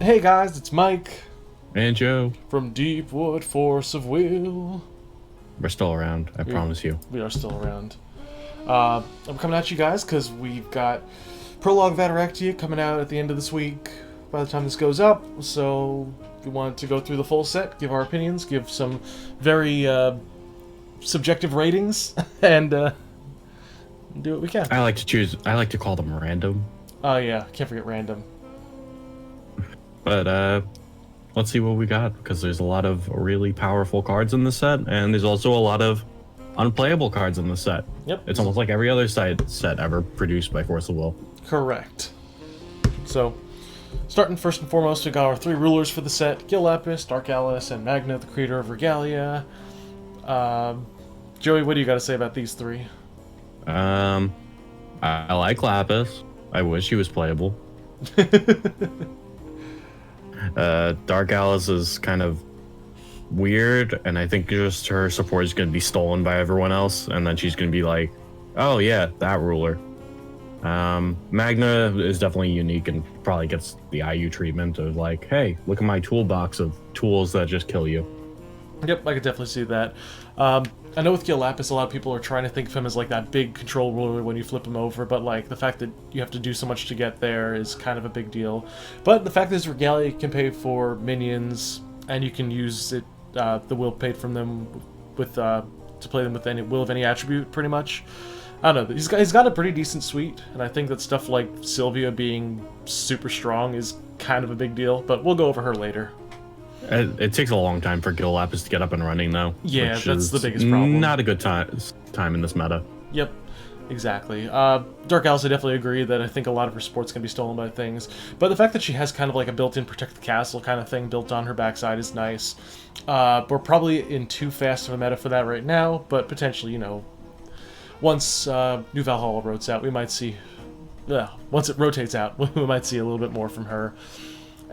Hey guys, it's Mike And Joe, from Deepwood Force of Will. we're still around, I We, promise you. we are still around. I'm coming at you guys because we've got Prologue of Attoractia coming out at the end of this week by the time this goes up, so we wanted to go through the full set, give our opinions, give some very subjective ratings, and do what we can. I like to call them random, Oh yeah, can't forget random. but let's see what we got, because there's a lot of really powerful cards in the set, and there's also a lot of unplayable cards in the set. Yep. It's almost like every other set ever produced by Force of Will. Correct. So, starting first and foremost, we got our three rulers for the set: Gil Lapis, Dark Alice, and Magna, the creator of Regalia. Joey, what do you got to say about these three? I like Lapis. I wish he was playable. Dark Alice is kind of weird, and I think just her support is going to be stolen by everyone else, and then she's going to be like, oh yeah, that ruler. Magna is definitely unique and probably gets the IU treatment of like, hey, look at my toolbox of tools that just kill you. Yep, I could definitely see that. I know with Gil Lapis, a lot of people are trying to think of him as like that big control ruler when you flip him over, but like the fact that you have to do so much to get there is kind of a big deal. But the fact that his Regalia can pay for minions, and you can use it, the will paid from them with to play them with any will of any attribute, pretty much. I don't know. He's got a pretty decent suite, and I think that stuff like Sylvia being super strong is kind of a big deal. But we'll go over her later. It takes a long time for Gil Lapis to get up and running, though. Yeah, which that's is the biggest problem. Not a good time in this meta. Yep, exactly. Dark Alice, I definitely agree that I think a lot of her support's gonna be stolen by things, but the fact that she has kind of like a built-in protect the castle kind of thing built on her backside is nice. We're probably in too fast of a meta for that right now, but potentially, once New Valhalla rotates out, we might see. Once it rotates out, we might see a little bit more from her.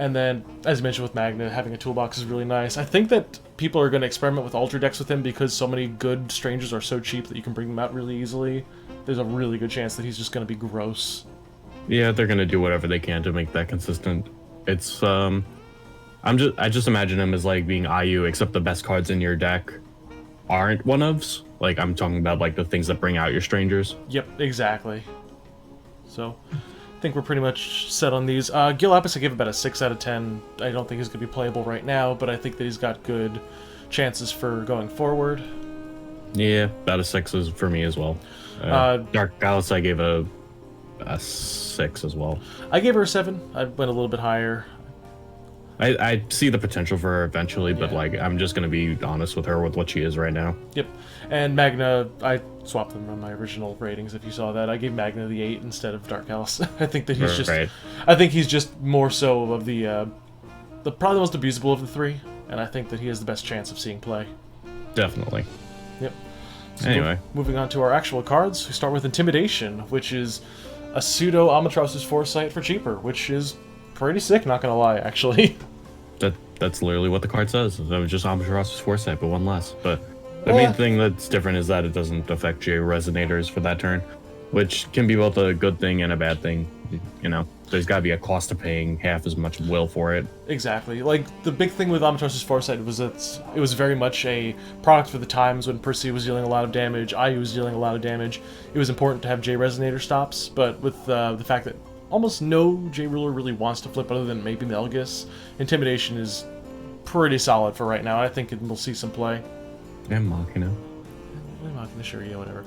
And then, as you mentioned with Magna, having a toolbox is really nice. I think that people are going to experiment with Ultra decks with him because so many good strangers are so cheap that you can bring them out really easily. There's a really good chance that he's just going to be gross. Yeah, they're gonna do whatever they can to make that consistent. It's I just imagine him as like being IU, except the best cards in your deck aren't one-ofs. Like, I'm talking about like the things that bring out your strangers. Yep, exactly. So, I think we're pretty much set on these. Gil Lapis, I give about a 6 out of 10. I don't think he's going to be playable right now, but I think that he's got good chances for going forward. Yeah, about a 6 is for me as well. Dark Alice, I gave a 6 as well. I gave her a 7. I went a little bit higher. I see the potential for her eventually, but Yeah. like, I'm just gonna be honest with her with what she is right now. Yep. And Magna, I swapped them on my original ratings, if you saw that. I gave Magna the 8 instead of Dark Alice. I think that he's just... Right. I think he's just more so of the probably the most abusable of the three, and I think that he has the best chance of seeing play. Definitely. Yep. So Anyway. moving on to our actual cards, we start with Intimidation, which is a pseudo Amatros's Foresight for cheaper, which is pretty sick, not gonna lie, actually. That's literally what the card says. That was just Amaterasu's Foresight, but one less. But the Yeah. main thing that's different is that it doesn't affect J resonators for that turn, which can be both a good thing and a bad thing. There's got to be a cost to paying half as much will for it. Exactly. Like, the big thing with Amatros's Foresight was that it was very much a product for the times when Percy was dealing a lot of damage, IU was dealing a lot of damage. It was important to have J resonator stops, but with the fact that almost no J ruler really wants to flip other than maybe Melgus, Intimidation is pretty solid for right now. I think we'll see some play. And Machina. I'm not gonna sure, yeah, whatever.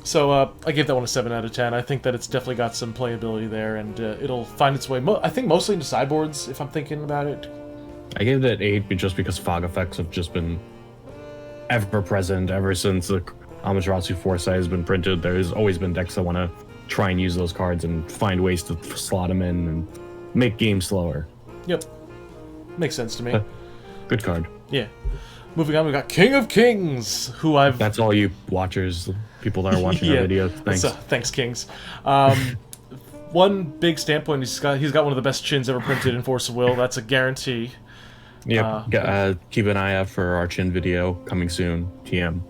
So I gave that one a 7 out of 10. I think that it's definitely got some playability there, and it'll find its way, I think, mostly into sideboards, if I'm thinking about it. I gave that 8 just because fog effects have just been ever present ever since the Amaterasu Foresight has been printed. There's always been decks that want to try and use those cards and find ways to slot them in and make games slower. Yep. Makes sense to me. Good card. Yeah. Moving on, we got King of Kings, who I've... That's all you watchers, people that are watching our video. Thanks. Thanks, Kings. One big standpoint, he's got one of the best chins ever printed in Force of Will. That's a guarantee. Yep. Keep an eye out for our chin video coming soon. TM.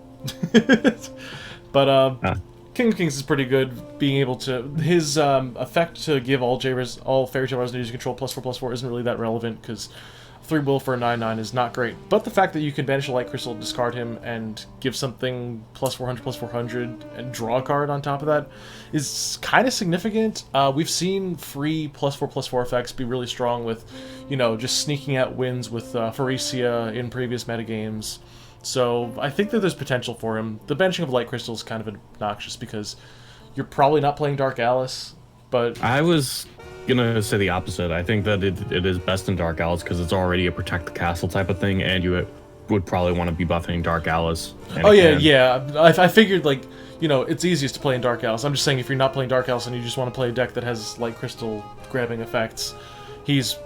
But King of Kings is pretty good, being able to... His effect to give all Fairy Tale Resonator control +4/+4 isn't really that relevant, because 3 will for a 9/9 is not great. But the fact that you can banish a Light Crystal, discard him, and give something +400/+400, and draw a card on top of that is kind of significant. We've seen free +4/+4 effects be really strong with, just sneaking out wins with Pharesia in previous metagames. So I think that there's potential for him. The banishing of Light Crystal is kind of obnoxious because you're probably not playing Dark Alice, but... I was gonna say the opposite. I think that it is best in Dark Alice because it's already a protect the castle type of thing, and you would probably want to be buffing Dark Alice. Oh yeah. I figured, like, it's easiest to play in Dark Alice. I'm just saying if you're not playing Dark Alice and you just want to play a deck that has Light Crystal grabbing effects, he's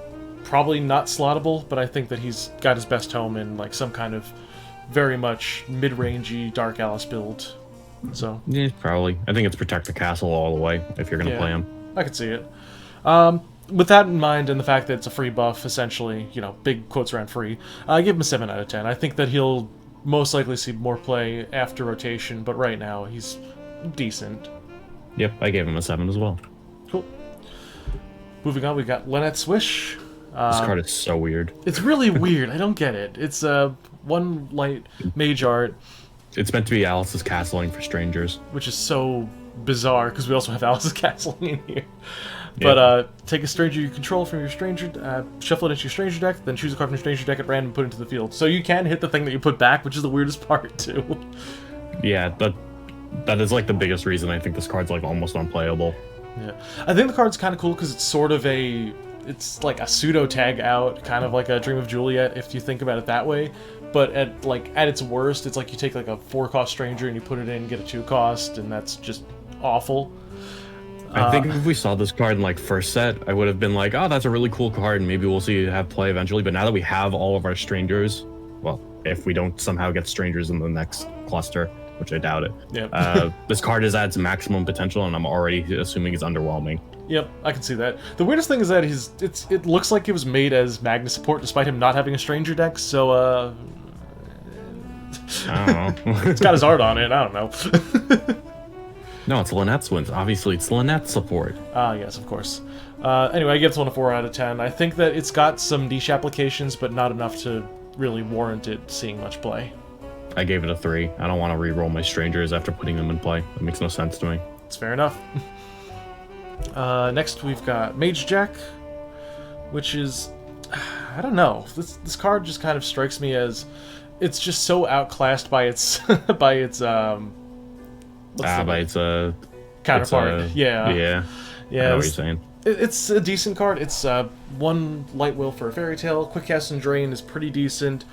probably not slottable, but I think that he's got his best home in, like, some kind of very much mid-rangey Dark Alice build. So yeah, probably. I think it's protect the castle all the way if you're gonna play him. I could see it. With that in mind, and the fact that it's a free buff, essentially, big quotes around free, I give him a 7 out of 10. I think that he'll most likely see more play after rotation, but right now he's decent. Yep, I gave him a 7 as well. Cool. Moving on, we got Lynette's Wish. This card is so weird. It's really weird. I don't get it. It's 1 light mage art. It's meant to be Alice's castling for strangers, which is so bizarre because we also have Alice's castling in here. But take a stranger you control from your stranger, shuffle it into your stranger deck, then choose a card from your stranger deck at random and put it into the field. So you can hit the thing that you put back, which is the weirdest part too. Yeah, that is like the biggest reason I think this card's like almost unplayable. Yeah, I think the card's kind of cool because it's sort of it's like a pseudo tag out, kind of like a Dream of Juliet if you think about it that way. But at its worst, it's like you take like a 4-cost stranger and you put it in, get a 2-cost, and that's just awful. I think if we saw this card in like first set, I would have been like, oh, that's a really cool card, and maybe we'll see it have play eventually. But now that we have all of our strangers, well, if we don't somehow get strangers in the next cluster, which I doubt it, this card is at its maximum potential, and I'm already assuming it's underwhelming. Yep, I can see that. The weirdest thing is that it looks like it was made as Magna support despite him not having a stranger deck, so I don't know. It's got his art on it, I don't know. No, it's Lynette's wins. Obviously, it's Lynette's support. Yes, of course. Anyway, I give this one a 4 out of 10. I think that it's got some niche applications, but not enough to really warrant it seeing much play. I gave it a 3. I don't want to re-roll my strangers after putting them in play. That makes no sense to me. It's fair enough. Next, we've got Mage Jack, which is... I don't know. This card just kind of strikes me as... It's just so outclassed by its... by its counterpart. Yeah. I know what you're saying. It's a decent card. It's 1 Light Will for a Fairy Tale. Quick Cast and Drain is pretty decent.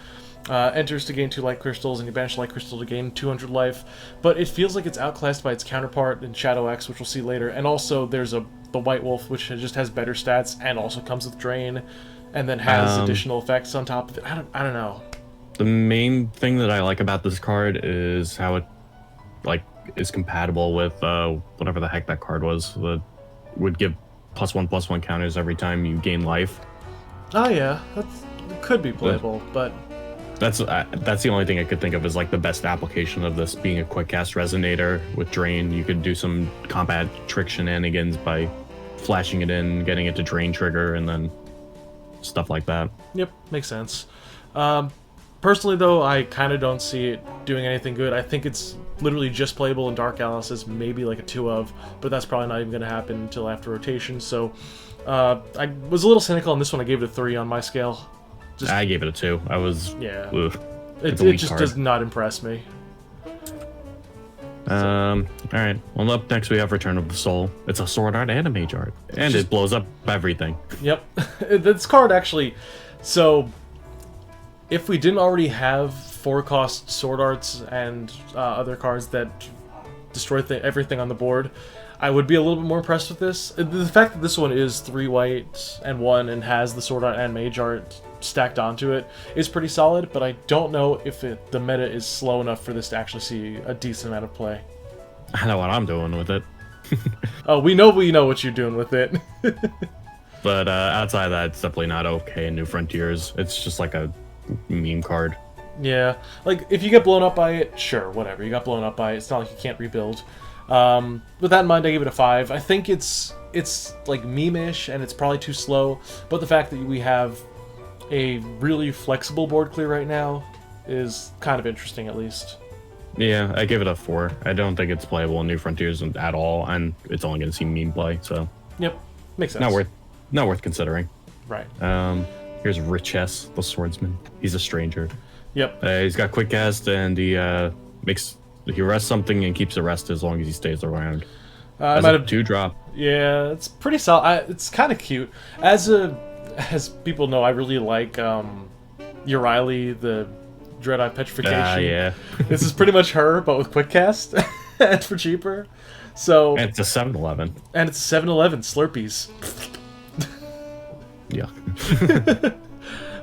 Enters to gain 2 Light Crystals, and you banish Light Crystal to gain 200 life. But it feels like it's outclassed by its counterpart in Shadow X, which we'll see later. And also, there's the White Wolf, which just has better stats and also comes with Drain, and then has additional effects on top of it. I don't know. The main thing that I like about this card is how it is compatible with whatever the heck that card was that would give +1/+1 counters every time you gain life. Oh yeah, it could be playable, but that's the only thing I could think of as like the best application of this being a quick cast resonator with drain. You could do some combat trick shenanigans by flashing it in, getting it to drain trigger, and then stuff like that. Yep, makes sense. Personally, though, I kind of don't see it doing anything good. I think it's literally just playable in Dark Alice's, maybe like a 2 of, but that's probably not even going to happen until after rotation. So I was a little cynical on this one. I gave it a 3 on my scale. I gave it a 2. I was... Yeah. Ugh. It just card. does not impress me. Alright. Well, up next we have Return of the Soul. It's a sword art and a mage art. And it blows up everything. Yep. This card actually... So... If we didn't already have 4-cost sword arts and other cards that destroy everything on the board, I would be a little bit more impressed with this. The fact that this one is 3 white and 1 and has the sword art and mage art stacked onto it is pretty solid, but I don't know if the meta is slow enough for this to actually see a decent amount of play. I know what I'm doing with it. Oh, we know what you're doing with it. But outside of that, it's definitely not okay in New Frontiers. It's just like a meme card. Yeah, like if you get blown up by it, sure, whatever. You got blown up by it. It's not like you can't rebuild. With that in mind, I give it a 5. I think it's like meme-ish, and it's probably too slow, but the fact that we have a really flexible board clear right now is kind of interesting, at least. Yeah, I give it a 4. I don't think it's playable in New Frontiers at all, and it's only going to see meme play, so Yep, makes sense. not worth considering. Right. Here's Riches, the swordsman. He's a stranger. Yep. He's got quick cast, and he rests something and keeps it rested as long as he stays around. I might have 2-drop. Yeah, it's pretty solid. It's kind of cute. As people know, I really like Urieli, the Dread-Eye Petrification. Yeah. This is pretty much her, but with quick cast and for cheaper. So And it's a 7-Eleven. And it's 7-Eleven Slurpees. Yeah.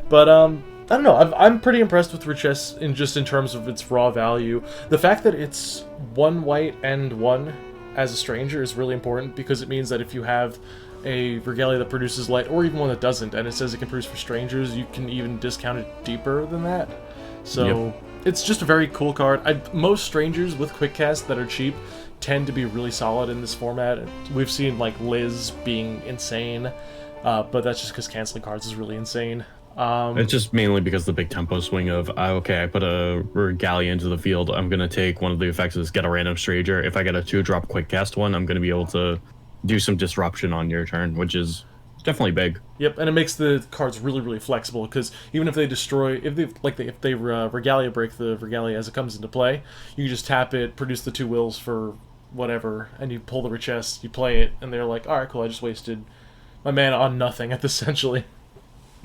But I don't know. I'm pretty impressed with Riches in terms of its raw value. The fact that it's 1 white and 1 as a stranger is really important, because it means that if you have a Regalia that produces light, or even one that doesn't, and it says it can produce for strangers, you can even discount it deeper than that. So it's just a very cool card. Most strangers with quick cast that are cheap tend to be really solid in this format. We've seen like Liz being insane, but that's just because canceling cards is really insane. It's just mainly because the big tempo swing of, okay, I put a Regalia into the field, I'm going to take one of the effects is get a random stranger. If I get a 2-drop quick cast one, I'm going to be able to do some disruption on your turn, which is definitely big. Yep, and it makes the cards really, really flexible, because even if they destroy, if they Regalia break the Regalia as it comes into play, you can just tap it, produce the 2 wills for whatever, and you pull the Riches, you play it, and they're like, alright, cool, I just wasted my mana on nothing, essentially.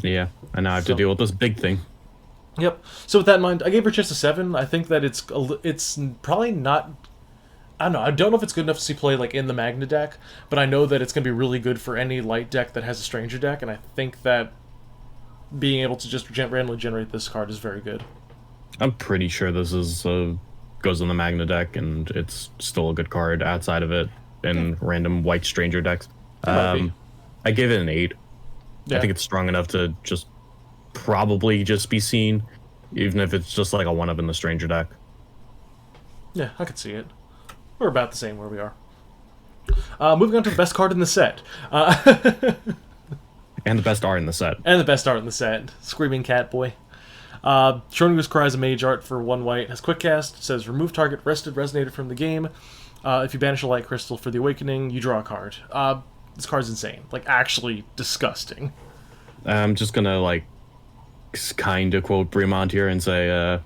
Yeah, and now I have to deal with this big thing. Yep. So with that in mind, I gave Riches a 7. I think that it's probably not... I don't know. I don't know if it's good enough to see play like in the Magna deck, but I know that it's going to be really good for any light deck that has a Stranger deck, and I think that being able to just randomly generate this card is very good. I'm pretty sure this is goes in the Magna deck, and it's still a good card outside of it in random white Stranger decks. I gave it an 8. Yeah. I think it's strong enough to just probably just be seen, even if it's just like a 1-up in the Stranger deck. Yeah, I could see it. We're about the same where we are. Moving on to the best card in the set. And the best art in the set. And the best art in the set. Screaming Cat Boy. Schrodinger's Cry is a mage art for 1 white. Has quick cast. It says remove target resonated from the game. If you banish a light crystal for the awakening, you draw a card. This card's insane. Like, actually disgusting. I'm just gonna, like, kind of quote Bremont here and say,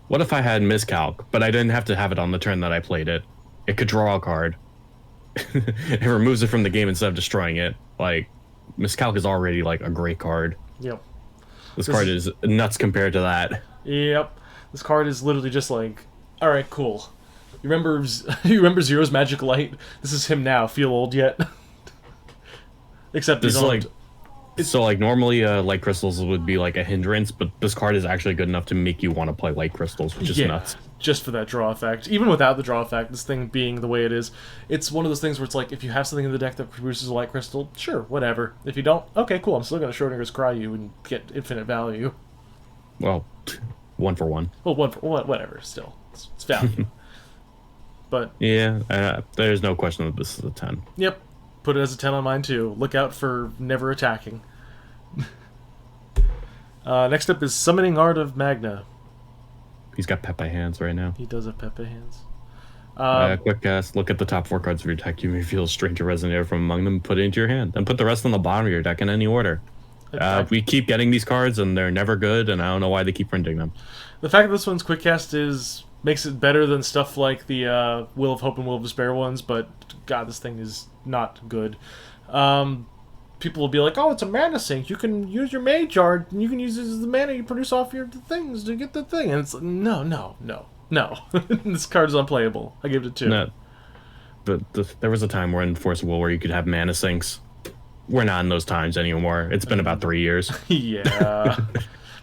what if I had miscalc, but I didn't have to have it on the turn that I played it? It could draw a card. It removes it from the game instead of destroying it. Like, miscalc is already, like, a great card. Yep. This card is nuts compared to that. Yep. This card is literally just like, alright, cool. You remember Zero's Magic Light? This is him now. Feel old yet? Except this is like... So, like, normally light crystals would be, like, a hindrance, but this card is actually good enough to make you want to play light crystals, which is nuts. Just for that draw effect. Even without the draw effect, this thing being the way it is, it's one of those things where it's like, if you have something in the deck that produces a light crystal, sure, whatever. If you don't, okay, cool, I'm still going to Schrodinger's Cry you and get infinite value. Well, 1 for 1. Well, whatever, still. It's value. But... Yeah, there's no question that this is a 10. Yep. Put it as a 10 on mine, too. Look out for never attacking. Next up is Summoning Art of Magna. He's got Pepe hands right now. He does have Pepe hands. Quick guess. Look at the top 4 cards of your deck. You may feel a Stranger Resonator from among them. Put it into your hand. Then put the rest on the bottom of your deck in any order. We keep getting these cards, and they're never good, and I don't know why they keep printing them. The fact that this one's quick cast makes it better than stuff like the Will of Hope and Will of Despair ones, but God, this thing is not good. People will be like, oh, it's a mana sink. You can use your mage art, and you can use this as the mana you produce off your things to get the thing. And it's like, no. This card is unplayable. I give it a 2. No. There was a time where in Force of Will where you could have mana sinks. We're not in those times anymore. It's been about 3 years. Yeah.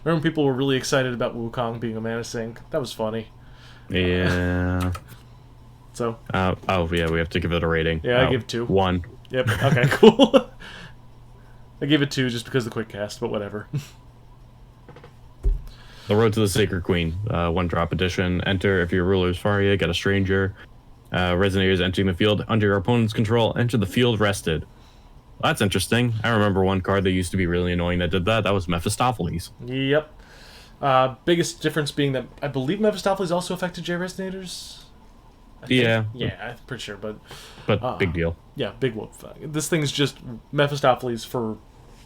Remember when people were really excited about Wukong being a mana sink? That was funny. Yeah. So. Oh yeah, we have to give it a rating. Yeah, I give 2. 1. Yep. Okay. Cool. I gave it 2 just because of the quick cast, but whatever. The Road to the Sacred Queen, 1-drop edition. Enter if your ruler is Faria, get a stranger. Resonators entering the field under your opponent's control enter the field rested. That's interesting. I remember one card that used to be really annoying that did that. That was Mephistopheles. Yep. Biggest difference being that I believe Mephistopheles also affected J Resonators. Yeah. Yeah, I'm pretty sure, but big deal. yeah, big whoop. This thing's just Mephistopheles for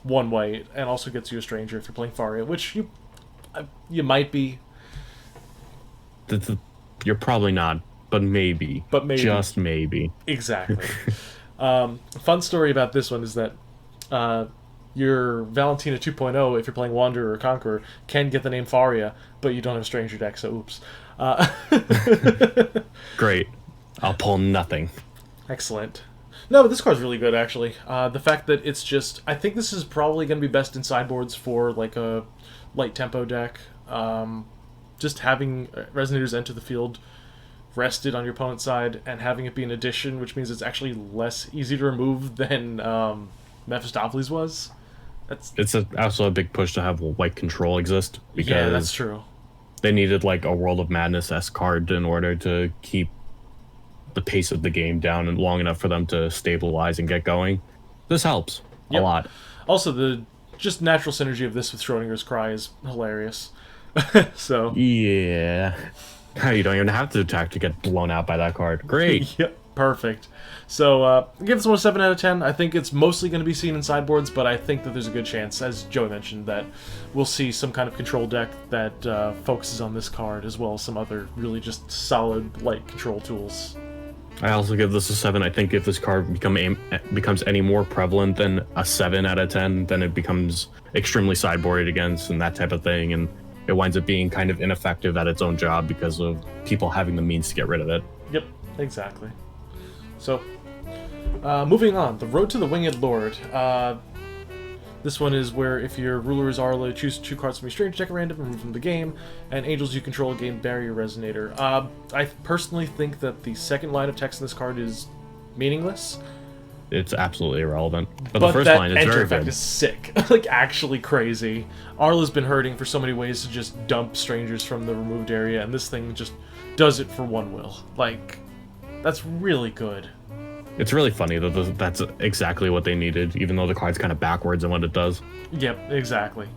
1 white, and also gets you a stranger if you're playing Faria, which you might be. You're probably not, but maybe. But maybe. Just maybe. Exactly. Fun story about this one is that your Valentina 2.0, if you're playing Wanderer or Conqueror, can get the name Faria, but you don't have a stranger deck, so oops. Great. I'll pull nothing. Excellent. No, but this card's really good, actually. The fact that it's just... I think this is probably going to be best in sideboards for, like, a light tempo deck. Just having Resonators enter the field rested on your opponent's side, and having it be an addition, which means it's actually less easy to remove than Mephistopheles was. It's also a big push to have white control exist, because yeah, that's true. They needed like a World of Madness-esque card in order to keep the pace of the game down and long enough for them to stabilize and get going. This helps a lot. Also, the just natural synergy of this with Schrodinger's Cry is hilarious. So yeah, you don't even have to attack to get blown out by that card. Great. Yep, perfect. So give this one a 7 out of 10. I think it's mostly going to be seen in sideboards, but I think that there's a good chance, as Joey mentioned, that we'll see some kind of control deck that focuses on this card, as well as some other really just solid light control tools. I also give this a 7. I think if this card becomes any more prevalent than a 7 out of 10, then it becomes extremely sideboarded against and that type of thing, and it winds up being kind of ineffective at its own job because of people having the means to get rid of it. Yep, exactly. So, moving on, the Road to the Winged Lord. This one is where if your ruler is Arla, choose 2 cards from your stranger deck at random and remove from the game, and angels you control gain Barrier Resonator. I personally think that the second line of text in this card is meaningless. It's absolutely irrelevant. But the first line is enter very effect good. is sick. Like, actually crazy. Arla's been hurting for so many ways to just dump strangers from the removed area, and this thing just does it for 1 will. Like, that's really good. It's really funny that that's exactly what they needed, even though the card's kind of backwards in what it does. Yep, exactly.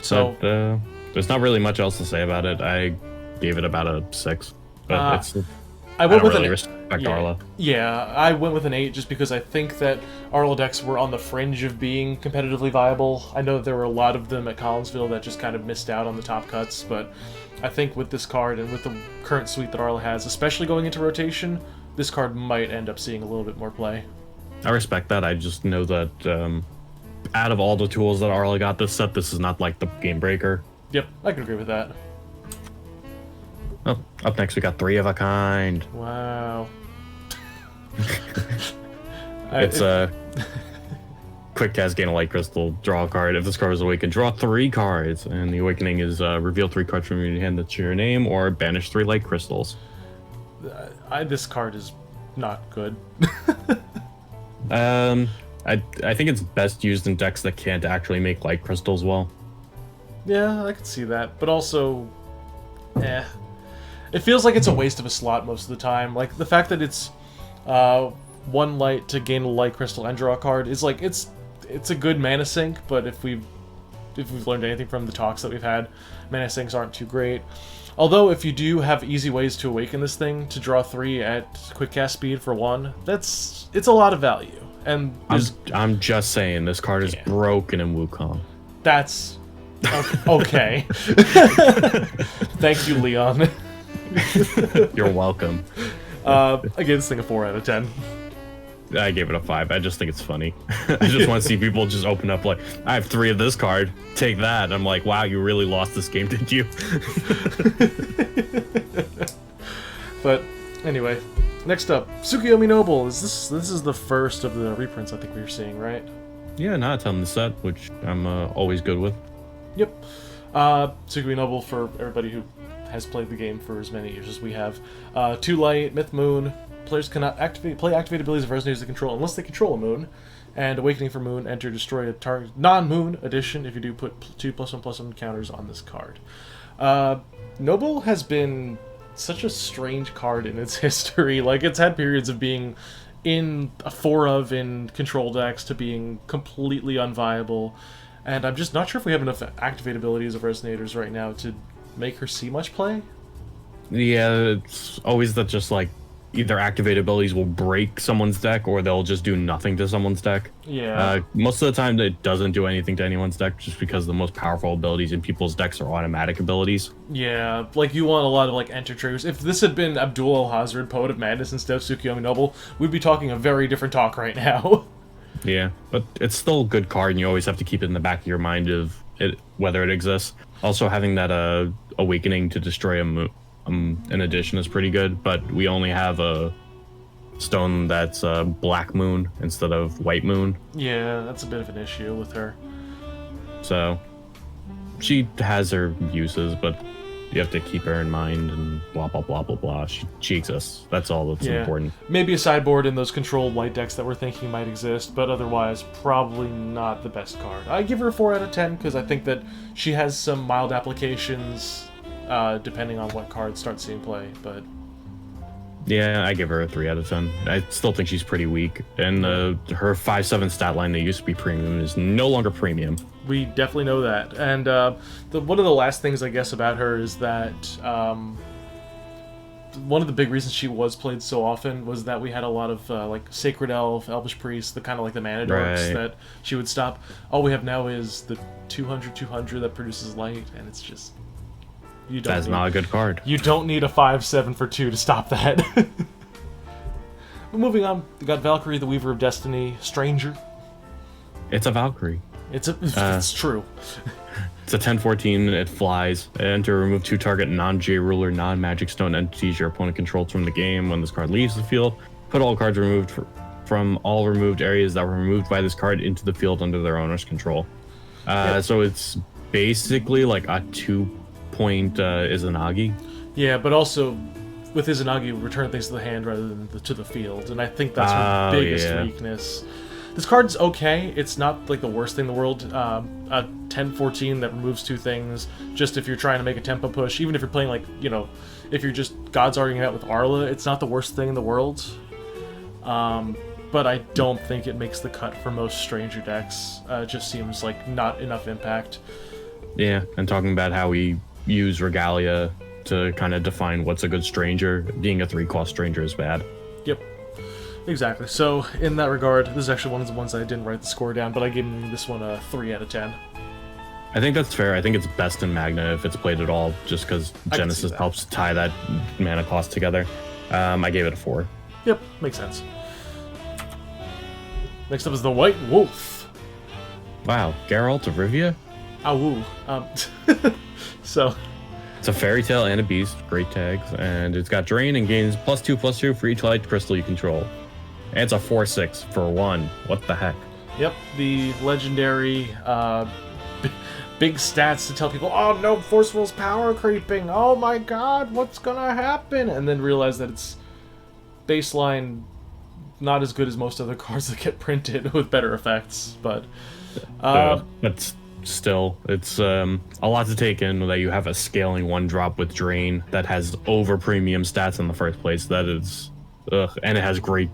So, but, there's not really much else to say about it. I gave it about a 6. But I went with really an respect yeah, Arla. Yeah, I went with an 8 just because I think that Arla decks were on the fringe of being competitively viable. I know that there were a lot of them at Collinsville that just kind of missed out on the top cuts, but I think with this card and with the current suite that Arla has, especially going into rotation, this card might end up seeing a little bit more play. I respect that. I just know that out of all the tools that Arla got this set, this is not like the game breaker. Yep, I can agree with that. Oh, up next we got 3 of a kind. Wow. It's a quick cast, gain a light crystal, draw a card. If this card is awakened, draw 3 cards. And the awakening is reveal 3 cards from your hand that's your name, or banish 3 light crystals. This card is not good. I think it's best used in decks that can't actually make light crystals well. Yeah, I could see that, but also, it feels like it's a waste of a slot most of the time. Like, the fact that it's 1 light to gain a light crystal and draw a card is like, it's a good mana sink, but if we've learned anything from the talks that we've had, mana sinks aren't too great. Although, if you do have easy ways to awaken this thing to draw 3 at quick cast speed for 1, it's a lot of value. And I'm just saying, this card is broken in Wukong. That's okay. Thank you, Leon. You're welcome. I gave this thing a 4 out of 10. I gave it a 5. I just think it's funny. I just want to see people just open up like, I have 3 of this card. Take that. And I'm like, wow, you really lost this game, did you? But anyway, next up, Tsukiyomi Noble. This is the first of the reprints I think we were seeing, right? Yeah, not a ton in the set, which I'm always good with. Yep. Tsukiyomi Noble, for everybody who has played the game for as many years as we have. 2 light, Myth Moon. Players cannot play activate abilities of Resonators they control unless they control a moon. And Awakening for Moon, enter, destroy a target non-moon addition if you do put 2+1/+1 counters on this card. Noble has been such a strange card in its history. Like, it's had periods of being in a 4 of in control decks to being completely unviable, and I'm just not sure if we have enough activate abilities of Resonators right now to make her see much play. Yeah, it's always that just like either activate abilities will break someone's deck or they'll just do nothing to someone's deck. Yeah. Most of the time it doesn't do anything to anyone's deck just because the most powerful abilities in people's decks are automatic abilities. Yeah, like you want a lot of like enter triggers. If this had been Abdul Al-Hazred, Poet of Madness, instead of Tsukiyomi Noble, we'd be talking a very different talk right now. Yeah, but it's still a good card, and you always have to keep it in the back of your mind of it, whether it exists. Also, having that awakening to destroy an addition is pretty good, but we only have a stone that's Black Moon instead of White Moon. Yeah, that's a bit of an issue with her. So she has her uses, but you have to keep her in mind and blah blah blah blah blah. She exists. That's all that's important. Maybe a sideboard in those controlled white decks that we're thinking might exist, but otherwise probably not the best card. I give her a 4 out of 10 because I think that she has some mild applications depending on what cards start seeing play, but Yeah, I give her a 3 out of 10. I still think she's pretty weak, and her 5/7 stat line that used to be premium is no longer premium. we definitely know that. And one of the last things I guess about her is that one of the big reasons she was played so often was that we had a lot of like Sacred Elf, Elvish Priest, the kind of like the mana dorks that she would stop. All we have now is the 200/200 that produces light, and it's just That's not a good card. You don't need a 5/7 for 2 to stop that. But moving on, we got Valkyrie, the Weaver of Destiny, Stranger. It's a Valkyrie. It's true. It's a 10/14, it flies. Enter, remove 2 target non-J ruler, non-magic stone entities your opponent controls from the game. When this card leaves the field, put all cards removed from all removed areas that were removed by this card into the field under their owner's control. So it's basically like a 2-point Izanagi. Yeah, but also with Izanagi, return things to the hand rather than to the field, and I think that's her biggest weakness. This card's okay. It's not like the worst thing in the world. A 10/14 that removes 2 things, just if you're trying to make a tempo push. Even if you're playing like, if you're just God's arguing out with Arla, it's not the worst thing in the world. But I don't think it makes the cut for most Stranger decks. It just seems like not enough impact. Yeah, and talking about how we use Regalia to kind of define what's a good Stranger, being a 3-cost Stranger is bad. Yep. Exactly. So, in that regard, this is actually one of the ones I didn't write the score down, but I gave this one a 3 out of 10. I think that's fair. I think it's best in Magna if it's played at all, just because Genesis helps tie that mana cost together. I gave it a 4. Yep, makes sense. Next up is the White Wolf. Wow, Geralt of Rivia? Awoo. So... It's a fairy tale and a beast, great tags, and it's got Drain and gains +2/+2 for each light crystal you control. And it's a 4/6 for 1. What the heck? Yep, the legendary big stats to tell people, oh no, Forceful's power creeping, oh my god, what's gonna happen? And then realize that it's baseline not as good as most other cards that get printed with better effects, but... Still, it's a lot to take in that you have a scaling 1-drop with Drain that has over premium stats in the first place. That is, and it has great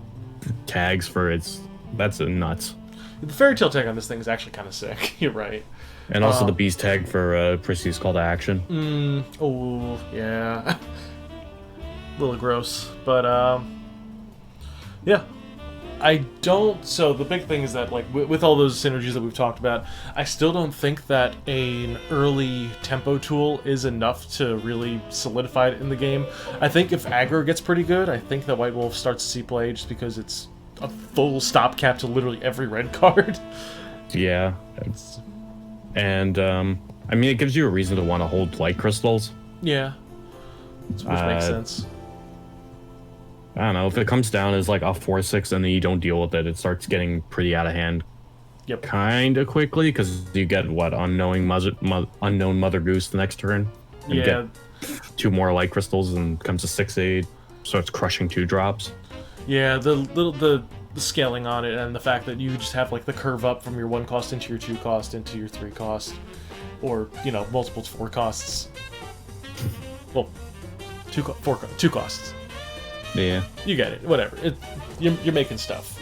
tags for its. That's nuts. The fairy tale tag on this thing is actually kind of sick. You're right. And also the beast tag for Priest's Call to Action. Oh yeah, a little gross, but yeah. I don't... So, the big thing is that, like, with all those synergies that we've talked about, I still don't think that an early tempo tool is enough to really solidify it in the game. I think if aggro gets pretty good, I think that White Wolf starts to see play just because it's a full stopgap to literally every red card. Yeah. And, I mean, it gives you a reason to want to hold light crystals. Yeah. Which makes sense. I don't know, if it comes down as like a 4/6 and then you don't deal with it, it starts getting pretty out of hand. Yep. Kind of quickly, because you get, Unknown Mother Goose the next turn. And Yeah. get 2 more light crystals and comes to 6/8, starts crushing 2-drops. Yeah, the scaling on it and the fact that you just have like the curve up from your 1 cost into your 2 cost into your 3 cost. Or, multiple 4 costs. Well, Two costs. Yeah. You get it. Whatever. You're making stuff.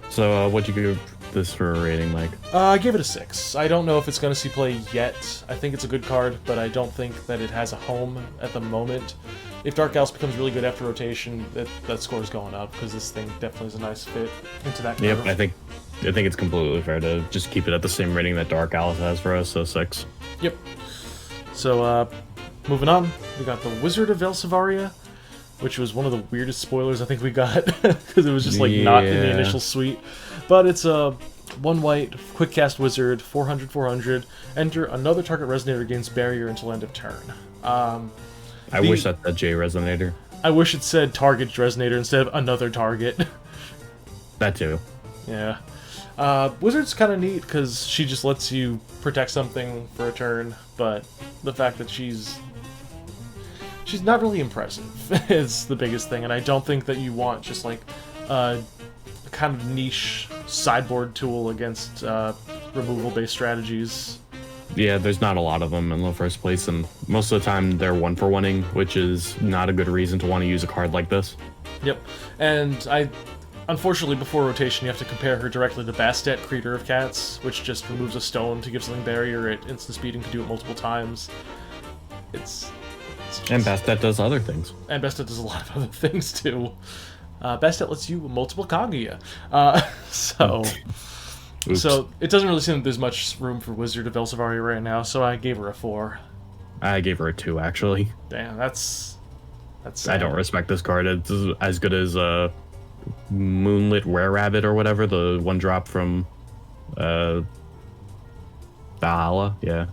So, what'd you give this for a rating, Mike? I give it a 6. I don't know if it's going to see play yet. I think it's a good card, but I don't think that it has a home at the moment. If Dark Alice becomes really good after rotation, that score's going up, because this thing definitely is a nice fit into that curve. Yep, I think it's completely fair to just keep it at the same rating that Dark Alice has for us, so 6. Yep. So, moving on, we got the Wizard of Elsevaria, which was one of the weirdest spoilers I think we got, because it was just, like, not in the initial suite. But it's a 1 white, quick cast wizard, 400, enter another target resonator gains barrier until end of turn. I wish that said J Resonator. I wish it said target resonator instead of another target. That too. Yeah. Wizard's kind of neat because she just lets you protect something for a turn, but the fact that she's not really impressive is the biggest thing, and I don't think that you want just like a kind of niche sideboard tool against removal-based strategies. Yeah, there's not a lot of them in the first place, and most of the time they're 1-for-1ing, which is not a good reason to want to use a card like this. Yep, and unfortunately, before rotation, you have to compare her directly to Bastet, Creator of Cats, which just removes a stone to give something barrier at instant speed and can do it multiple times. It's just... And Bastet does other things. And Bastet does a lot of other things, too. Bastet lets you multiple Kaguya. So it doesn't really seem that there's much room for Wizard of Elsevaria right now, so I gave her a 4. I gave her a 2, actually. Damn, that's sad. I don't respect this card. It's as good as Moonlit Were-Rabbit or whatever, the 1-drop from Valhalla. Yeah.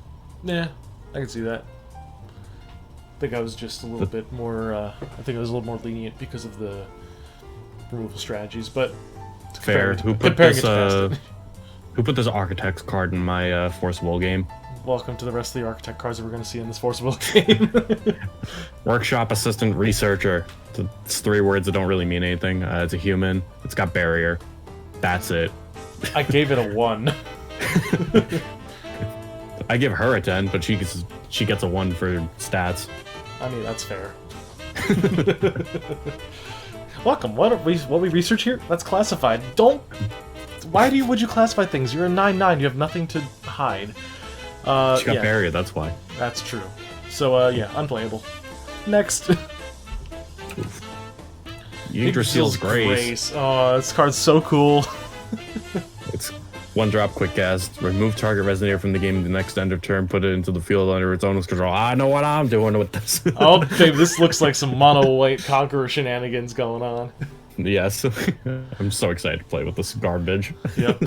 Yeah, I can see that. I think I was just a little bit more, I think I was a little more lenient because of the removal strategies, but... Fair. Who put this Architect's card in my Force Will game? Welcome to the rest of the Architect cards that we're going to see in this Force Will game. Workshop Assistant Researcher. It's 3 words that don't really mean anything. It's a human. It's got barrier. That's it. I gave it a 1. I give her a 10, but she gets a 1 for stats. I mean, that's fair. Welcome. What we research here? That's classified. Why would you classify things? You're a 9/9. You have nothing to hide. She got barrier. That's why. That's true. So yeah, unplayable. Next. Yggdrasil's Grace. Oh, this card's so cool. It's 1-drop quick cast. Remove target resonator from the game at the next end of turn. Put it into the field under its owner's control. I know what I'm doing with this. Oh, babe, this looks like some mono-white Conqueror shenanigans going on. Yes. I'm so excited to play with this garbage. Yep.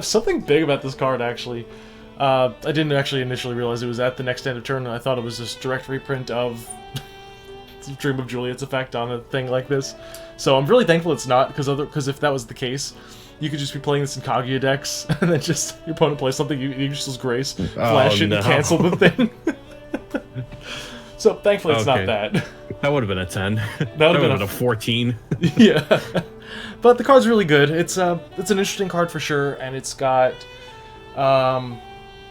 Something big about this card, actually. I didn't actually initially realize it was at the next end of turn, and I thought it was this direct reprint of Dream of Juliet's effect on a thing like this. So I'm really thankful it's not, because if that was the case, you could just be playing this in Kaguya decks, and then just your opponent plays something, you Yggdrasil's Grace, flash it, and cancel the thing. So thankfully it's not that. That would have been a 10. That would have been a 14. Yeah. But the card's really good. It's an interesting card for sure, and it's got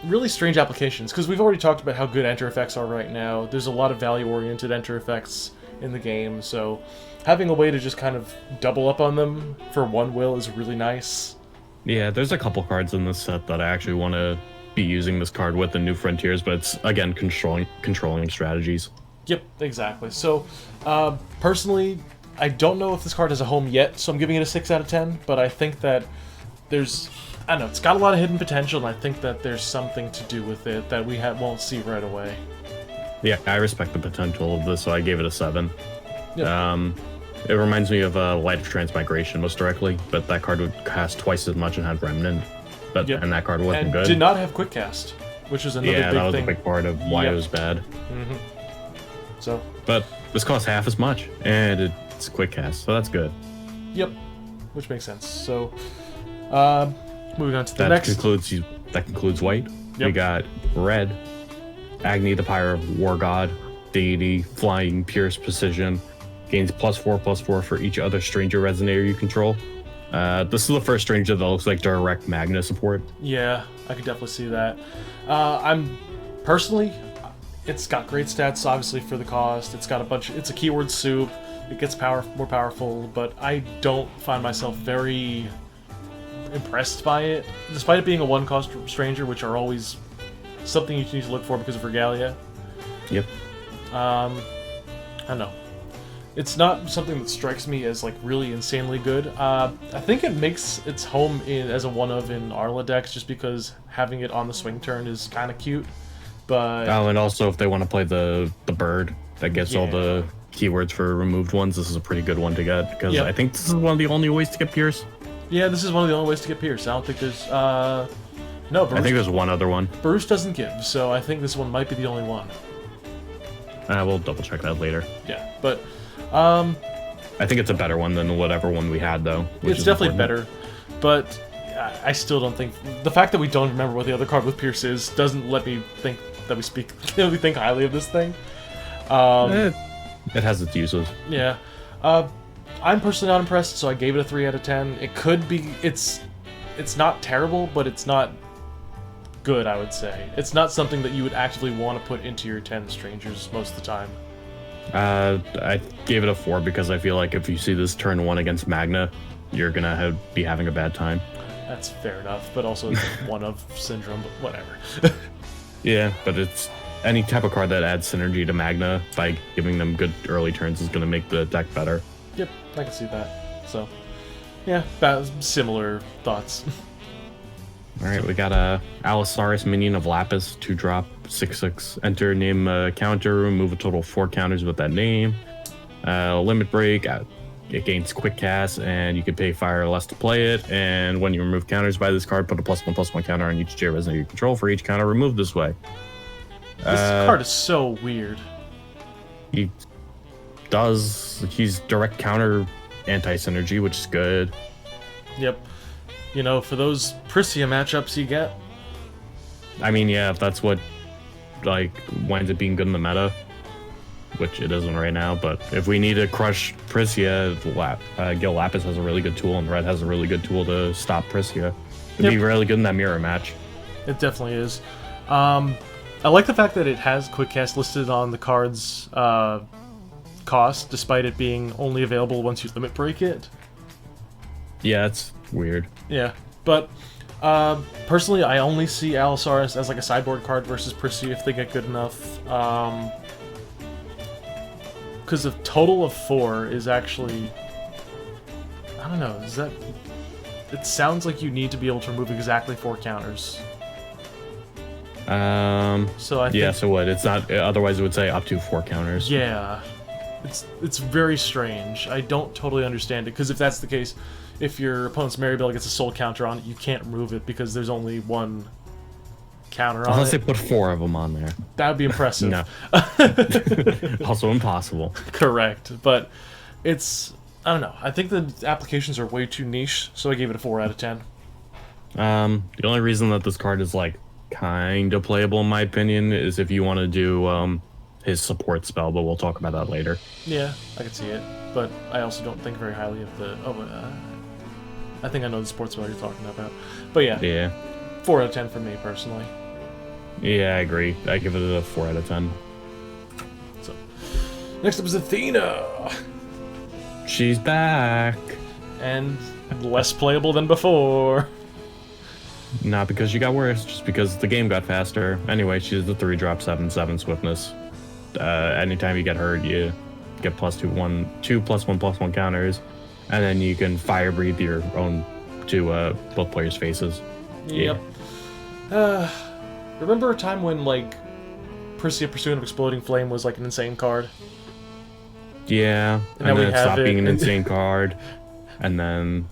really strange applications, because we've already talked about how good enter effects are right now. There's a lot of value-oriented enter effects in the game, so having a way to just kind of double up on them for 1 will is really nice. Yeah, there's a couple cards in this set that I actually want to be using this card with in New Frontiers, but it's, again, controlling strategies. Yep, exactly. So, personally, I don't know if this card has a home yet, so I'm giving it a 6 out of 10, but I think that there's... I don't know, it's got a lot of hidden potential, and I think that there's something to do with it that we won't see right away. Yeah, I respect the potential of this, so I gave it a 7. Yep. It reminds me of Light of Transmigration most directly, but that card would cast twice as much and had Remnant. But Yep. And that card wasn't and good. Did not have quick cast, which is another big thing. Yeah, that was a big part of why it was bad. Mm-hmm. So. But this costs half as much, and it's quick cast, so that's good. Yep, which makes sense. So, moving on to the next. That concludes white. Yep. We got red. Agni, the Pyre War God, Deity, Flying, Pierce, Precision. Gains +4/+4 for each other Stranger Resonator you control. This is the first Stranger that looks like direct Magna support. Yeah, I could definitely see that. I'm personally, It's got great stats, obviously, for the cost. It's got a bunch. It's a keyword soup. It gets more powerful, but I don't find myself very impressed by it, despite it being a one-cost stranger, which are always something you need to look for because of Regalia. Yep. I don't know. It's not something that strikes me as like really insanely good. I think it makes its home as a one-of in Arla decks, just because having it on the swing turn is kind of cute. But and also if they want to play the bird that gets all the keywords for removed ones, this is a pretty good one to get, because I think this is one of the only ways to get Pierce. Yeah, this is one of the only ways to get Pierce. I don't think there's no. Bruce, I think there's one other one. Bruce doesn't give, so I think this one might be the only one. We'll double check that later. Yeah, but I think it's a better one than whatever one we had, though. It's definitely better, but I still don't think the fact that we don't remember what the other card with Pierce is doesn't let me think that we think highly of this thing. It has its uses. Yeah, I'm personally not impressed, so I gave it a 3 out of 10. It could be it's not terrible, but it's not good. I would say it's not something that you would actively want to put into your 10 strangers most of the time. I gave it a 4 because I feel like if you see this turn 1 against Magna, you're gonna be having a bad time. That's fair enough, but also it's one of syndrome, but whatever. Yeah, but it's any type of card that adds synergy to Magna by giving them good early turns is gonna make the deck better. Yep, I can see that. So, yeah, similar thoughts. Alright, we got a Allosaurus minion of Lapis, 2-drop, 6/6. Enter, name a counter, remove a total of 4 counters with that name. Limit break, it gains quick cast, and you can pay fire or less to play it. And when you remove counters by this card, put a +1/+1 counter on each J resident you control for each counter removed this way. This card is so weird. He's direct counter anti-synergy, which is good. Yep. You know, for those Prisia matchups you get. I mean, yeah, if that's what, like, winds up being good in the meta, which it isn't right now, but if we need to crush Prisia, Gil Lapis has a really good tool, and Red has a really good tool to stop Prisia. It'd be really good in that mirror match. It definitely is. I like the fact that it has quick cast listed on the card's cost, despite it being only available once you limit break it. Yeah, it's weird. Yeah, but personally, I only see Allosaurus as like a sideboard card versus Prisia if they get good enough. Because a total of 4 is actually, I don't know, it sounds like you need to be able to remove exactly 4 counters. So I think, so what? It's not, otherwise it would say up to 4 counters. Yeah. It's very strange. I don't totally understand it, because if that's the case, if your opponent's Maribel gets a soul counter on it, you can't remove it because there's only 1 counter on it. Unless they put 4 of them on there. That would be impressive. No. Also impossible. Correct. But it's, I don't know. I think the applications are way too niche, so I gave it a 4 out of 10. The only reason that this card is, like, kind of playable, in my opinion, is if you want to do his support spell, but we'll talk about that later. Yeah, I can see it. But I also don't think very highly of the... I think I know the support spell you're talking about. But yeah. 4 out of 10 for me, personally. Yeah, I agree. I give it a 4 out of 10. So, next up is Athena. She's back. And less playable than before. Not because she got worse, just because the game got faster. Anyway, she's the 3-drop 7/7 swiftness. Anytime you get hurt, you get +2 +1/+1 counters, and then you can fire breathe your own to both players' faces. Yep. Remember a time when, like, Prisia Pursuit of Exploding Flame was, like, an insane card? Yeah, and then it stopped being an insane card, and then,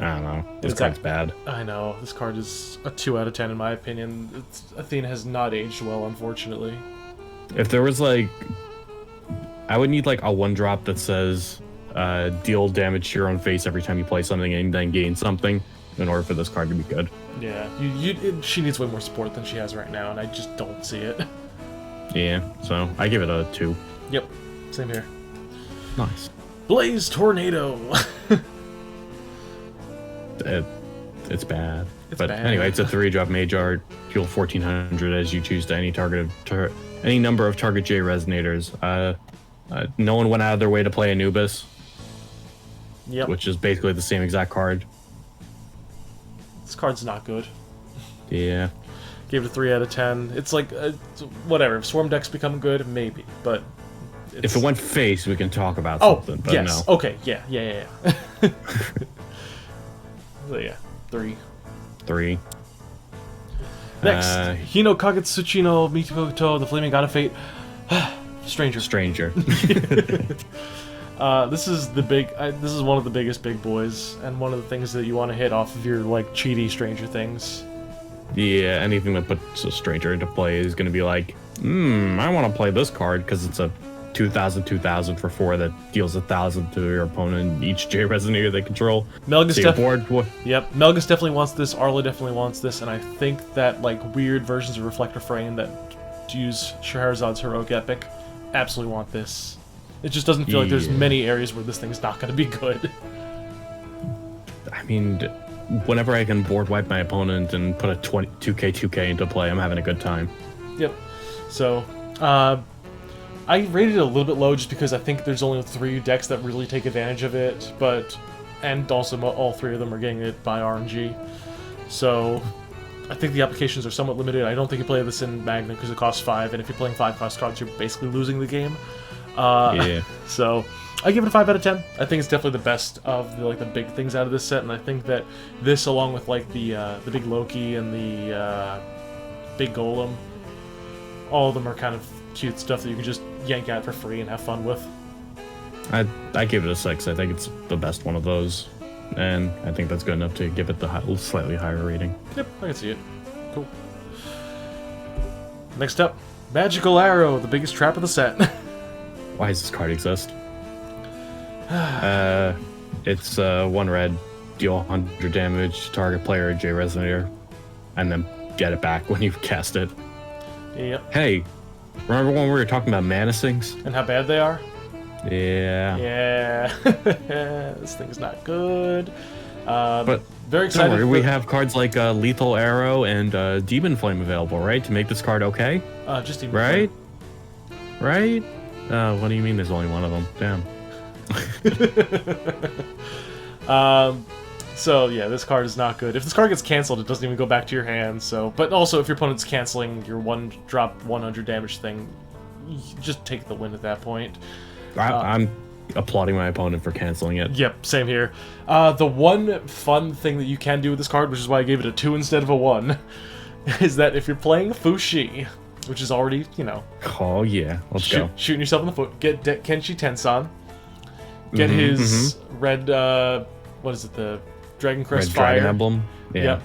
I don't know, this card's bad. I know, this card is a 2 out of 10 in my opinion. Athena has not aged well, unfortunately. If there was, like, I would need, like, a 1-drop that says, deal damage to your own face every time you play something and then gain something in order for this card to be good. Yeah, she needs way more support than she has right now, and I just don't see it. Yeah, so I give it a 2. Yep, same here. Nice. Blaze Tornado! It's bad. It's But bad. anyway, it's a 3-drop Mage Art, heal 1400 as you choose to any any number of target J resonators. No one went out of their way to play Anubis, Yep. which is basically the same exact card. This card's not good. Yeah. Gave it a 3 out of 10. It's like, whatever. If Swarm decks become good, maybe. But If it went face, we can talk about oh, something. But yes. no. Okay. Yeah. So yeah, 3. 3. Next, Hino Kagetsuchi no Mikoto, the Flaming God of Fate. Stranger. Stranger. This is the big. This is one of the biggest big boys, and one of the things that you want to hit off of your like cheaty Stranger things. Yeah, anything that puts a stranger into play is going to be like, I want to play this card because it's a 2000 for 4 that deals 1,000 to your opponent, each J resonator they control. Melgus Yep. Melgus definitely wants this. Arla definitely wants this, and I think that like weird versions of Reflector Frame that use Scheherazad's Heroic Epic absolutely want this. It just doesn't feel like there's many areas where this thing's not going to be good. I mean, whenever I can board wipe my opponent and put a 2k into play, I'm having a good time. Yep. So, I rated it a little bit low just because I think there's only 3 decks that really take advantage of it, and also all 3 of them are getting it by RNG. So, I think the applications are somewhat limited. I don't think you play this in Magna because it costs 5, and if you're playing 5-cost cards, you're basically losing the game. Yeah. So, I give it a 5 out of 10. I think it's definitely the best of the big things out of this set, and I think that this, along with like the big Loki and the big Golem, all of them are kind of cute stuff that you can just yank out for free and have fun with. I give it a 6. I think it's the best one of those, and I think that's good enough to give it the slightly higher rating. Yep, I can see it. Cool. Next up, Magical Arrow, the biggest trap of the set. Why does this card exist? It's 1 red, deal 100 damage to target player J resonator, and then get it back when you cast it. Yep. Hey, remember when we were talking about Manacings? And how bad they are? Yeah. Yeah. This thing's not good. But very excited. don't worry, we have cards like Lethal Arrow and Demon Flame available, right? To make this card okay? Just Demon Right? Flame. Right? What do you mean there's only one of them? Damn. So yeah, this card is not good. If this card gets canceled, it doesn't even go back to your hand. So, but also if your opponent's canceling your 1-drop 100 damage thing, you just take the win at that point. I'm applauding my opponent for canceling it. Yep, same here. The one fun thing that you can do with this card, which is why I gave it a 2 instead of a 1, is that if you're playing Fushi, which is already, Oh yeah, let's go. Shooting yourself in the foot, get Kenshi Tensan, get his red, what is it, the Dragon Crest Red Fire. Dragon Emblem. Yeah.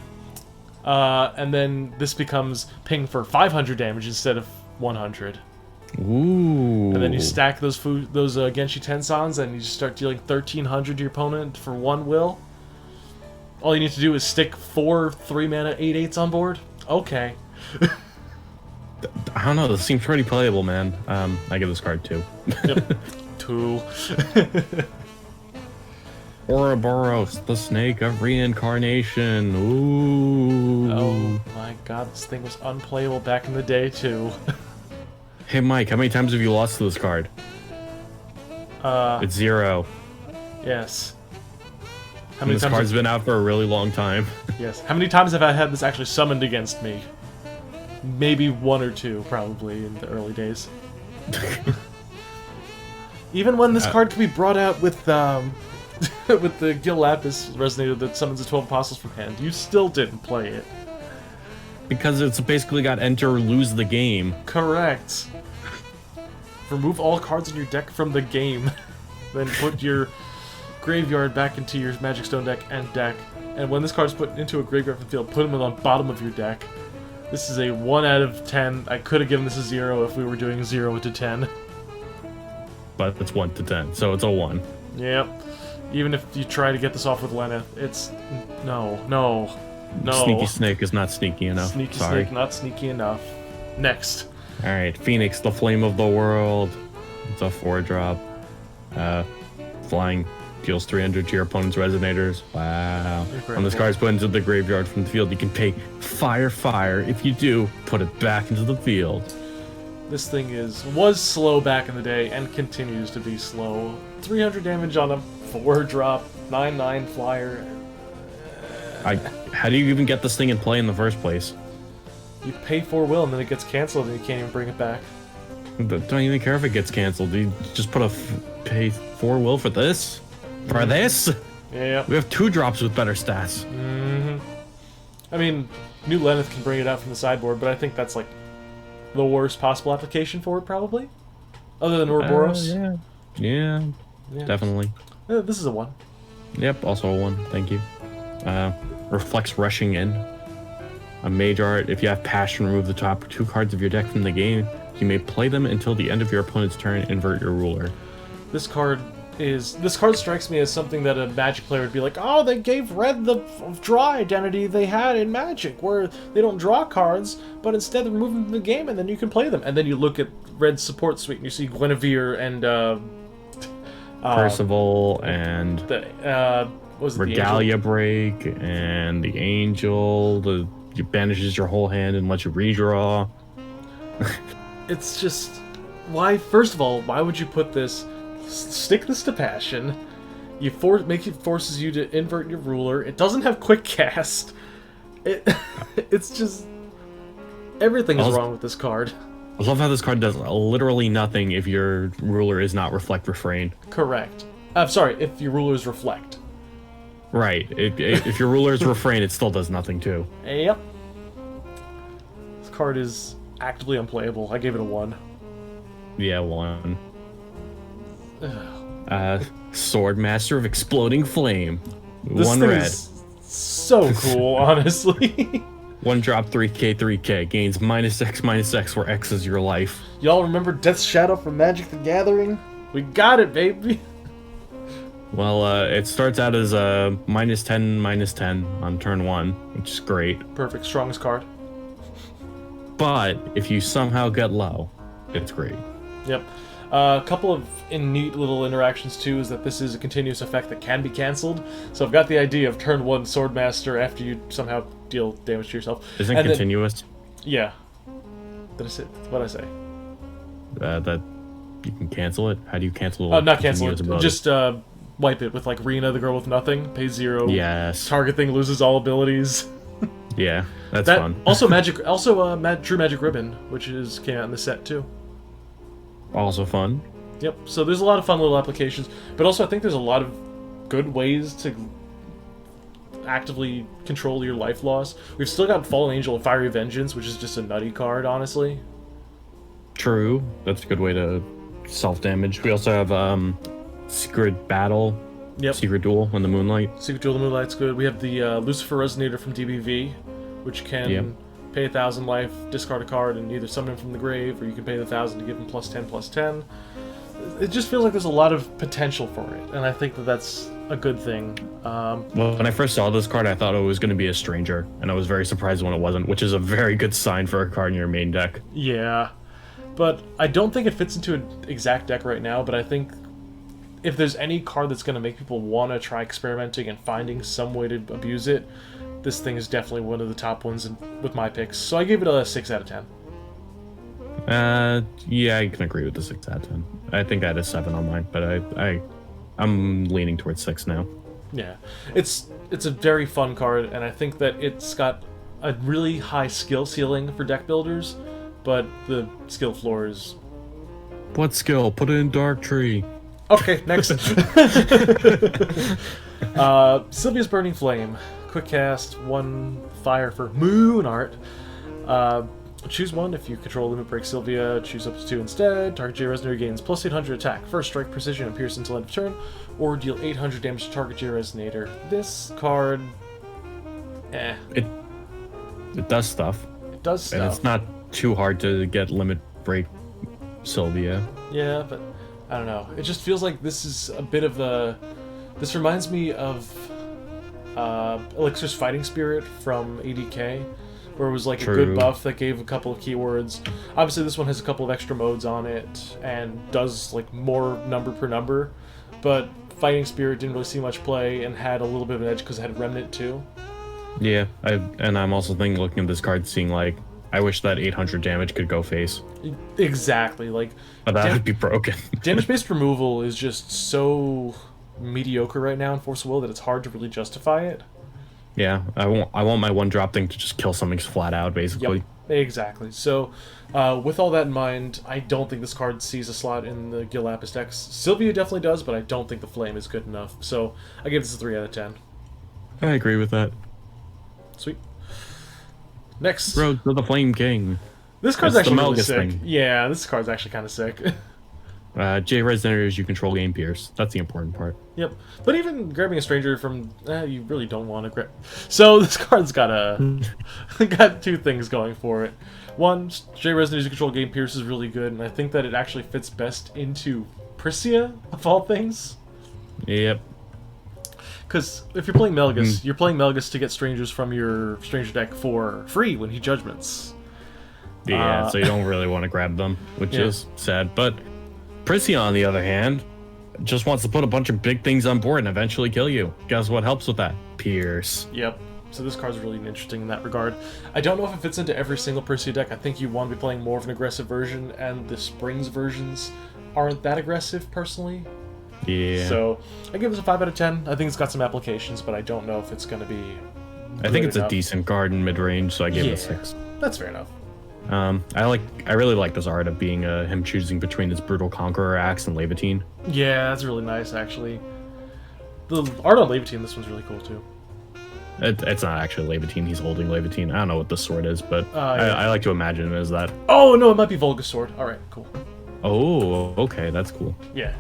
Yep. And then this becomes ping for 500 damage instead of 100. Ooh. And then you stack those Genshi Tensans, and you just start dealing 1,300 to your opponent for 1 will. All you need to do is stick 4 3-mana 8/8s on board. Okay. I don't know. This seems pretty playable, man. I give this card 2. Yep. 2. Ouroboros, the Snake of Reincarnation. Ooh. Oh my god, this thing was unplayable back in the day, too. Hey, Mike, how many times have you lost to this card? It's 0. Yes. How And many this times? card's been out for a really long time. Yes. How many times have I had this actually summoned against me? Maybe 1 or 2, probably, in the early days. Even when this card could be brought out with with the Gil Lapis resonator that summons the 12 Apostles from hand, you still didn't play it. Because it's basically got enter or lose the game. Correct. Remove all cards in your deck from the game. Then put your graveyard back into your Magic Stone deck and deck. And when this card's put into a graveyard from the field, put them on the bottom of your deck. This is a 1 out of 10. I could have given this a 0 if we were doing 0 to 10. But it's 1 to 10, so it's a 1. Yep. Even if you try to get this off with Lenneth, it's... No. Sneaky Snake is not sneaky enough. Sneaky Sorry. Snake, not sneaky enough. Next. Alright, Phoenix, the Flame of the World. It's a 4-drop. Flying deals 300 to your opponent's resonators. Wow. Incredible. When this card is put into the graveyard from the field, you can pay fire. If you do, put it back into the field. This thing was slow back in the day and continues to be slow. 300 damage on a 4-drop, 9/9 flyer. How do you even get this thing in play in the first place? You pay 4 will and then it gets canceled and you can't even bring it back. Don't even care if it gets canceled. You just pay 4 will for this? For this? Yeah. We have 2 drops with better stats. I mean, New Lenneth can bring it out from the sideboard, but I think that's like the worst possible application for it, probably. Other than Ouroboros. Yeah, definitely. This is a 1. Yep, also a 1. Thank you. Reflects rushing in. A mage art. If you have passion, remove the top 2 cards of your deck from the game. You may play them until the end of your opponent's turn. Invert your ruler. This card strikes me as something that a Magic player would be like, oh, they gave Red the draw identity they had in Magic, where they don't draw cards, but instead they remove them from the game, and then you can play them. And then you look at Red's support suite, and you see Guinevere and Percival and what was it, Regalia Break and the Angel. You banishes your whole hand and lets you redraw. It's just, why? First of all, why would you put this? Stick this to passion. It forces you to invert your ruler. It doesn't have quick cast. It's just everything is wrong with this card. I love how this card does literally nothing if your ruler is not reflect refrain. Correct. I'm sorry, if your rulers reflect. Right. If your ruler is refrain, it still does nothing too. Yep. This card is actively unplayable. I gave it a 1. Yeah, 1. Swordmaster of Exploding Flame. This 1 thing red. Is so cool, honestly. 1 drop, 3k. Gains -X where X is your life. Y'all remember Death's Shadow from Magic the Gathering? We got it, baby. Well, it starts out as a -10 on turn 1, which is great. Perfect, strongest card. But if you somehow get low, it's great. Yep. A couple of neat little interactions too is that this is a continuous effect that can be cancelled. So I've got the idea of turn 1 Swordmaster after you somehow deal damage to yourself. Isn't it continuous? Yeah. What'd I say? That you can cancel it? How do you cancel it? Not cancel it. Just wipe it with like Rena, the girl with nothing. Pay 0. Yes. Target thing loses all abilities. Yeah, that's fun. Also, True Magic Ribbon, which came out in the set too. Also fun. Yep. So there's a lot of fun little applications, but also I think there's a lot of good ways to actively control your life loss. We've still got Fallen Angel and Fiery Vengeance, which is just a nutty card, honestly. True. That's a good way to self-damage. We also have Secret Battle. Yep. Secret Duel in the Moonlight. Secret Duel in the Moonlight's good. We have the Lucifer Resonator from DBV, which can pay 1,000 life, discard a card, and either summon him from the grave, or you can pay the 1,000 to give him +10/+10. It just feels like there's a lot of potential for it, and I think that that's a good thing. Well, when I first saw this card, I thought it was going to be a Stranger, and I was very surprised when it wasn't, which is a very good sign for a card in your main deck. Yeah, but I don't think it fits into an exact deck right now, but I think if there's any card that's going to make people want to try experimenting and finding some way to abuse it, this thing is definitely one of the top ones with my picks. So I gave it a 6 out of 10. Yeah, I can agree with the 6 out of 10. I think I had a 7 on mine, but I'm leaning towards 6 now. Yeah, it's a very fun card, and I think that it's got a really high skill ceiling for deck builders, but the skill floor is... What skill? Put it in Dark Tree. Okay, next. Sylvia's Burning Flame. Quick cast, 1 fire for Moon Art. Choose 1 if you control Limit Break Sylvia. Choose up to 2 instead. Target J Resonator gains +800 attack. First strike, precision, and pierce until end of turn. Or deal 800 damage to target J Resonator. This card... It does stuff. It does stuff. And it's not too hard to get Limit Break Sylvia. Yeah, but... I don't know. It just feels like this is a bit of a... This reminds me of Elixir's Fighting Spirit from ADK, where it was like True. a good buff that gave a couple of keywords. Obviously, this one has a couple of extra modes on it and does like more number per number, but Fighting Spirit didn't really see much play and had a little bit of an edge because it had Remnant too. Yeah, and I'm also thinking, looking at this card, seeing like, I wish that 800 damage could go face. Exactly, like... But that would be broken. Damage-based removal is just so mediocre right now in Force of Will that it's hard to really justify it. Yeah, I want my one-drop thing to just kill something flat out, basically. Yep, exactly. So, with all that in mind, I don't think this card sees a slot in the Gil Lapis decks. Sylvia definitely does, but I don't think the Flame is good enough. So, I give this a 3 out of 10. I agree with that. Sweet. Next. Road to the Flame King. This card's It's the actually really Melgus sick. thing. Yeah, this card's actually kind of sick. J Resonators, you control game Pierce. That's the important part. Yep. But even grabbing a stranger from... you really don't want to grab... So this card's got got 2 things going for it. One, J Resonators, you control game Pierce is really good, and I think that it actually fits best into Priscia, of all things. Yep. Because if you're playing Melgus, you're playing Melgus to get strangers from your stranger deck for free when he judgments. Yeah, so you don't really want to grab them, which is sad. But Priscia, on the other hand, just wants to put a bunch of big things on board and eventually kill you. Guess what helps with that? Pierce. Yep. So this card's really interesting in that regard. I don't know if it fits into every single Priscia deck. I think you want to be playing more of an aggressive version, and the Springs versions aren't that aggressive, personally. Yeah. So I give this a 5 out of 10. I think it's got some applications, but I don't know if it's going to be I think it's enough. a decent card in mid-range, so I give it a 6. That's fair enough. I really like this art of being him choosing between his Brutal Conqueror axe and Levitine. Yeah, that's really nice, actually. The art on Levitine, this one's really cool, too. It's not actually Levitine, he's holding Levitine. I don't know what this sword is, but Yeah. I like to imagine it as that. Oh, no, it might be Volga's sword. All right, cool. Oh, okay, that's cool. Yeah.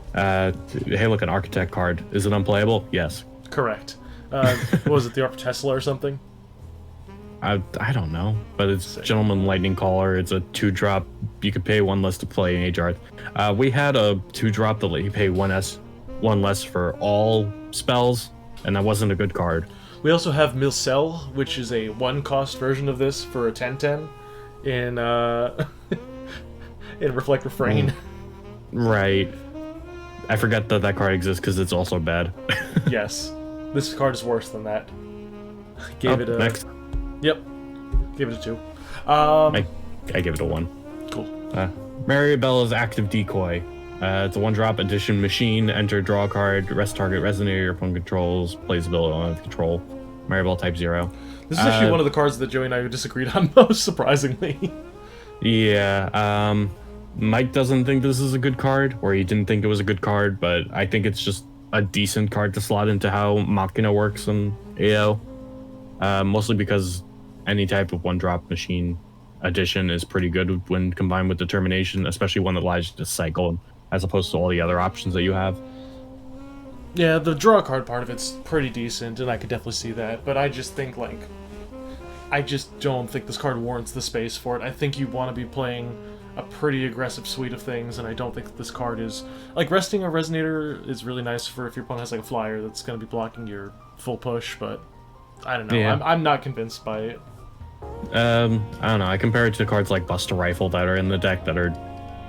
Hey, look, an Architect card. Is it unplayable? Yes. Correct. What was it, the Art of Tesla or something? I don't know, but it's Gentleman Lightning Caller. It's a 2-drop. You could pay 1 less to play Mage Art. We had a 2-drop that let you pay 1 less for all spells, and that wasn't a good card. We also have Milcel, which is a 1-cost version of this for a 10/10 in in Reflect Refrain. Right. I forgot that that card exists because it's also bad. Yes. This card is worse than that. Gave it a... Next. Yep. Give it a 2. I give it a 1. Cool. Mariabella's Active Decoy. It's a 1-drop addition machine. Enter, draw a card, rest target, resonator your opponent controls, plays ability on control. Maribel type 0. This is actually one of the cards that Joey and I disagreed on most, surprisingly. Yeah, Mike doesn't think this is a good card, or he didn't think it was a good card, but I think it's just a decent card to slot into how Machina works in AO. Mostly because any type of 1-drop machine addition is pretty good when combined with determination, especially one that allows you to cycle as opposed to all the other options that you have. Yeah, the draw a card part of it's pretty decent, and I could definitely see that, but I just think, like, I just don't think this card warrants the space for it. I think you want to be playing a pretty aggressive suite of things, and I don't think this card is... Like, resting a Resonator is really nice for if your opponent has, like, a flyer that's going to be blocking your full push, but I don't know. Yeah. I'm not convinced by it. I don't know. I compare it to cards like Buster Rifle that are in the deck that are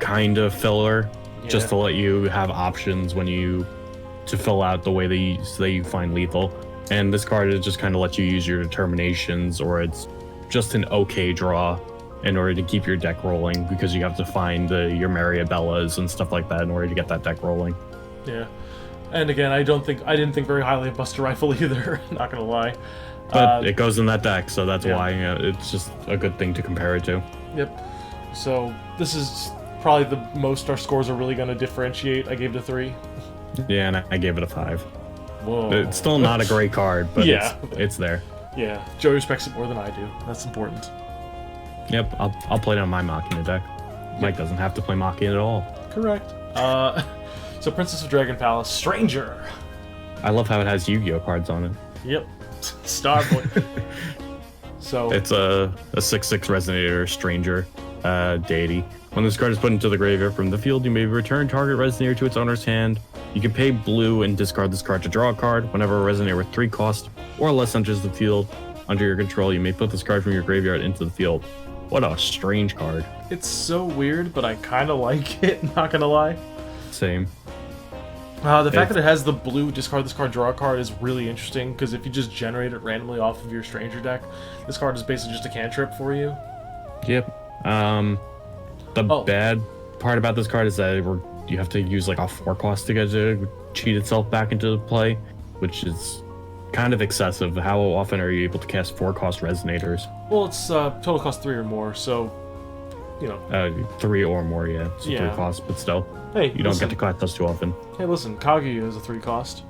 kind of filler, just to let you have options when you... to fill out the way that you find lethal. And this card is just kind of lets you use your determinations, or it's just an okay draw in order to keep your deck rolling, because you have to find your Mariabellas and stuff like that in order to get that deck rolling. Yeah. And again, I didn't think very highly of Buster Rifle either, not gonna lie. But it goes in that deck, so that's why it's just a good thing to compare it to. Yep. So this is probably the most our scores are really gonna differentiate. I gave it a 3. Yeah, and I gave it a 5. Whoa. It's still not a great card, but it's there. Yeah, Joey respects it more than I do. That's important. Yep, I'll play it on my Machina deck. Mike doesn't have to play Machina at all. Correct. So Princess of Dragon Palace, Stranger. I love how it has Yu-Gi-Oh cards on it. Yep. Starboy. So it's a 6/6 Resonator Stranger deity. When this card is put into the graveyard from the field, you may return target Resonator to its owner's hand. You can pay blue and discard this card to draw a card. Whenever a Resonator with 3 cost or less enters the field under your control, you may put this card from your graveyard into the field. What a strange card. It's so weird, but I kind of like it, not gonna lie. Same. The fact that it has the blue discard this card, draw a card is really interesting, because if you just generate it randomly off of your Stranger deck, this card is basically just a cantrip for you. Yep. The bad part about this card is that you have to use like a 4 cost to get to cheat itself back into play, which is kind of excessive. How often are you able to cast 4 cost resonators? Well, it's total cost 3 or more, so, you know. 3 or more, yeah. So Yeah. 3 costs, but still. Hey, you don't get to cast those too often. Hey, listen, Kaguya is a 3 cost.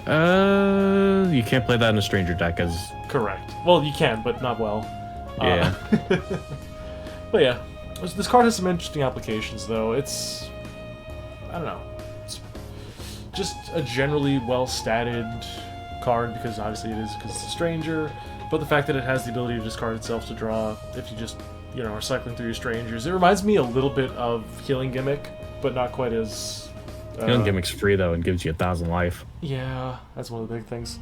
You can't play that in a Stranger deck as... Correct. Well, you can, but not well. Yeah. But yeah, this card has some interesting applications, though. It's... I don't know. It's just a generally well-statted card, because obviously it is, because it's a Stranger. But the fact that it has the ability to discard itself to draw, if you just, you know, are cycling through your Strangers. It reminds me a little bit of Healing Gimmick, but not quite as... Healing Gimmick's free, though, and gives you 1,000 life. Yeah, that's one of the big things.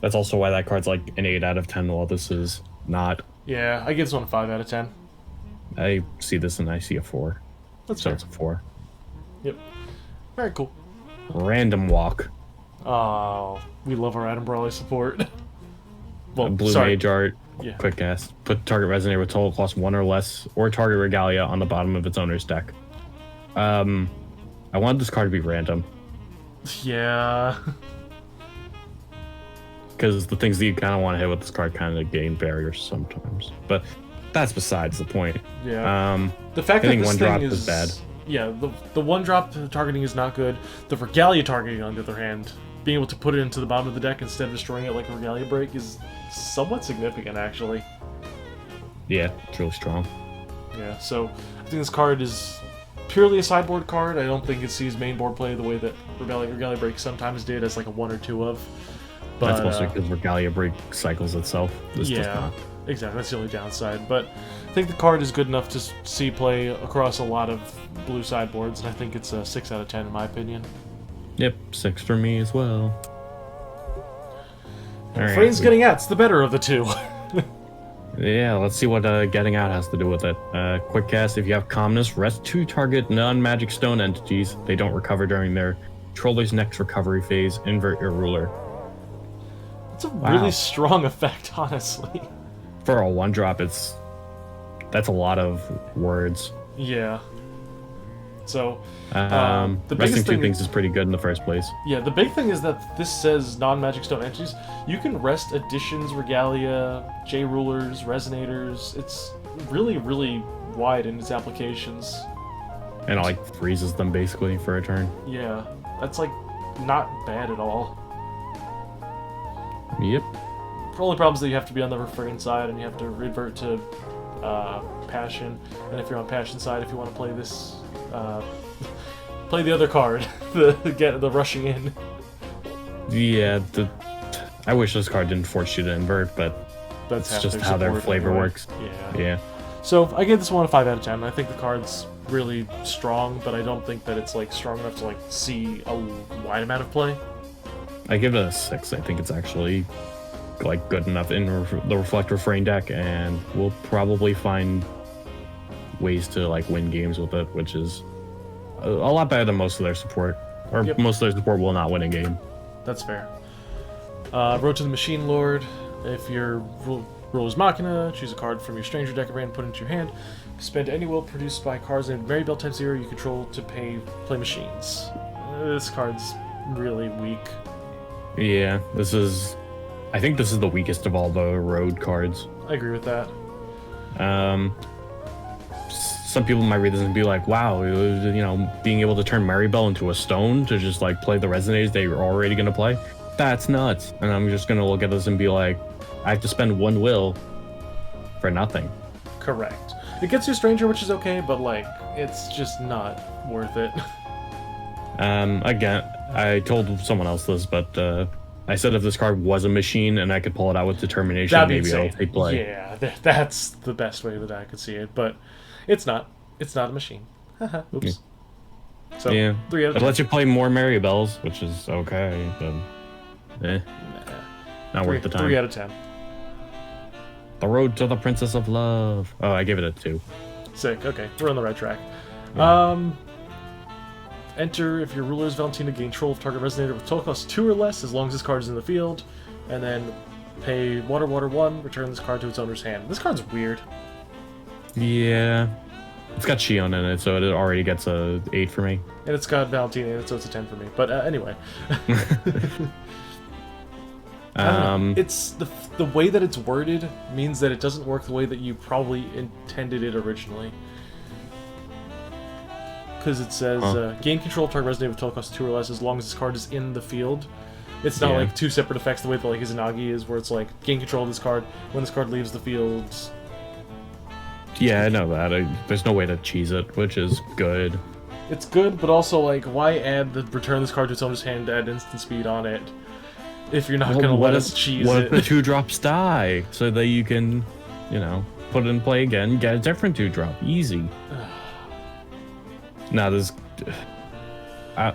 That's also why that card's like an 8 out of 10, while this is not. Yeah, I give this one a 5 out of 10. I see this and I see a 4. That's so fair. it's a 4. Yep. Very cool. Random Walk. Oh, we love our Adam Brawley support. Well, Blue sorry. Mage Art. Yeah. Quick cast. Put target Resonator with total cost 1 or less, or target Regalia on the bottom of its owner's deck. I wanted this card to be random. Yeah. Because the things that you kind of want to hit with this card kind of gain barriers sometimes. But that's besides the point. Yeah. The fact that hitting this one thing drop is bad. Yeah, the one drop targeting is not good. The Regalia targeting, on the other hand, being able to put it into the bottom of the deck instead of destroying it like a Regalia break is somewhat significant, actually. Yeah, it's really strong. Yeah, so I think this card is purely a sideboard card. I don't think it sees main board play the way that Regalia break sometimes did, as like a 1 or 2 of. But, that's mostly because Regalia break cycles itself. This does yeah, not. exactly. That's the only downside. But I think the card is good enough to see play across a lot of blue sideboards, and I think it's a 6 out of 10 in my opinion. Yep, 6 for me as well. Frane's Getting Out's the better of the two. Yeah, let's see what Getting Out has to do with it. Quick cast, if you have Calmness, rest 2 target non-magic stone entities. They don't recover during their controller's next recovery phase. Invert your ruler. It's a really strong effect, honestly. For a 1-drop, that's a lot of words. Yeah. So, the the resting biggest 2 thing things is pretty good in the first place. Yeah, the big thing is that this says non-magic stone entities. You can rest additions, Regalia, J-Rulers, Resonators. It's really, really wide in its applications. And it like freezes them basically for a turn. Yeah, that's like not bad at all. Yep. The only problem is that you have to be on the refrain side and you have to revert to passion. And if you're on passion side, if you want to play this, play the other card, the rushing in. Yeah, I wish this card didn't force you to invert, but that's just how their flavor works. Yeah. So I gave this one a 5 out of 10. I think the card's really strong, but I don't think that it's like strong enough to like see a wide amount of play. I give it a 6. I think it's actually like good enough in the Reflect Refrain deck, and we'll probably find ways to like win games with it, which is a lot better than most of their support. Or most of their support will not win a game. That's fair. Road to the Machine Lord. If your rule is Machina, choose a card from your Stranger deck of hand, put it into your hand. Spend any will produced by cards named Maribel type 0 you control to play machines. This card's really weak. Yeah, I think this is the weakest of all the road cards. I agree with that. Some people might read this and be like, wow, being able to turn Maribel into a stone to just like play the resonators they were already going to play, that's nuts. And I'm just going to look at this and be like, I have to spend 1 will for nothing. Correct. It gets you Stranger, which is okay, but like, it's just not worth it. Again, I told someone else this, but I said if this card was a machine and I could pull it out with determination, maybe I'll take play. Yeah, that's the best way that I could see it, but it's not. It's not a machine. Oops. So, yeah. 3 out of 10. It lets you play more Maribels, which is okay, but not worth the time. 3 out of 10. The Road to the Princess of Love. Oh, I gave it a 2. Sick. Okay, we're on the right track. Yeah. enter if your ruler is Valentina, gain control of target resonator with total cost 2 or less as long as this card is in the field, and then pay water 1, return this card to its owner's hand. This card's weird. Yeah. It's got Shion in it, so it already gets a 8 for me. And it's got Valentina in it, so it's a 10 for me. But anyway. It's the way that it's worded means that it doesn't work the way that you probably intended it originally. Because it says, gain control of target resonator with total cost 2 or less as long as this card is in the field. It's not like two separate effects the way that like Izanagi is, where it's like, gain control of this card when this card leaves the field. Yeah, I know that. There's no way to cheese it, which is good. It's good, but also, like, why add the return this card to its owner's hand to add instant speed on it if you're not going to let us cheese what it? What if the 2-drops die? So that you can, you know, put it in play again, get a different 2-drop. Easy. Now, this...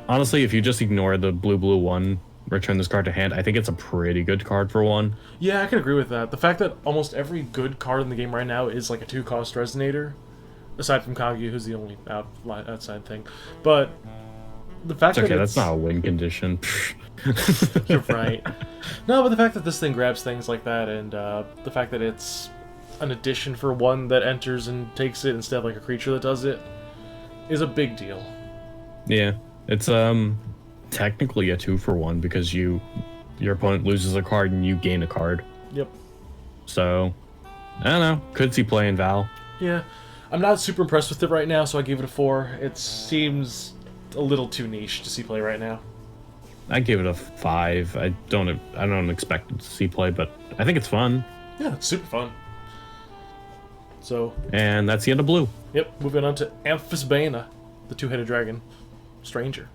honestly, if you just ignore the blue 1, return this card to hand, I think it's a pretty good card for 1. Yeah, I can agree with that. The fact that almost every good card in the game right now is like a 2-cost Resonator, aside from Kaguya, who's the only outside thing. But the fact that that's not a win condition. You're right. No, but the fact that this thing grabs things like that, and the fact that it's an addition for 1 that enters and takes it instead of like a creature that does it, is a big deal. Yeah, it's technically a 2-for-1 because your opponent loses a card and you gain a card. Yep. So, I don't know. Could see play in Val. Yeah. I'm not super impressed with it right now, so I give it a 4. It seems a little too niche to see play right now. I give it a 5. I don't expect it to see play, but I think it's fun. Yeah, it's super fun. So. And that's the end of blue. Yep, moving on to Amphisbaena, the 2-headed dragon. Stranger.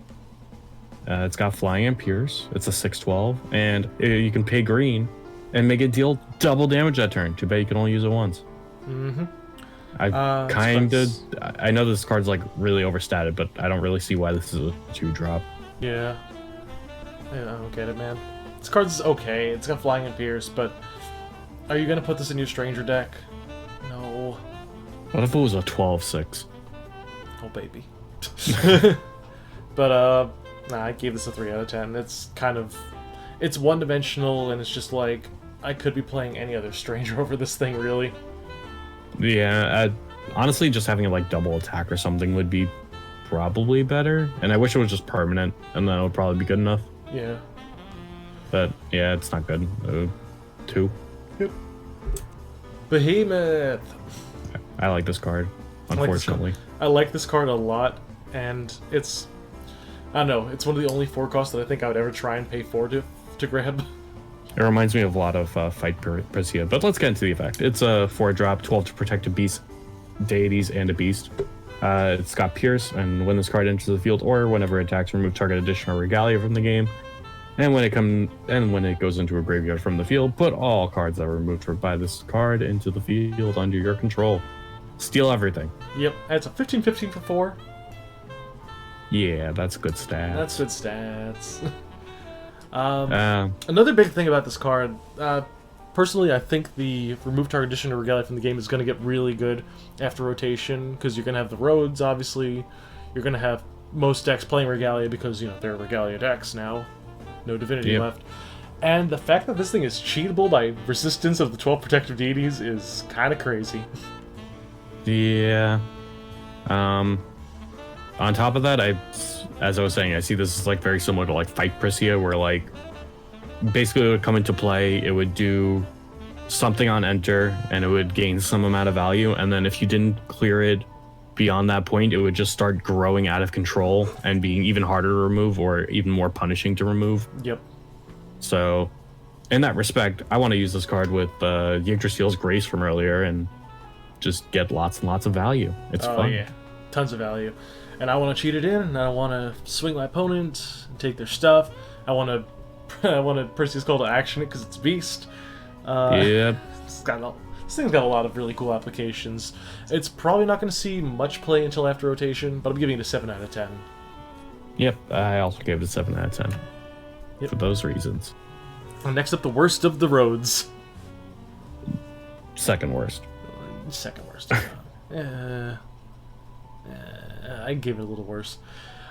It's got Flying and Pierce. It's a 6/12, and you can pay green and make it deal double damage that turn. Too bad you can only use it once. Mm-hmm. I know this card's like really overstated, but I don't really see why this is a 2-drop. Yeah. I don't get it, man. This card's okay. It's got Flying and Pierce, but are you gonna put this in your Stranger deck? No. What if it was a 12/6? Oh, baby. But, nah, I gave this a 3 out of 10. It's kind of... It's one-dimensional, and it's just like... I could be playing any other Stranger over this thing, really. Yeah, honestly, just having it like double attack or something would be probably better. And I wish it was just permanent, and then it would probably be good enough. Yeah. But, yeah, it's not good. 2. Yep. Behemoth! I like this card, unfortunately. I like this card a lot, and it's... I don't know, it's one of the only 4 costs that I think I would ever try and pay 4 to grab. It reminds me of a lot of Fight Prisia, but let's get into the effect. It's a 4-drop, 12 to protect a beast, deities, and a beast. It's got Pierce, and when this card enters the field or whenever it attacks, remove target addition or regalia from the game. And when it goes into a graveyard from the field, put all cards that were removed by this card into the field under your control. Steal everything. Yep, it's a 15/15 for 4. Yeah, that's good stats. That's good stats. Another big thing about this card, personally, I think the remove target addition or regalia from the game is going to get really good after rotation, because you're going to have the roads, obviously. You're going to have most decks playing regalia because, you know, they're regalia decks now. No divinity left. And the fact that this thing is cheatable by resistance of the 12 protective deities is kind of crazy. Yeah. On top of that, as I was saying, I see this as like very similar to like Fight Prisia, where like basically it would come into play, it would do something on enter, and it would gain some amount of value, and then if you didn't clear it beyond that point, it would just start growing out of control and being even harder to remove or even more punishing to remove. Yep. So, in that respect, I want to use this card with Yggdrasil's Grace from earlier and just get lots and lots of value. It's fun. Oh yeah, tons of value. And I want to cheat it in, and I want to swing my opponent and take their stuff. I want to Perseus call to action it because it's Beast. Yep. This thing's got a lot of really cool applications. It's probably not going to see much play until after rotation, but I'm giving it a 7 out of 10. Yep, I also gave it a 7 out of 10. Yep. For those reasons. And next up, the worst of the roads. Second worst. Second worst. I gave it a little worse.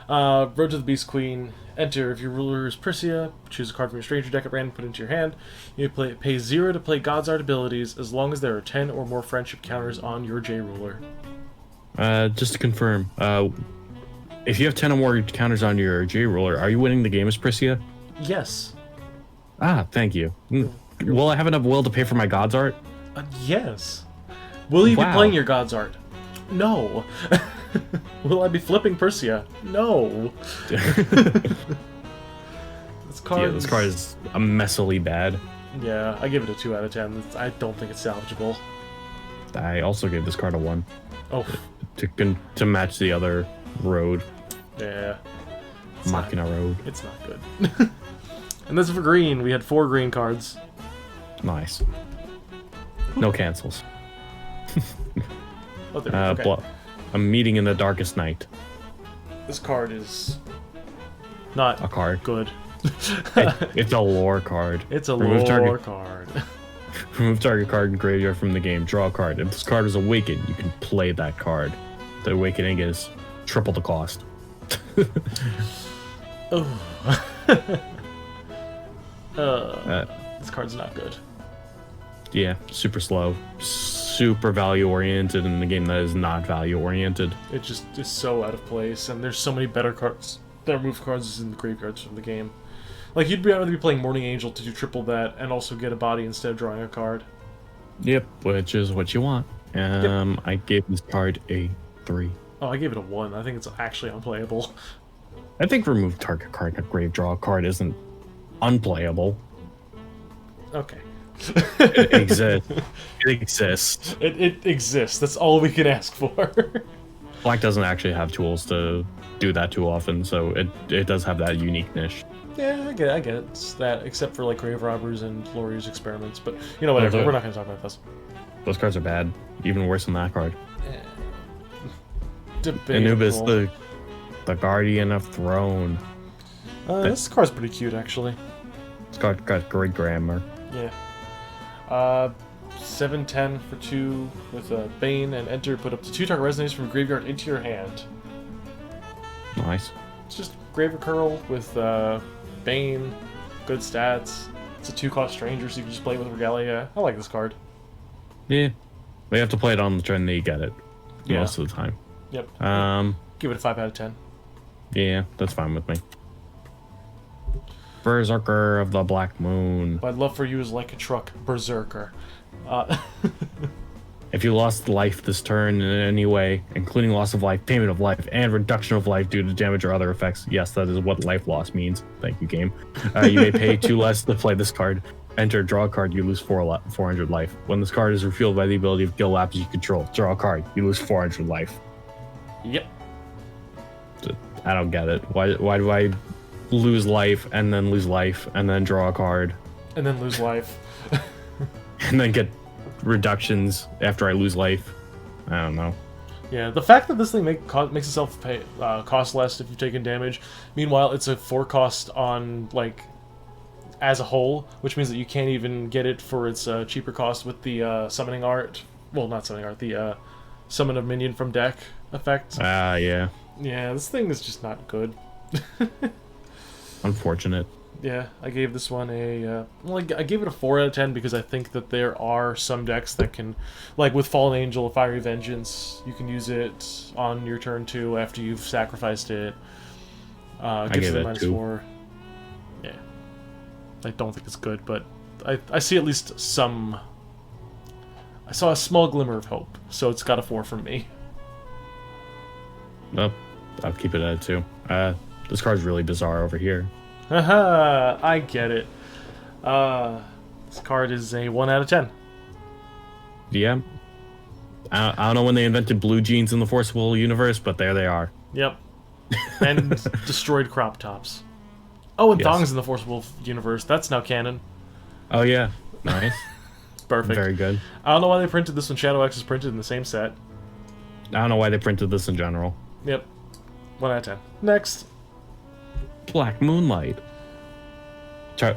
Road to the Beast Queen. Enter. If your ruler is Prisia, choose a card from your stranger deck at random, put it into your hand. You pay 0 to play God's Art abilities as long as there are 10 or more friendship counters on your J ruler. Just to confirm, if you have 10 or more counters on your J ruler, are you winning the game as Prisia? Yes. Ah, thank you. Will I have enough will to pay for my God's Art? Yes. Will you be Wow. playing your God's Art? No. Will I be flipping Persia? No. This card is messily bad. Yeah, I give it a 2 out of 10. I don't think it's salvageable. I also gave this card a 1 Oh, to match the other road, yeah. Machina road. It's not good. And this is for green. We had 4 green cards. Nice. No cancels. Oh, there we go. Okay. A meeting in the darkest night. This card is not A card. good. It's a lore card. It's a Remove lore card. Remove target card and graveyard from the game. Draw a card. If this card is awakened, you can play that card. The awakening is triple the cost. This card's not good. Yeah, super slow. Super value oriented in a game that is not value oriented. It just is so out of place, and there's so many better cards that remove cards in the graveyards from the game. Like, you'd rather be playing Morning Angel to do triple that and also get a body instead of drawing a card. Yep, which is what you want. Yep. I gave this card a 3. Oh, I gave it a 1. I think it's actually unplayable. I think remove target card and grave draw a card isn't unplayable. Okay. It exists. It exists. It exists. That's all we can ask for. Black doesn't actually have tools to do that too often, so it does have that uniqueness. Yeah, I get it. It's that, except for like Grave Robbers and Laurier's Experiments. But, you know, whatever. We're not going to talk about this. Those cards are bad. Even worse than that card. Debatable. Anubis, the Guardian of Throne. This card's pretty cute, actually. It's got great grammar. Yeah. 7/10 for 2 with Bane and enter. Put up to 2 target resonates from graveyard into your hand. Nice. It's just Grave Curl with Bane, good stats. It's a 2-cost stranger, so you can just play it with Regalia. I like this card. Yeah. We have to play it on the turn that you get it. Yeah. Most of the time. Yep. Give it a 5 out of 10. Yeah, that's fine with me. Berserker of the Black Moon. My love for you is like a truck, Berserker. If you lost life this turn in any way, including loss of life, payment of life, and reduction of life due to damage or other effects, yes, that is what life loss means. Thank you, game. You may pay 2 less to play this card. Enter, draw a card, you lose 400 life. When this card is refueled by the ability of Gil Lapis you control, draw a card, you lose 400 life. Yep. I don't get it. Why do I lose life and then lose life and then draw a card And then lose life. and then get reductions after I lose life? I don't know. Yeah, the fact that this thing makes itself cost less if you've taken damage. Meanwhile, it's a 4 cost on, like, as a whole, which means that you can't even get it for its cheaper cost with the summoning art. Well, not summoning art, the summon a minion from deck effect. Yeah. Yeah, this thing is just not good. Unfortunate. Yeah, I gave this one a... well, I gave it a 4 out of 10 because I think that there are some decks that can... Like with Fallen Angel, Fiery Vengeance, you can use it on your turn 2 after you've sacrificed it. I gave it a 2. -4. Yeah. I don't think it's good, but I see at least some... I saw a small glimmer of hope, so it's got a 4 from me. Nope. I'll keep it at a 2. This card's really bizarre over here. Haha, I get it. This card is a 1 out of 10. Yeah. I don't know when they invented blue jeans in the Forcible universe, but there they are. Yep. And destroyed crop tops. Oh, and Yes. thongs in the Forcible universe. That's now canon. Oh yeah. Nice. Perfect. Very good. I don't know why they printed this when Shadow X is printed in the same set. I don't know why they printed this in general. Yep. 1 out of 10. Next. Black Moonlight.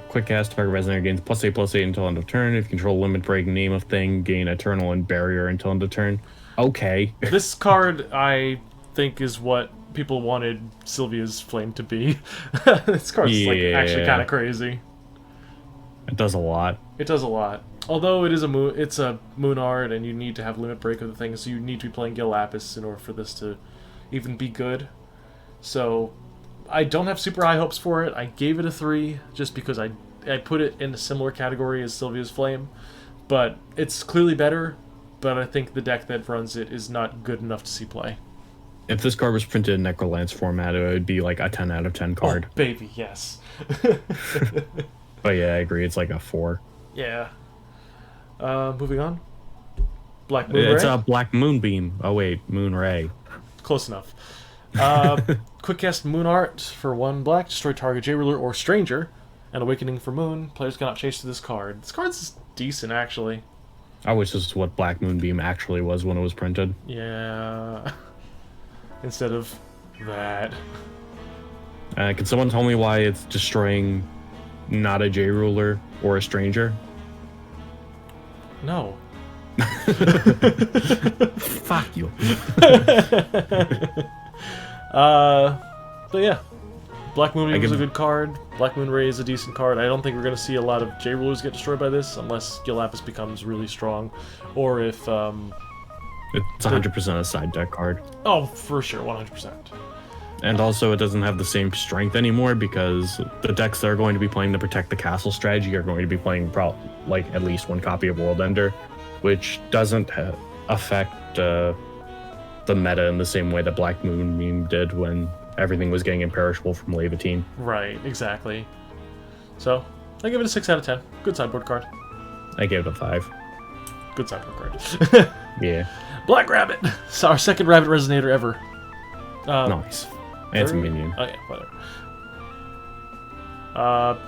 Quick cast, target resonator gains +8/+8 until end of turn. If you control limit break, name of thing, gain eternal and barrier until end of turn. Okay. This card, I think, is what people wanted Sylvia's Flame to be. This card's like actually kind of crazy. It does a lot. It does a lot. Although it's a moon art, and you need to have limit break of the thing, so you need to be playing Gil Lapis in order for this to even be good. So I don't have super high hopes for it. I gave it a 3 just because I put it in a similar category as Sylvia's Flame, but it's clearly better. But I think the deck that runs it is not good enough to see play. If this card was printed in Necrolance format, it would be like a 10 out of 10 card. Oh, baby, yes. But yeah, I agree. It's like a 4. Yeah. Moving on. Black Moon Ray? It's a Black Moonbeam. Oh wait, Moon Ray. Close enough. Quick cast Moon Art for 1 black. Destroy target J-Ruler or Stranger. And Awakening for Moon. Players cannot chase to this card. This card's decent, actually. I wish this is what Black Moonbeam actually was when it was printed. Yeah. Instead of that. Can someone tell me why it's destroying not a J-Ruler or a Stranger? No. Fuck you. But yeah. Black Moon is a good card. Black Moon Ray is a decent card. I don't think we're going to see a lot of J-Rulers get destroyed by this, unless Gil Lapis becomes really strong. Or if, It's 100% a side deck card. Oh, for sure, 100%. And also, it doesn't have the same strength anymore because the decks that are going to be playing the Protect the Castle strategy are going to be playing like at least 1 copy of World Ender, which doesn't affect the meta in the same way that Black Moonbeam did when everything was getting imperishable from Levitine. Right, exactly. So, I give it a 6 out of 10. Good sideboard card. I gave it a 5. Good sideboard card. Yeah. Black Rabbit! It's our second Rabbit Resonator ever. Nice. And it's a minion. Oh yeah, whatever.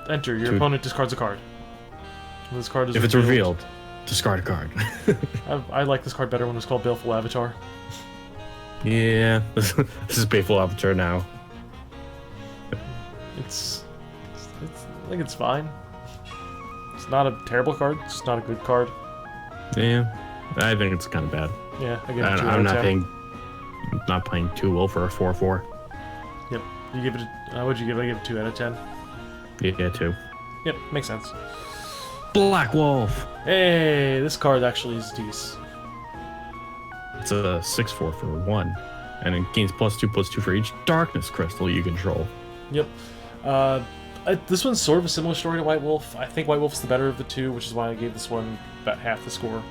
Enter. Your opponent discards a card. This card is if it's revealed, discard a card. I like this card better when it was called Baleful Avatar. Yeah, this is Baleful Avatar now. It's I think it's fine. It's not a terrible card. It's just not a good card. Yeah, I think it's kind of bad. Yeah, I give it 2 I'm out of 10. not playing too well for a 4/4. Yep. You give it. What'd you give it? I give it 2 out of 10. Yeah, 2. Yep, makes sense. Black Wolf. Hey, this card actually is decent. It's a 6/4 for 1, and it gains +2/+2 for each darkness crystal you control. Yep. This one's sort of a similar story to White Wolf. I think White Wolf's the better of the 2, which is why I gave this one about half the score.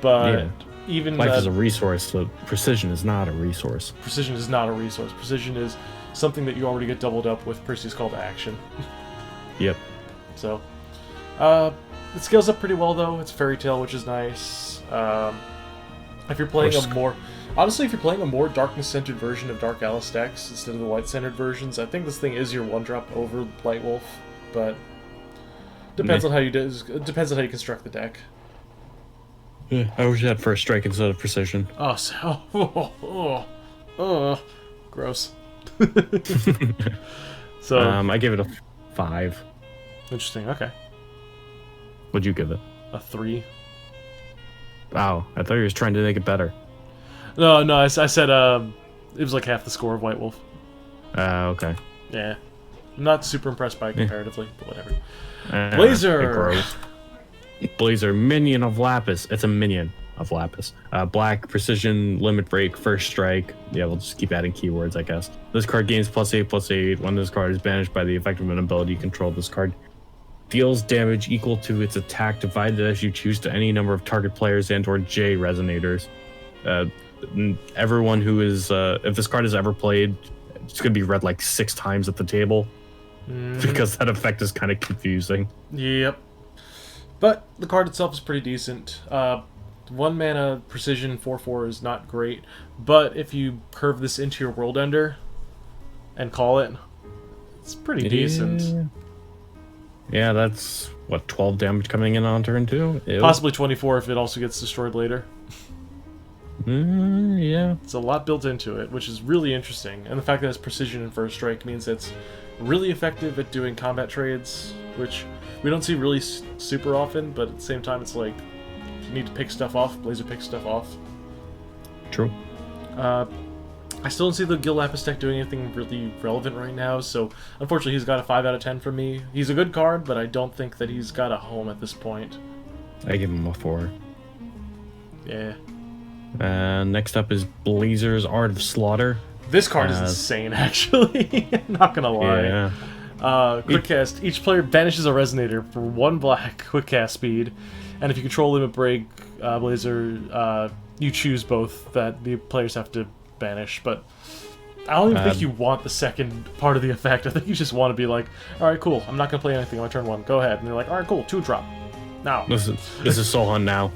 But yeah. even Life is a resource, so precision is not a resource. Precision is not a resource. Precision is something that you already get doubled up with Percy's Call to Action. Yep. So, it scales up pretty well though. It's Fairy Tale, which is nice. If you're playing honestly, if you're playing a more darkness-centered version of Dark Alice decks instead of the white-centered versions, I think this thing is your 1-drop over White Wolf, but depends on how you depends on how you construct the deck. Yeah, I wish I had First Strike instead of Precision. Gross. So I give it a 5. Interesting. Okay, What'd you give it? a 3. Wow, I thought you was trying to make it better. No, I said it was like half the score of White Wolf. Okay. Yeah, I'm not super impressed by it comparatively, but whatever. It Blazer. grows. Blazer, minion of Lapis. It's a minion of Lapis. Black, precision, limit break, first strike. Yeah, we'll just keep adding keywords, I guess. This card gains +8/+8. When this card is banished by the effect of an ability you control, this card deals damage equal to its attack divided as you choose to any number of target players and/or J resonators. Everyone who is, if this card is ever played, it's going to be read like 6 times at the table because that effect is kind of confusing. Yep. But the card itself is pretty decent. 1 mana precision 4/4 is not great, but if you curve this into your World Ender and call it, it's pretty decent. Yeah, that's what, 12 damage coming in on turn 2? Ew. Possibly 24 if it also gets destroyed later. Yeah. It's a lot built into it, which is really interesting. And the fact that it's precision and first strike means it's really effective at doing combat trades, which we don't see really super often, but at the same time it's like, if you need to pick stuff off, Blazer picks stuff off. True. I still don't see the Gil Lapis deck doing anything really relevant right now, so unfortunately he's got a 5 out of 10 from me. He's a good card, but I don't think that he's got a home at this point. I give him a 4. Yeah. Next up is Blazer's Art of Slaughter. This card is insane, actually. Not gonna lie. Yeah. Quick cast. Each player banishes a Resonator for 1 black quick cast speed, and if you control Limit Break, Blazer, you choose both that the players have to banish, but I don't even think you want the second part of the effect. I think you just want to be like, alright, cool, I'm not going to play anything on my turn 1, go ahead. And they're like, alright, cool, 2-drop. Now. This is Soul Hunt now.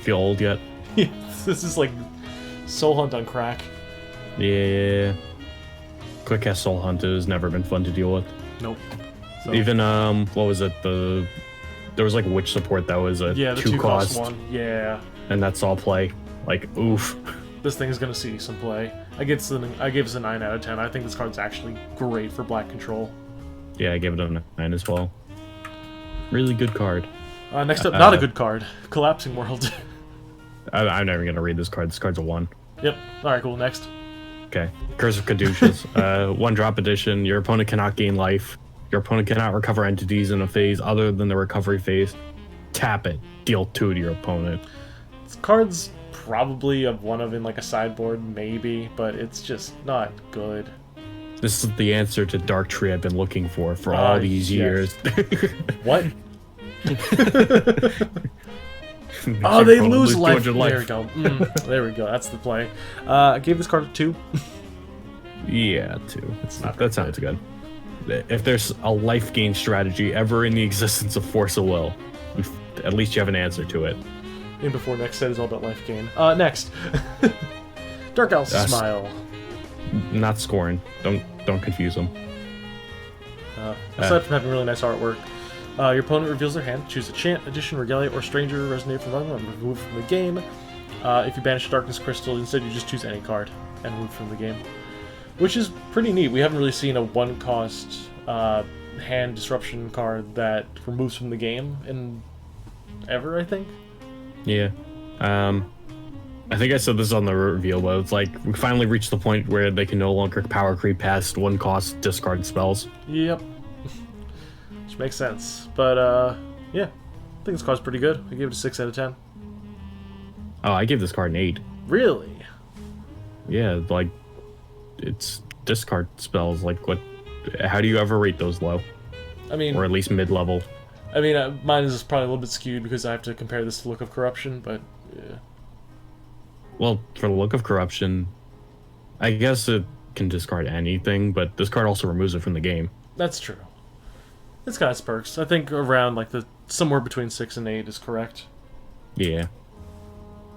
Feel old yet? This is like Soul Hunt on crack. Yeah. Quick cast Soul Hunt has never been fun to deal with. Nope. So, Even, what was it? There was like witch support that was a the 2 cost. 1. Yeah. And that's all play. Like, oof. This thing is going to see some play. I gave this a 9 out of 10. I think this card's actually great for black control. Yeah, I gave it a 9 as well. Really good card. Next up, not a good card. Collapsing World. I'm never going to read this card. This card's a 1. Yep. Alright, cool. Next. Okay. Curse of Caduceus. 1-drop edition. Your opponent cannot gain life. Your opponent cannot recover entities in a phase other than the recovery phase. Tap it. Deal 2 to your opponent. This card's probably one of in like a sideboard, maybe, but it's just not good. This is the answer to Dark Tree I've been looking for all these years. What? Oh, they lose life. There we go. There we go. That's the play. I gave this card a 2. Yeah, 2. It's not that sounds good. If there's a life gain strategy ever in the existence of Force of Will, at least you have an answer to it. And before next set is all about life gain. Next. Dark Elf's Smile. Not scoring. Don't confuse them. Aside from having really nice artwork, your opponent reveals their hand. Choose a Chant, Addition, Regalia, or Stranger Resonate from them and remove from the game. If you banish a Darkness Crystal, instead you just choose any card and remove from the game. Which is pretty neat. We haven't really seen a 1-cost hand disruption card that removes from the game in ever, I think. Yeah. I think I said this on the reveal, but it's like we finally reached the point where they can no longer power creep past 1-cost discard spells. Yep. Which makes sense. But, yeah. I think this card's pretty good. I gave it a 6 out of 10. Oh, I gave this card an 8. Really? Yeah, like, it's discard spells. Like, what? How do you ever rate those low? I mean... Or at least mid-level? I mean, mine is probably a little bit skewed because I have to compare this to Look of Corruption, but, yeah. Well, for the Look of Corruption, I guess it can discard anything, but this card also removes it from the game. That's true. It's got its perks. I think around, like, somewhere between 6 and 8 is correct. Yeah.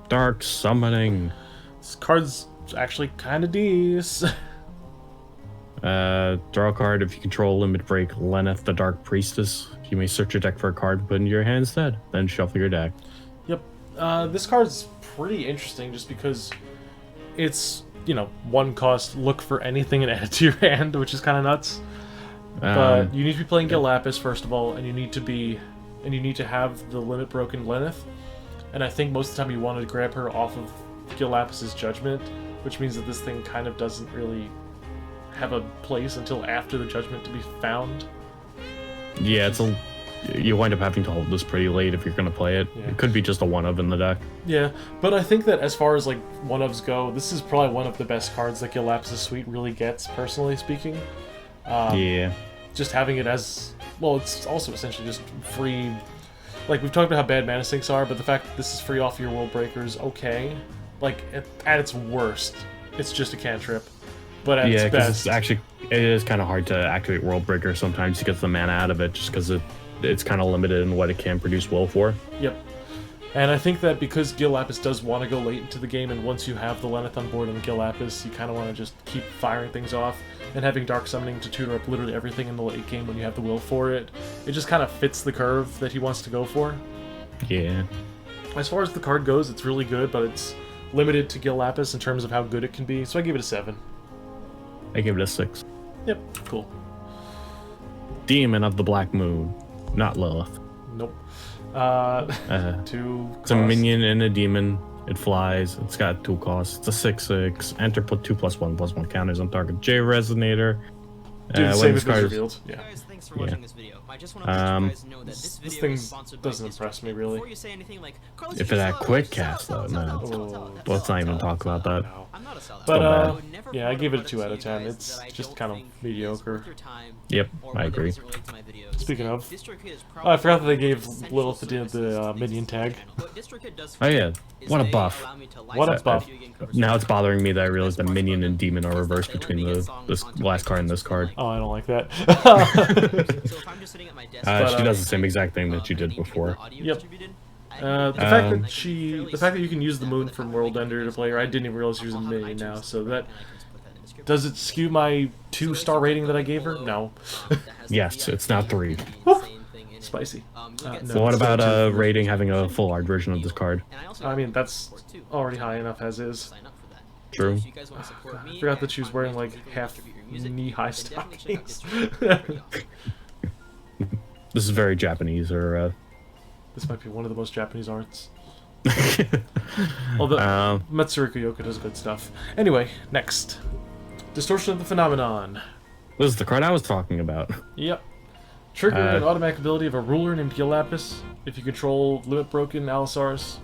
Dark Summoning. This card's actually kind of decent. Draw a card. If you control Limit Break Lenneth the Dark Priestess, you may search your deck for a card and put it into your hand instead. Then shuffle your deck. Yep. This card's pretty interesting just because it's, 1-cost, look for anything and add it to your hand, which is kind of nuts. But you need to be playing Gil Lapis, first of all, and you need to have the Limit Broken Lenneth. And I think most of the time you want to grab her off of Gil Lapis's Judgment, which means that this thing kind of doesn't really have a place until after the Judgment to be found. Yeah, you wind up having to hold this pretty late if you're going to play it. Yeah. It could be just a 1-of in the deck. Yeah, but I think that as far as like 1-ofs go, this is probably one of the best cards that Gil Lapis's Suite really gets, personally speaking. Yeah. Just having it as, well, it's also essentially just free. Like, we've talked about how bad mana sinks are, but the fact that this is free off your World Breaker is okay. Like, at its worst, it's just a cantrip. But at its best... it is kind of hard to activate World Breaker sometimes to get the mana out of it, just because it's kind of limited in what it can produce will for. Yep. And I think that because Gil Lapis does want to go late into the game, and once you have the Lenneth on board and Gil Lapis, you kind of want to just keep firing things off, and having Dark Summoning to tutor up literally everything in the late game when you have the will for it, it just kind of fits the curve that he wants to go for. Yeah. As far as the card goes, it's really good, but it's limited to Gil Lapis in terms of how good it can be, so I give it a 7. I give it a 6. Yep, cool. Demon of the Black Moon. Not Lilith. Nope. It's a minion and a demon. It flies. It's got 2 costs. It's a 6/6. Enter, put 2+1/+1 counters on target J resonator. Do the when same this if it's card is- revealed. Yeah. Guys, thanks for Yeah. watching this video. I just want to let you guys know that this This video thing is sponsored by doesn't impress District. me, really. Before you say anything like, Carlos, If you're it had sellout, quick sellout, cast, though, sellout, no. sellout, sellout, Let's not even sellout, talk about sellout. that. I'm not a sellout. But, bad. I would never yeah, I promote give a it a 2 product out of to you 10. guys It's that I just don't kind of think is mediocre. worth your time Yep, or I whether agree. it's related to my videos. Speaking of, DistroKid is oh, I forgot that they probably gave essential Lilith the services minion tag. What DistroKid does Oh, yeah. is What a they buff. allow me to What a license buff. video game covers Now it's for bothering me that I the realized the best minion part and about demon are it is that reversed they let between me get the songs this onto last card and iTunes this card. Oh, I don't like that. So if I'm just sitting at my desk, She does the same exact thing that you did before. Yep. The fact that you can use the moon from World Ender to play her, I didn't even realize she was a minion now. So that does it skew my 2-star rating that I gave her? No. Yes, it's now 3. Spicy. So No, what it's about still 2. rating having a full art version of this card? I mean, that's already high enough as is. True. I forgot that she was wearing like half knee-high stockings. This is very Japanese, or This might be one of the most Japanese arts. Although Matsuri Yoka does good stuff. Anyway, next. Distortion of the Phenomenon. this is the card I was talking about. Yep. Trigger an automatic ability of a ruler named Gilapis. If you control Limit Broken Allosaurus,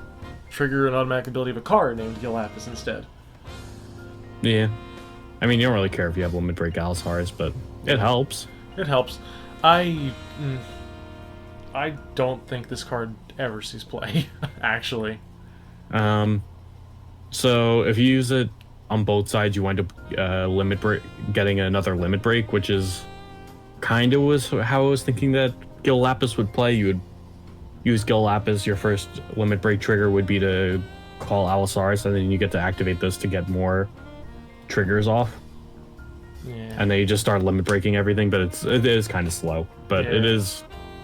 trigger an automatic ability of a card named Gilapis instead. Yeah. I mean, you don't really care if you have Limit Break Allosaurus, but it helps. It helps. I don't think this card ever sees play, actually. So if you use it on both sides, you wind up getting another limit break, which is kind of was how I was thinking that Gil Lapis would play. You would use Gil Lapis. Your first limit break trigger would be to call Allosaurus, and then you get to activate this to get more triggers off. Yeah. And then you just start limit breaking everything. But it is kind of slow. But Yeah.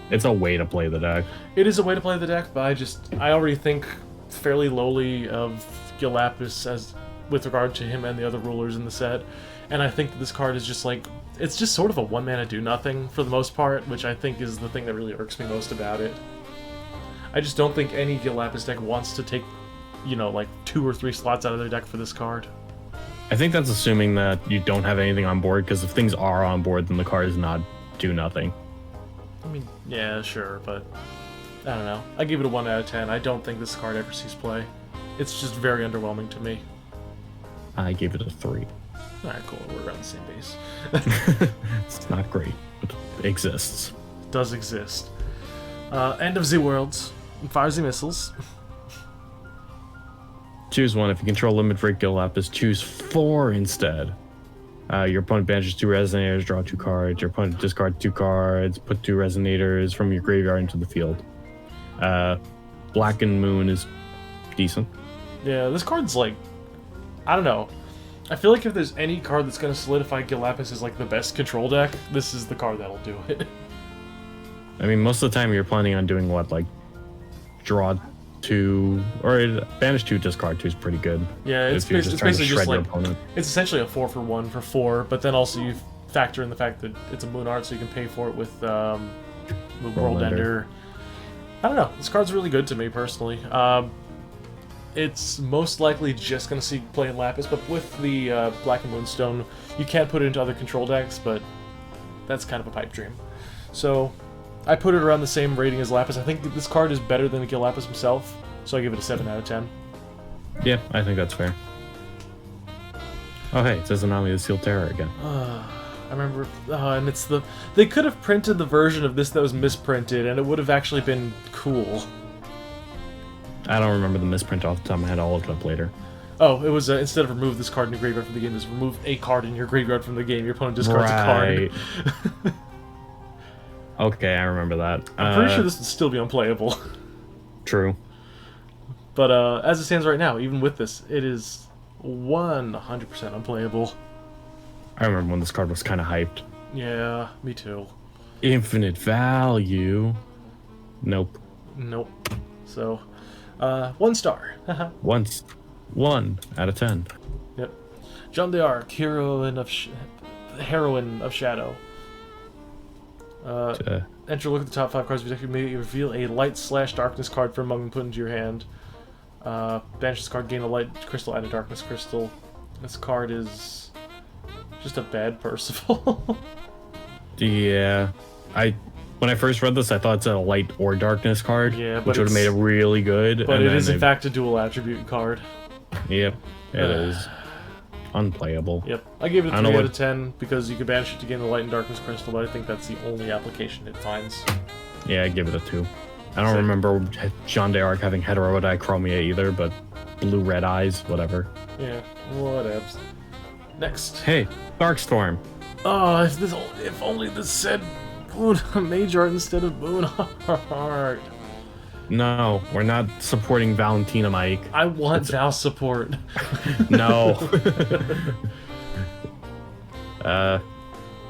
it's a way to play the deck. It is a way to play the deck, but I already think fairly lowly of Gilapis as with regard to him and the other rulers in the set, and I think that this card is just like, it's just sort of a one-mana do-nothing for the most part, which I think is the thing that really irks me most about it. I just don't think any Gilapis deck wants to take, like 2 or 3 slots out of their deck for this card. I think that's assuming that you don't have anything on board, because if things are on board, then the card is not do nothing. I mean, yeah, sure, but I don't know. I give it a 1 out of 10. I don't think this card ever sees play. It's just very underwhelming to me. I gave it a 3. Alright, cool. We're around the same base. It's not great, but it exists. It does exist. End of Z Worlds. Fire Z Missiles. Choose one. If you control Limit Break Gil Lapis, choose 4 instead. Your opponent banishes 2 resonators, draw 2 cards. Your opponent discards 2 cards, put 2 resonators from your graveyard into the field. Black and Moon is decent. Yeah, this card's like, I don't know. I feel like if there's any card that's going to solidify Gilapis as like the best control deck, this is the card that'll do it. I mean, most of the time you're planning on doing what, like draw 2 or banish 2, discard 2 is pretty good. Yeah, it's if you're just trying to basically shred just your like, opponent. it's essentially a 4 for 1 for 4, but then also you factor in the fact that it's a Moon Art, so you can pay for it with World Ender. I don't know. This card's really good to me personally. It's most likely just going to see play in Lapis, but with the Black and Moonstone, you can put it into other control decks, but that's kind of a pipe dream. So I put it around the same rating as Lapis. I think this card is better than Gilapis himself, so I give it a 7 out of 10. Yeah, I think that's fair. Oh hey, it says Anomaly of the Sealed Terror again. I remember, and it's the... They could have printed the version of this that was misprinted, and it would have actually been cool. I don't remember the misprint off the top of my head. I'll look it up later. Oh, it was, instead of remove this card in your graveyard from the game, it was remove a card in your graveyard from the game. Your opponent discards a card. Okay, I remember that. I'm pretty sure this would still be unplayable. True. But as it stands right now, even with this, it is 100% unplayable. I remember when this card was kind of hyped. Yeah, me too. Infinite value. Nope. Nope. So, 1 star. Once. 1 out of 10. Yep. Jeanne d'Arc, Heroine of Shadow. Enter, look at the top 5 cards of your deck. You may reveal a Light/Darkness card from among them, put into your hand. Banish this card, gain a light crystal, add a darkness crystal. This card is just a bad Percival. Yeah, when I first read this, I thought it's a light or darkness card, Yeah, but which would have made it really good. But and it then is in fact a dual attribute card. Yep, it is unplayable. Yep, I gave it a I don't know 3 out what- of 10 because you can banish it to gain the light and darkness crystal, but I think that's the only application it finds. Yeah, I give it a 2. I don't Same. remember Jean d'Arc having heterodichromia either, but blue-red eyes, whatever. Yeah, whatevs. Next. Hey, Darkstorm. Oh, if only this said Mage Art instead of Moonheart. No, we're not supporting Valentina, Mike. I want Val support. No.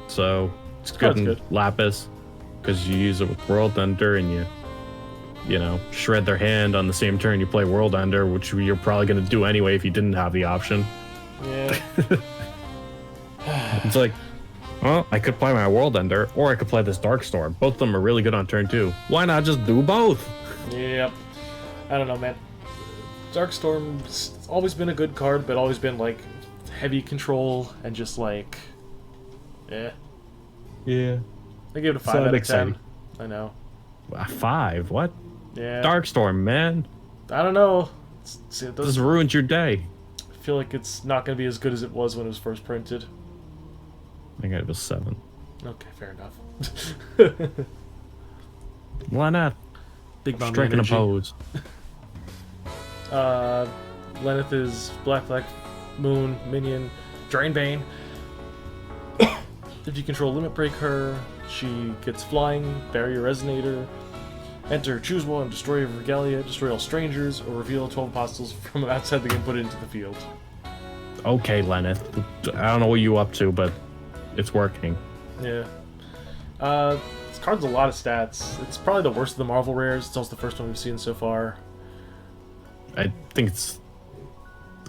So it's good That's in good. Lapis because you use it with World Ender and you know, shred their hand on the same turn you play World Ender, which you're probably gonna do anyway if you didn't have the option. Yeah. It's like, well, I could play my World Ender or I could play this Darkstorm. Both of them are really good on turn 2. Why not just do both? Yep. I don't know, man. Darkstorm's always been a good card, but always been like heavy control and just like, eh. Yeah. I give it a 5 So out of 10. exciting. I know. 5? What? Yeah. Darkstorm, man. I don't know. See, it This does ruined your day. feel like it's not going to be as good as it was when it was first printed. I got it was 7. Okay, fair enough. Why not? Big Bomb Striking a energy. pose. Lenneth is Black Moon, Minion, Drainbane. If you control Limit Break her, she gets Flying, Barrier Resonator. Enter, choose one, destroy a Regalia, destroy all strangers, or reveal 12 apostles from outside the game, put it into the field. Okay, Lenneth. I don't know what you up to, but it's working. Yeah. This card's a lot of stats. It's probably the worst of the Marvel rares. It's also the first one we've seen so far. I think it's...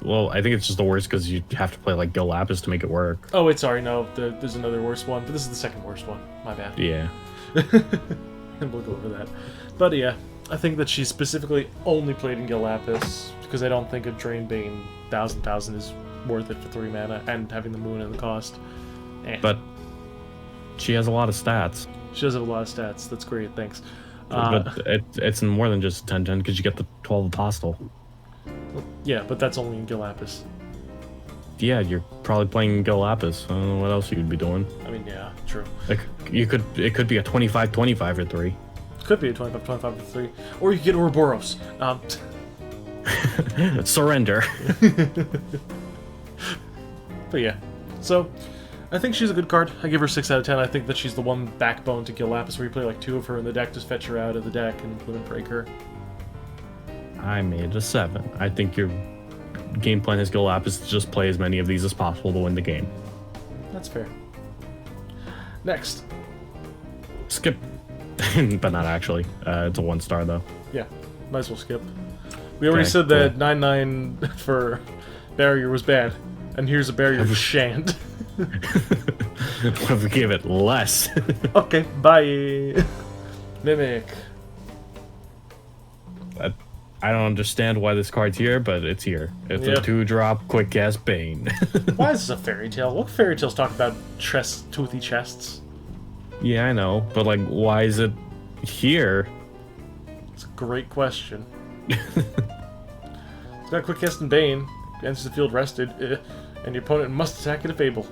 Well, I think it's just the worst because you have to play, like, Gil Lapis to make it work. Oh, wait, sorry, no. There's another worse one, but this is the second worst one. My bad. Yeah. And we'll go over that. But yeah, I think that she specifically only played in Gil Lapis because I don't think a Drainbane 1000,000 is worth it for 3 mana and having the moon and the cost. Eh. But she has a lot of stats. She does have a lot of stats. That's great, thanks. But it's more than just 10-10 because you get the 12 Apostle. Yeah, but that's only in Gil Lapis. Yeah, you're probably playing Gil Lapis. I don't know what else you could be doing. I mean, yeah, true. Like, it could be a 25-25 or 3. Could be a 25-25 for 3. Or you could get Ouroboros. Surrender. But yeah, so I think she's a good card. I give her 6 out of 10. I think that she's the one backbone to Gil Lapis where you play like 2 of her in the deck, just fetch her out of the deck and Limit Break her. I made a 7. I think your game plan is Gil Lapis to just play as many of these as possible to win the game. That's fair. Next. Skip. But not actually. It's a 1-star though. Yeah, might as well skip. We already Okay, said that cool. 9/9 for Barrier was bad, and here's a Barrier for Shant. What if we gave it less? Okay, bye. Mimic. I don't understand why this card's here, but it's here. It's Yep. a 2-drop, quick-ass Bane. Why is this a fairy tale? What fairy tales talk about toothy chests? Yeah, I know, but like, why is it here? It's a great question. It's got Quick Cast and Bane. Enters the field rested, and your opponent must attack at a Fable.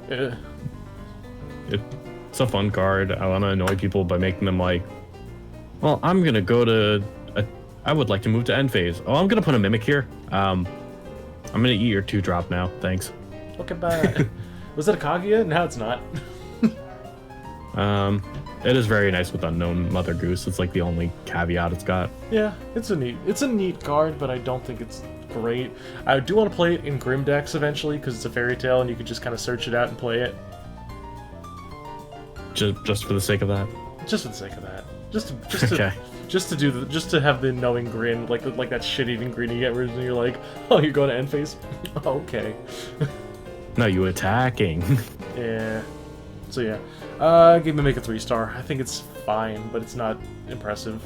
It's a fun card. I want to annoy people by making them like, well, I'm gonna go to. I would like to move to end phase. Oh, I'm gonna put a Mimic here. I'm gonna eat your 2-drop now. Thanks. Okay, bye. Was that a Kaguya? No, it's not. It is very nice with Unknown Mother Goose. It's like the only caveat it's got. Yeah, it's a neat card, but I don't think it's great. I do want to play it in Grim decks eventually because it's a fairy tale and you could just kind of search it out and play it. Just for the sake of that. Just for the sake of that. Just Okay. to have the knowing grin, like that shit-eating grin you get where you're like, oh, you're going to end phase? Okay. No, you attacking. Yeah. So yeah. Give Mimic a 3-star. I think it's fine, but it's not impressive.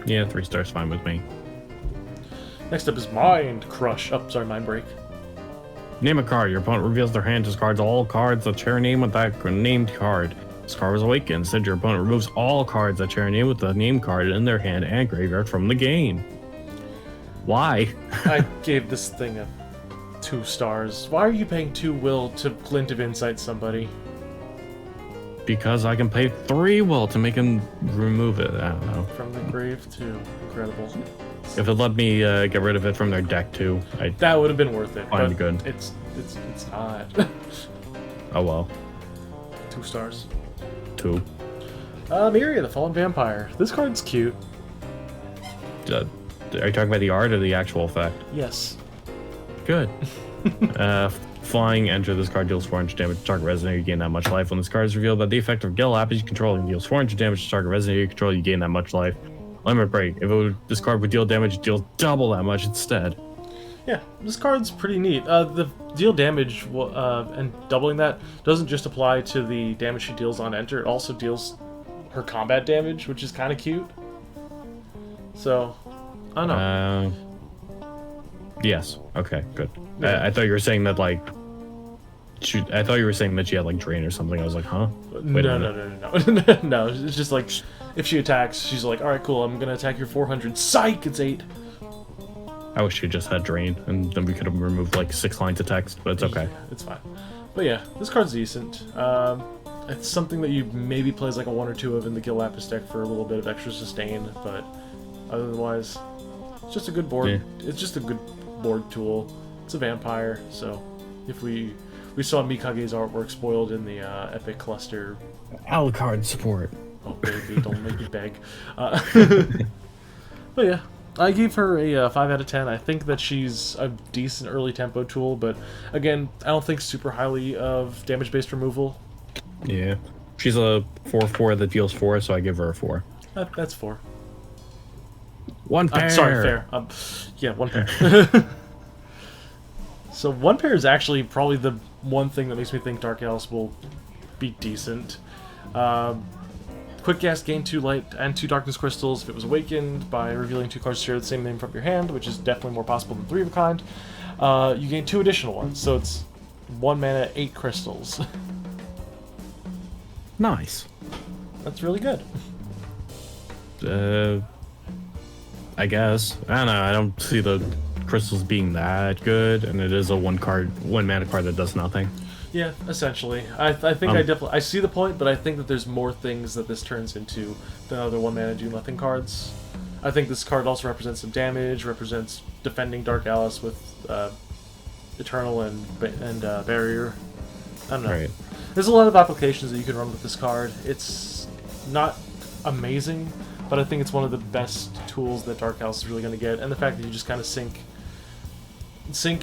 Yeah, 3 stars fine with me. Next up is Mind Crush. Oh, sorry, Mind Break. Name a card. Your opponent reveals their hand, discards all cards that share a name with that named card. This card was awakened. Instead, your opponent removes all cards that share a name with the named card in their hand and graveyard from the game. Why? I gave this thing a 2 stars. Why are you paying 2 will to Glint of Insight somebody? Because I can pay 3 will to make him remove it. I don't know. From the grave too. Incredible. If it let me get rid of it from their deck too, That would have been worth it. Fine, But good. It's not. Oh well. 2 stars. 2. Myria, the Fallen Vampire. This card's cute. Are you talking about the art or the actual effect? Yes. Good. Flying, enter this card, deals 400 damage to target resident, you gain that much life. When this card is revealed by the effect of Gil Lapis you control, it deals 400 damage to target resident you control, you gain that much life. Limit break. This card would deal damage, it deals double that much instead. Yeah, this card's pretty neat. The deal damage and doubling that doesn't just apply to the damage she deals on enter, it also deals her combat damage, which is kind of cute. So, I don't know. Yes. Okay, good. Yeah. I thought you were saying that, like... I thought you were saying that she had, like, drain or something. I was like, huh? Wait a minute. No. No, it's just like, if she attacks, she's like, alright, cool, I'm gonna attack your 400. Psych, it's 8. I wish she just had drain, and then we could have removed, like, 6 lines of text, but it's okay. Yeah, it's fine. But yeah, this card's decent. It's something that you maybe plays like a 1 or 2 of in the Gil Lapis deck for a little bit of extra sustain, but otherwise, it's just a good board. Yeah. It's just a good board tool. It's a vampire, so if we saw Mikage's artwork spoiled in the Epic Cluster. Alucard support. Oh baby, don't make me beg. But yeah, I gave her a 5 out of 10. I think that she's a decent early tempo tool, but again, I don't think super highly of damage-based removal. Yeah. She's a 4/4 that deals 4, so I give her a 4. That's 4. 1 pair! Sorry, fair. Yeah, 1 pair. So 1 pair is actually probably the one thing that makes me think Dark Alice will be decent. Quick cast, gain 2 light and 2 darkness crystals if it was awakened by revealing 2 cards share the same name from your hand, which is definitely more possible than 3 of a kind. You gain 2 additional ones, so it's 1 mana, 8 crystals. Nice. That's really good. I guess. I don't know, I don't see the crystals being that good, and it is a 1 mana card that does nothing. Yeah, essentially. I think I see the point, but I think that there's more things that this turns into than other 1 mana do nothing cards. I think this card also represents some damage, represents defending Dark Alice with Eternal and Barrier. I don't know. Right. There's a lot of applications that you can run with this card. It's not amazing, but I think it's one of the best tools that Dark Alice is really going to get, and the fact that you just kind of sink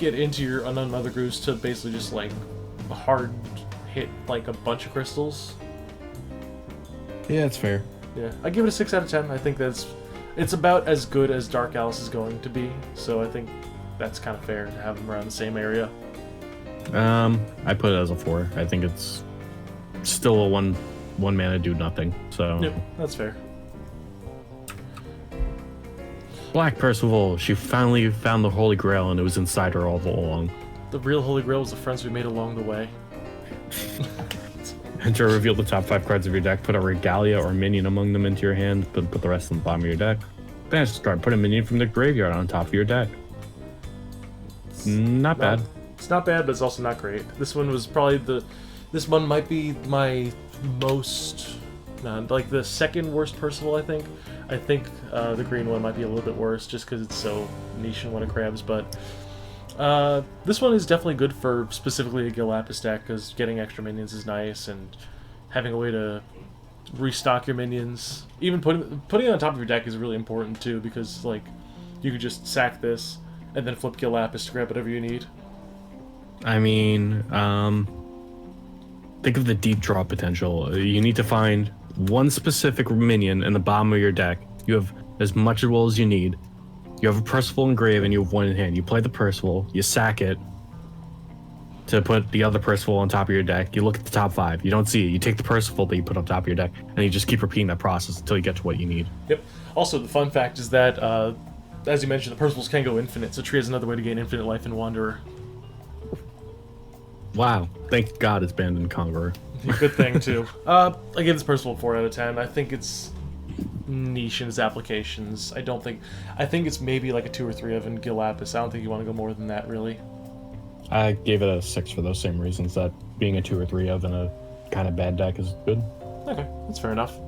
it into your Unknown Mother Goose to basically just like hard hit like a bunch of crystals. Yeah, it's fair. Yeah, I give it a 6 out of 10. I think it's about as good as Dark Alice is going to be, so I think that's kind of fair to have them around the same area. I put it as a 4. I think it's still a one mana do nothing. So Yep, that's fair. Black Percival, she finally found the Holy Grail, and it was inside her all along. The real Holy Grail was the friends we made along the way. Enter, reveal the top 5 cards of your deck, put a Regalia or minion among them into your hand, put the rest on the bottom of your deck. Banish this card, put a minion from the graveyard on top of your deck. Not bad. It's not bad, but it's also not great. This one was probably this one might be my most, like the second worst Percival, I think. I think the green one might be a little bit worse just because it's so niche in what it grabs, but this one is definitely good for specifically a Gil Lapis deck because getting extra minions is nice, and having a way to restock your minions, even putting it on top of your deck is really important too, because like you could just sack this and then flip Gil Lapis to grab whatever you need. I mean, think of the deep draw potential. You need to find one specific minion in the bottom of your deck. You have as much will as you need. You have a Percival in grave and you have 1 in hand. You play the Percival, you sack it to put the other Percival on top of your deck. You look at the top 5, you don't see it. You take the Percival that you put on top of your deck, and you just keep repeating that process until you get to what you need. Yep. Also, the fun fact is that as you mentioned, the Percivals can go infinite, so Tree has another way to gain infinite life in Wanderer. Wow. Thank God it's banned in Conqueror. Good thing, too. I give this Percival a 4 out of 10. I think it's niche in its applications. I think it's maybe like a 2 or 3 of in Gil Lapis. I don't think you want to go more than that, really. I gave it a 6 for those same reasons, that being a 2 or 3 of in a kind of bad deck is good. Okay, that's fair enough.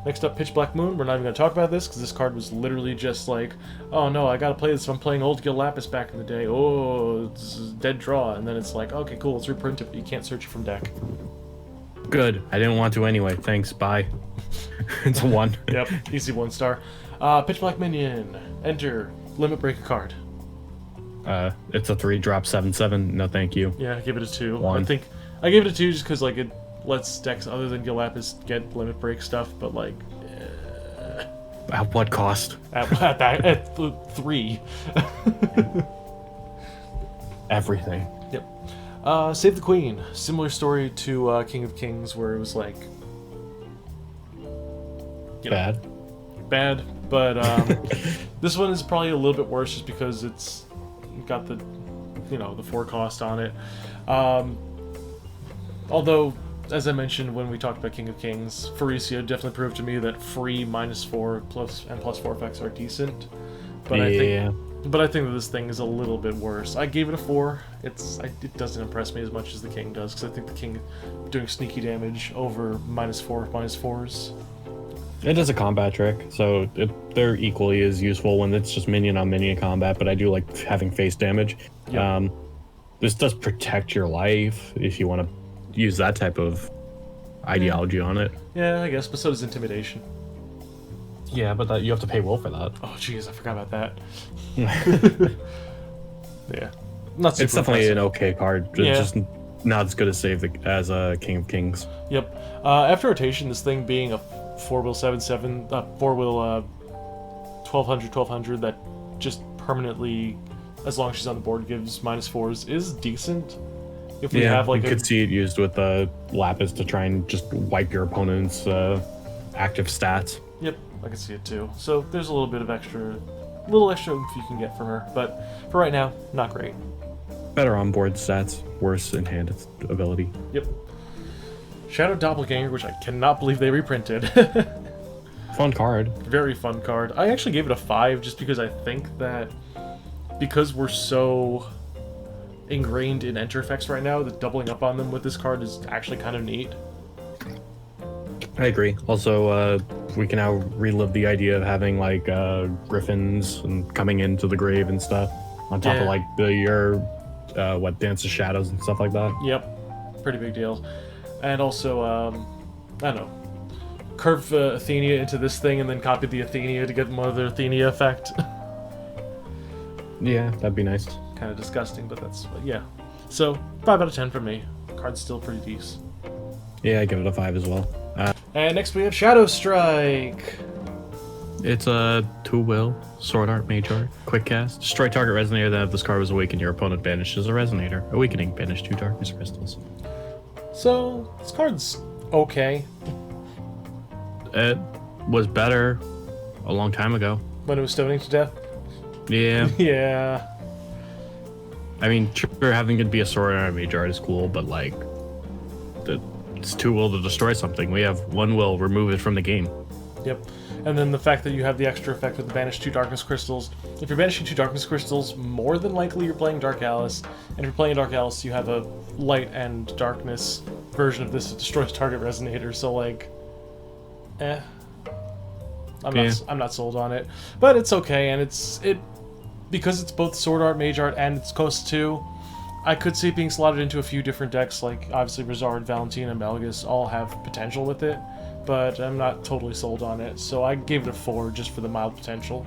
Next up, Pitch Black Moon. We're not even going to talk about this, because this card was literally just like, oh no, I gotta play this if I'm playing old Gil Lapis back in the day. Oh, it's a dead draw. And then it's like, okay, cool, let's reprint it, but you can't search it from deck. Good. I didn't want to anyway. Thanks. Bye. It's a 1. Yep, easy 1-star. Pitch Black Minion. Enter. Limit break a card. It's a 3-drop 7/7. No, thank you. Yeah, I give it a 2. 1. I think I gave it a 2 just because like it lets decks other than Gil Lapis get limit break stuff, but like At what cost? at 3. Everything. Yep. Save the Queen. Similar story to King of Kings, where it was like bad, but this one is probably a little bit worse just because it's got the the 4 cost on it. Although, as I mentioned when we talked about King of Kings, Faricia definitely proved to me that free -4 and +4 effects are decent. But yeah. I think that this thing is a little bit worse. I gave it a 4. It doesn't impress me as much as the King does, because I think the King doing sneaky damage over -4/-4s. It is a combat trick, so they're equally as useful when it's just minion on minion combat, but I do like having face damage. Yep. This does protect your life if you want to use that type of ideology on it. Yeah, I guess, but so does Intimidation. Yeah, but you have to pay Will for that. Oh, jeez, I forgot about that. Yeah. Not super It's definitely impressive. an okay card, just not as good as as King of Kings. Yep. After rotation, this thing being a 4-wheel 7/7, 4-wheel 1200 that just permanently, as long as she's on the board, gives -4s is decent. If we have like you could see it used with Lapis to try and just wipe your opponent's active stats. Yep, I can see it too. So there's a little bit of extra oomph you can get from her, but for right now, not great. Better on board stats, worse in hand ability. Yep. Shadow Doppelganger, which I cannot believe they reprinted. Fun card. Very fun card. I actually gave it a 5 just because I think that because we're so ingrained in enter effects right now, that doubling up on them with this card is actually kind of neat. I agree. Also, we can now relive the idea of having like griffins and coming into the grave and stuff on top of like your Dance of Shadows and stuff like that. Yep, pretty big deal. And also, I don't know, curve Athenia into this thing and then copy the Athenia to get Mother Athenia effect. Yeah, that'd be nice. Kind of disgusting, but that's, yeah. So, 5 out of 10 from me. Card's still pretty decent. Yeah, I give it a 5 as well. And next we have Shadow Strike. It's a 2-will, Sword Art, Mage Art, Quick Cast. Destroy target resonator that if this card was awakened, your opponent banishes a resonator. Awakening, banish 2 darkness crystals. So, this card's okay. It was better a long time ago. When it was stoning to death? Yeah. Yeah. I mean, sure, having it be a Sword Art Mage Art is cool, but like, it's 2-will to destroy something. We have 1-will, remove it from the game. Yep. And then the fact that you have the extra effect with the banish 2 darkness crystals. If you're banishing 2 darkness crystals, more than likely you're playing Dark Alice. And if you're playing Dark Alice, you have a light and darkness version of this that destroys target resonator. So like, I'm not sold on it, but it's okay. And because it's both Sword Art, Mage Art, and it's cost 2. I could see it being slotted into a few different decks, like obviously Rizard, Valentina, and Malgus all have potential with it, but I'm not totally sold on it, so I gave it a 4 just for the mild potential.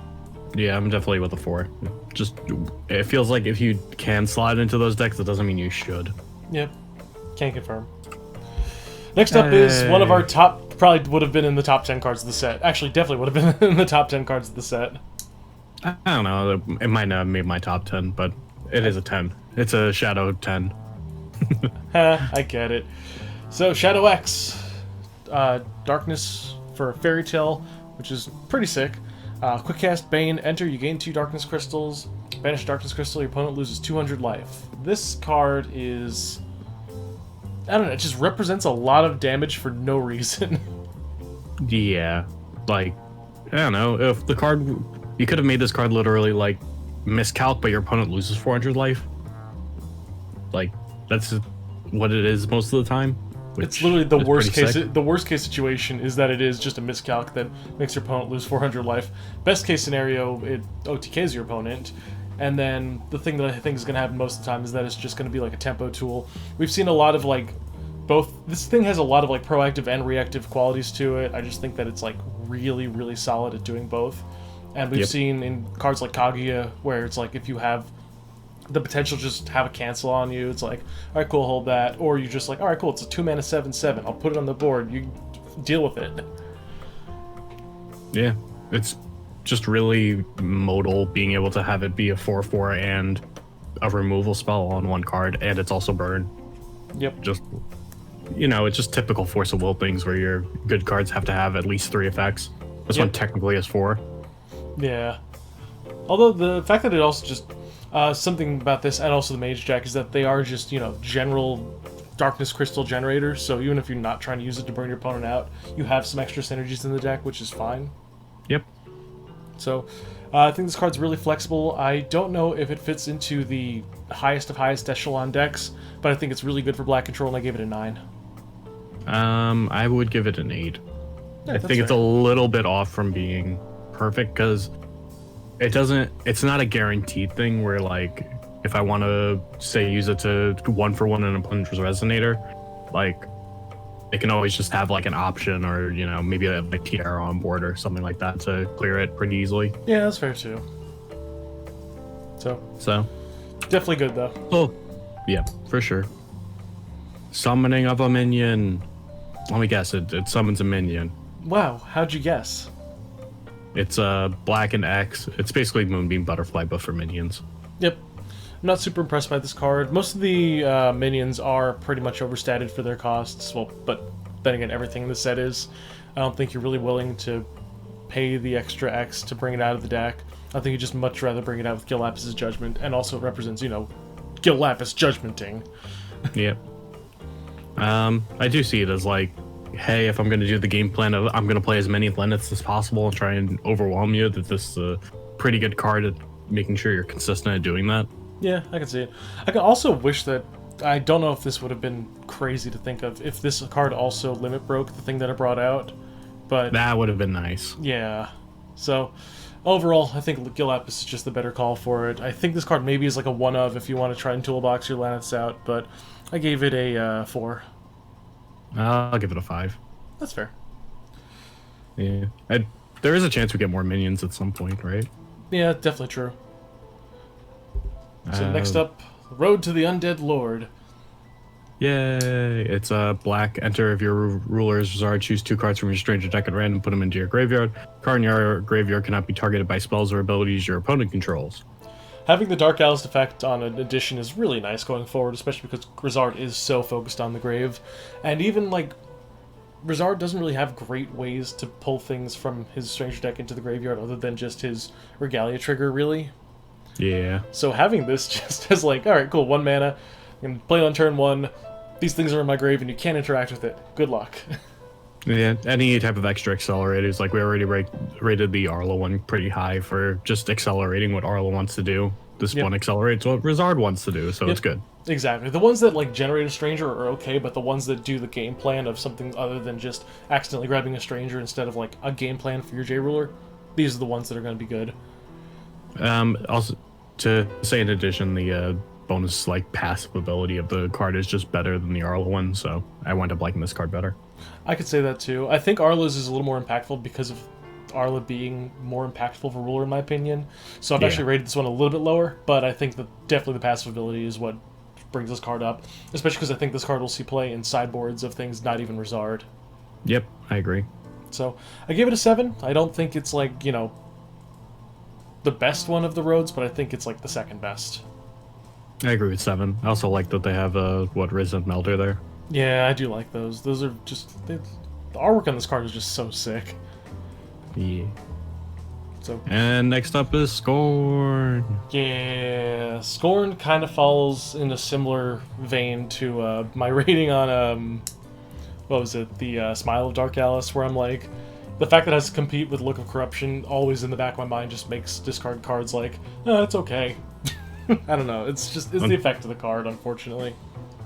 Yeah, I'm definitely with a 4. Just, it feels like if you can slide into those decks, that doesn't mean you should. Yep, can't confirm. Next up is one of our top, probably would have been in the top 10 cards of the set. Actually, definitely would have been in the top 10 cards of the set. I don't know, it might not have made my top 10, but it is a 10. It's a Shadow 10. I get it. So, Shadow X. Darkness for Fairy Tale, which is pretty sick. Quick cast Bane. Enter. You gain 2 darkness crystals. Banish darkness crystal. Your opponent loses 200 life. This card is, I don't know. It just represents a lot of damage for no reason. Yeah, like, I don't know, if the card, you could have made this card literally like miscalc, but your opponent loses 400 life. Like, that's what it is most of the time. It's literally the worst case. Sick. The worst case situation is that it is just a miscalc that makes your opponent lose 400 life. Best case scenario, it OTKs your opponent. And then the thing that I think is going to happen most of the time is that it's just going to be like a tempo tool. We've seen a lot of like both. This thing has a lot of like proactive and reactive qualities to it. I just think that it's like really, really solid at doing both. And we've seen in cards like Kaguya where it's like if you have the potential to just have a cancel on you, it's like, all right, cool, hold that. Or you're just like, all right, cool, it's a 2-mana 7/7. I'll put it on the board. You deal with it. Yeah, it's just really modal being able to have it be a 4/4 and a removal spell on one card, and it's also burn. Yep. Just, you know, it's just typical Force of Will things where your good cards have to have at least 3 effects. This one technically has 4. Yeah. Although the fact that it also just something about this and also the Mage Jack is that they are just, you know, general darkness crystal generators. So even if you're not trying to use it to burn your opponent out, you have some extra synergies in the deck, which is fine. Yep. So I think this card's really flexible. I don't know if it fits into the highest of highest echelon decks, but I think it's really good for black control, and I gave it a 9. I would give it an 8. Yeah, I think it's a little bit off from being perfect because it's not a guaranteed thing where, like, if I want to say use it to 1-for-1 an opponent's resonator, like, it can always just have like an option, or, you know, maybe a tiara on board or something like that to clear it pretty easily. Yeah, that's fair too. So definitely good though. Oh, yeah, for sure. Summoning of a minion. Let me guess, it summons a minion. Wow, how'd you guess? It's black and X. It's basically Moonbeam Butterfly, but for minions. Yep. I'm not super impressed by this card. Most of the minions are pretty much overstated for their costs. Well, but then again, everything in the set is. I don't think you're really willing to pay the extra X to bring it out of the deck. I think you'd just much rather bring it out with Gil Lapis' Judgment, and also it represents, you know, Gil Lapis Judgmenting. Yep. I do see it as like, hey, if I'm going to do the game plan of I'm going to play as many Lennets as possible and try and overwhelm you, that this is a pretty good card at making sure you're consistent at doing that. Yeah, I can see it. I can also wish that, I don't know if this would have been crazy to think of, if this card also limit broke the thing that it brought out, but that would have been nice. Yeah. So, overall, I think Gil Lapis is just the better call for it. I think this card maybe is like a one of if you want to try and toolbox your Lanneths out, but I gave it a 4. I'll give it a 5. That's fair. Yeah. There is a chance we get more minions at some point, right? Yeah, definitely true. So next up, Road to the Undead Lord. Yay! It's a black. Enter if your ruler's Zard. Choose 2 cards from your stranger deck at random. Put them into your graveyard. Card in your graveyard cannot be targeted by spells or abilities your opponent controls. Having the Dark Alist effect on an addition is really nice going forward, especially because Grizzard is so focused on the grave. And even, like, Grizzard doesn't really have great ways to pull things from his stranger deck into the graveyard other than just his Regalia trigger, really. Yeah. So having this just as like, alright, cool, 1 mana, you can play it on turn 1, these things are in my grave and you can't interact with it. Good luck. Yeah, any type of extra accelerators, like we already rated the Arla one pretty high for just accelerating what Arla wants to do. This one accelerates what Rizard wants to do, so it's good. Exactly. The ones that like generate a stranger are okay, but the ones that do the game plan of something other than just accidentally grabbing a stranger instead of like a game plan for your J-Ruler, these are the ones that are going to be good. Also, to say in addition, the bonus like passive ability of the card is just better than the Arla one, so I wound up liking this card better. I could say that too. I think Arla's is a little more impactful because of Arla being more impactful for Ruler in my opinion. So I've actually rated this one a little bit lower, but I think that definitely the passive ability is what brings this card up, especially because I think this card will see play in sideboards of things not even Rizard. Yep, I agree. So I give it a 7. I don't think it's like, you know, the best one of the roads, but I think it's like the second best. I agree with 7. I also like that they have Risen Melter there. Yeah, I do like those. Those are just the artwork on this card is just so sick. Yeah. So And next up is Scorn. yeah, Scorn kind of falls in a similar vein to my rating on what was it, the Smile of Dark Alice, where I'm like, the fact that it has to compete with Look of Corruption always in the back of my mind just makes discard cards like, oh, it's okay. I don't know. It's the effect of the card, unfortunately.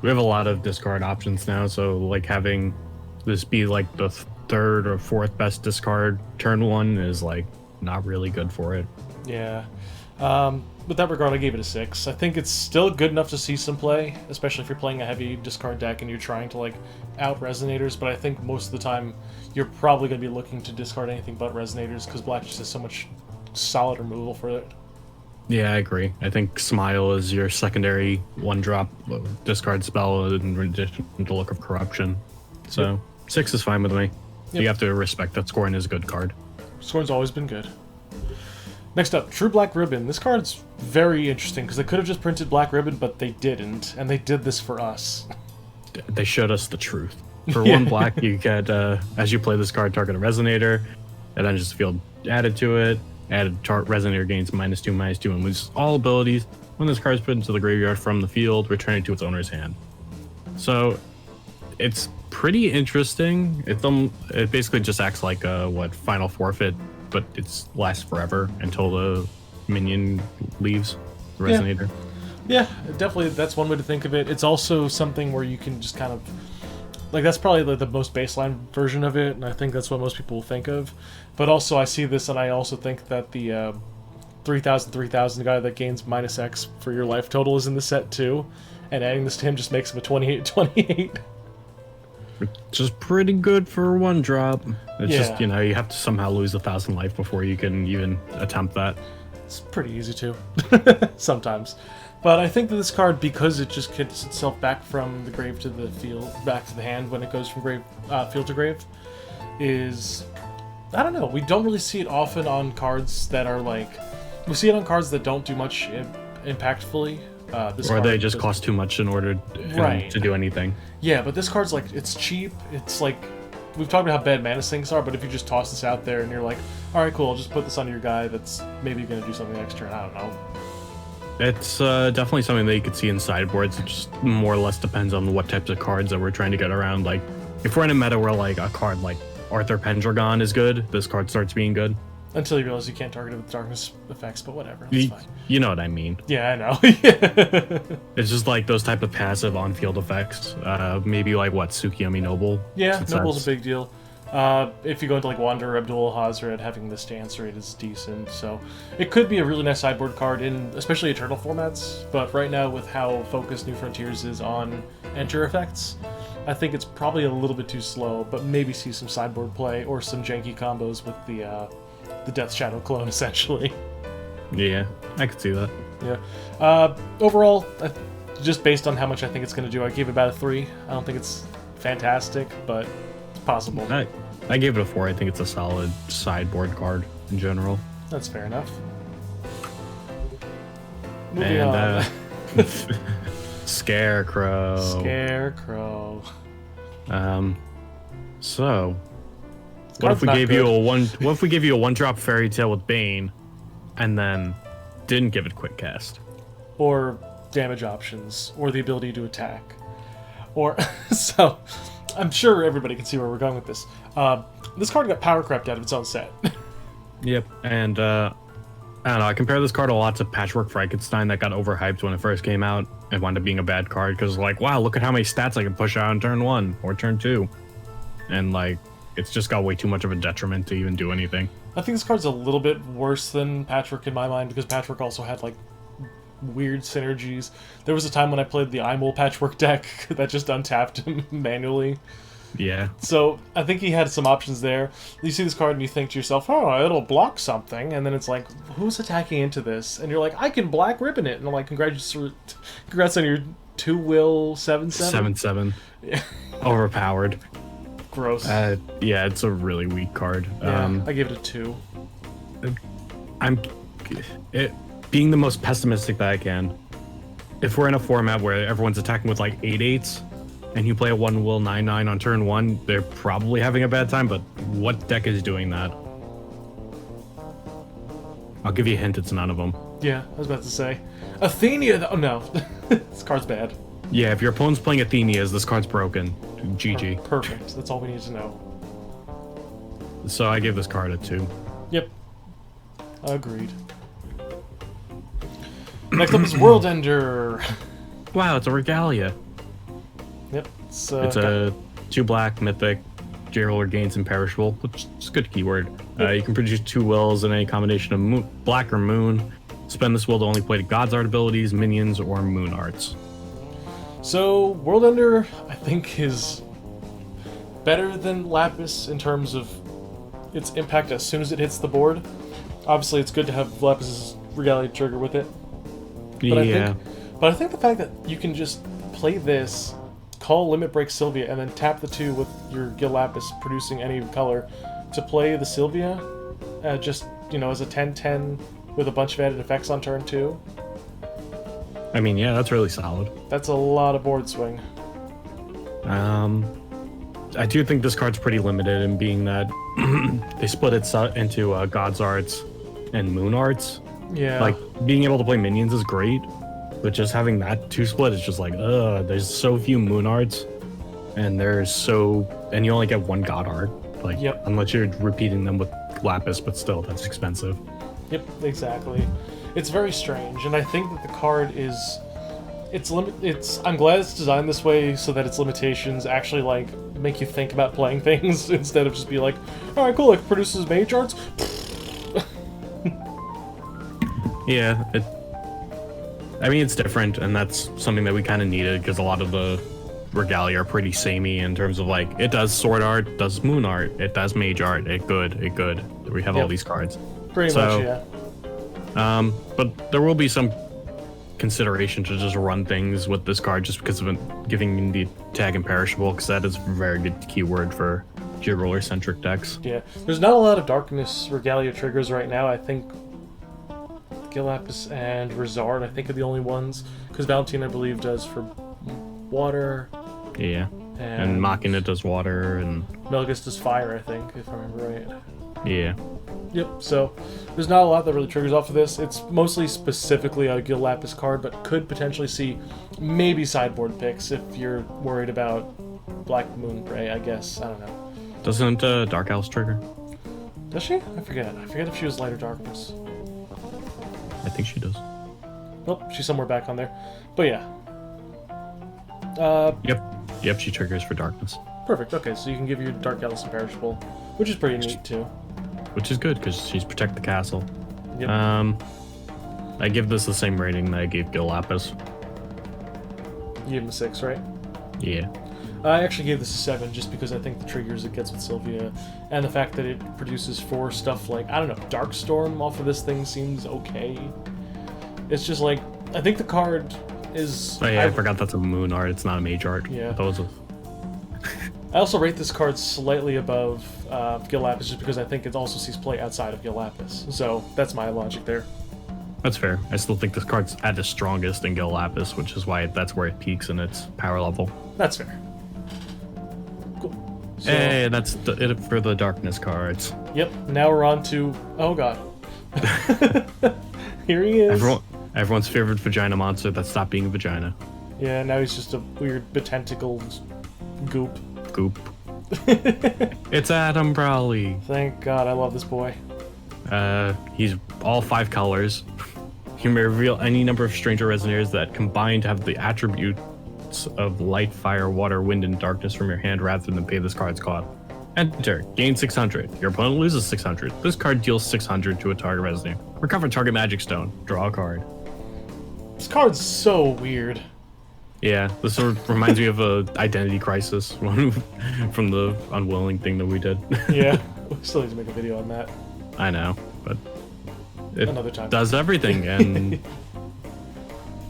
We have a lot of discard options now, so like having this be like the third or fourth best discard turn one is like not really good for it. Yeah. With that regard, I gave it a 6. I think it's still good enough to see some play, especially if you're playing a heavy discard deck and you're trying to like out Resonators, but I think most of the time you're probably going to be looking to discard anything but Resonators because Black just has so much solid removal for it. Yeah, I agree. I think Smile is your secondary one-drop discard spell in addition to Look of Corruption. So Yep. 6 is fine with me. Yep. You have to respect that Scorn is a good card. Scorn's always been good. Next up, True Black Ribbon. This card's very interesting because they could have just printed Black Ribbon, but they didn't, and they did this for us. They showed us the truth. For one black, you get, as you play this card, target a Resonator, and then just field added to it. Added Resonator gains -2/-2 and loses all abilities. When this card is put into the graveyard from the field, return it to its owner's hand. So, it's pretty interesting. It basically just acts like a final forfeit, but it's lasts forever until the minion leaves the Resonator. Yeah, definitely. That's one way to think of it. It's also something where you can just kind of like that's probably the most baseline version of it, and I think that's what most people will think of. But also, I see this, and I also think that the 3,000 guy that gains -X for your life total is in the set too, and adding this to him just makes him a 28/28. Which is pretty good for one drop. It's Yeah. just, you have to somehow lose 1,000 life before you can even attempt that. It's pretty easy too, sometimes. But I think that this card, because it just gets itself back from the grave to the field, back to the hand when it goes from field to grave, is, I don't know, we don't really see it often on cards that are like, we see it on cards that don't do much impactfully. Or they just cost too much in order to do anything. Yeah, but this card's like, it's cheap, it's like, we've talked about how bad mana sinks are, but if you just toss this out there and you're like, alright, cool, I'll just put this on your guy that's maybe going to do something extra, I don't know. It's definitely something that you could see in sideboards. It just more or less depends on what types of cards that we're trying to get around. Like, if we're in a meta where like a card like Arthur Pendragon is good, this card starts being good. Until you realize you can't target it with darkness effects, but whatever, that's fine. You know what I mean. Yeah, I know. It's just like those type of passive on-field effects. Maybe like Tsukiyomi Noble. Yeah, Since Noble's that's- a big deal. If you go into like Wanderer Abdul Hazred, having this dance rate is decent, so it could be a really nice sideboard card in especially Eternal formats, but right now with how focused New Frontiers is on enter effects, I think it's probably a little bit too slow, but maybe see some sideboard play or some janky combos with the Death Shadow clone, essentially. Yeah, I could see that. Yeah. Overall, just based on how much I think it's going to do, I gave it about a 3. I don't think it's fantastic, but it's possible. I gave it a 4. I think it's a solid sideboard card in general. That's fair enough. Moving on. Scarecrow. Scarecrow. So what Card's if we not gave good. you a what if we give you a one-drop fairy tale with Bane and then didn't give it quick cast? Or damage options, or the ability to attack. Or, so, I'm sure everybody can see where we're going with this. This card got power crept out of its own set. Yep, and I don't know, I compare this card a lot to Patchwork Frankenstein that got overhyped when it first came out and wound up being a bad card because like, wow, look at how many stats I can push out on turn 1 or turn 2. And like, it's just got way too much of a detriment to even do anything. I think this card's a little bit worse than Patchwork in my mind, because Patchwork also had, like, weird synergies. There was a time when I played the Imul Patchwork deck that just untapped him manually. Yeah. So, I think he had some options there. You see this card and you think to yourself, oh, it'll block something, and then it's like, who's attacking into this? And you're like, I can Black Ribbon it! And I'm like, congrats on your 2-will 7/7? 7/7. Yeah. Overpowered. Gross. Yeah, it's a really weak card. Yeah, I gave it a 2. Being the most pessimistic that I can. If we're in a format where everyone's attacking with like 8/8, and you play a 1-will 9/9 on turn 1, they're probably having a bad time. But what deck is doing that? I'll give you a hint, it's none of them. Yeah, I was about to say. Athenia, oh no. This card's bad. Yeah, if your opponent's playing Athenias, this card's broken. GG. Perfect, that's all we need to know. So I gave this card a 2. Yep. Agreed. Next up is World Ender. Wow, it's a Regalia. Yep. It's a 2 black mythic. Jailer gains imperishable, which is a good keyword. You can produce 2 wills in any combination of black or moon. Spend this will to only play the God's Art abilities, minions, or moon arts. So, World Ender, I think, is better than Lapis in terms of its impact as soon as it hits the board. Obviously, it's good to have Lapis's Regalia trigger with it. But I think the fact that you can just play this, call Limit Break Sylvia, and then tap the 2 with your Gil Lapis producing any color to play the Sylvia, just, you know, as a 10-10 with a bunch of added effects on turn 2. I mean, yeah, that's really solid. That's a lot of board swing. I do think this card's pretty limited in being that they split it into God's Arts and Moon Arts. Yeah. Like, being able to play minions is great, but just having that 2 split is just like, there's so few Moon Arts, and and you only get 1 God Art. Like, yep. Unless you're repeating them with Lapis, but still, that's expensive. Yep, exactly. It's very strange, and I think that the card is... I'm glad it's designed this way so that its limitations actually, like, make you think about playing things instead of just be like, alright, cool, it produces mage arts? Yeah, I mean, it's different, and that's something that we kind of needed, because a lot of the Regalia are pretty samey in terms of, like, it does sword art, does moon art, it does mage art, it good. We have all these cards. Pretty much, yeah. But there will be some consideration to just run things with this card just because of it giving the tag imperishable, because that is a very good keyword for G-Roller-centric decks. Yeah, there's not a lot of Darkness Regalia triggers right now. I think Gil Lapis and Rizard, I think, are the only ones, because Valentine, I believe, does for water. Yeah, and Machina does water, and Melgus does fire, I think, if I remember right. Yeah. Yep, so there's not a lot that really triggers off of this. It's mostly specifically a Gil Lapis card, but could potentially see maybe sideboard picks if you're worried about Black Moon Prey, I guess. I don't know. Doesn't Dark Elves trigger? Does she? I forget. I forget if she was Lighter Darkness. I think she does. Nope, she's somewhere back on there. But yeah. Yep, she triggers for Darkness. Perfect, okay, so you can give your Dark Elves imperishable, which is pretty neat too. Which is good, because she's Protect the Castle. Yep. I give this the same rating that I gave Gil Lapis. You gave him a 6, right? Yeah. I actually gave this a 7 just because I think the triggers it gets with Sylvia and the fact that it produces 4 stuff like, I don't know, Darkstorm off of this thing seems okay. It's just like, I think the card is... Oh yeah, I forgot that's a moon art, it's not a mage art. Yeah. I I also rate this card slightly above Gil Lapis just because I think it also sees play outside of Gil Lapis. So that's my logic there. That's fair. I still think this card's at the strongest in Gil Lapis, which is why that's where it peaks in its power level. That's fair. Cool. So, hey, that's it for the darkness cards. Yep, now we're on to... Oh god. Here he is. Everyone's favorite vagina monster that stopped being a vagina. Yeah, now he's just a weird betentacled goop. It's Adam Browley. Thank God, I love this boy. He's all 5 colors. He may reveal any number of stranger resonators that combined have the attributes of light, fire, water, wind, and darkness from your hand rather than pay this card's cost. Enter. Gain 600. Your opponent loses 600. This card deals 600 to a target resonator. Recover target magic stone. Draw a card. This card's so weird. Yeah, this sort of reminds me of a Identity Crisis from the Unwilling thing that we did. Yeah, we still need to make a video on that. I know, but it Another time. does everything, and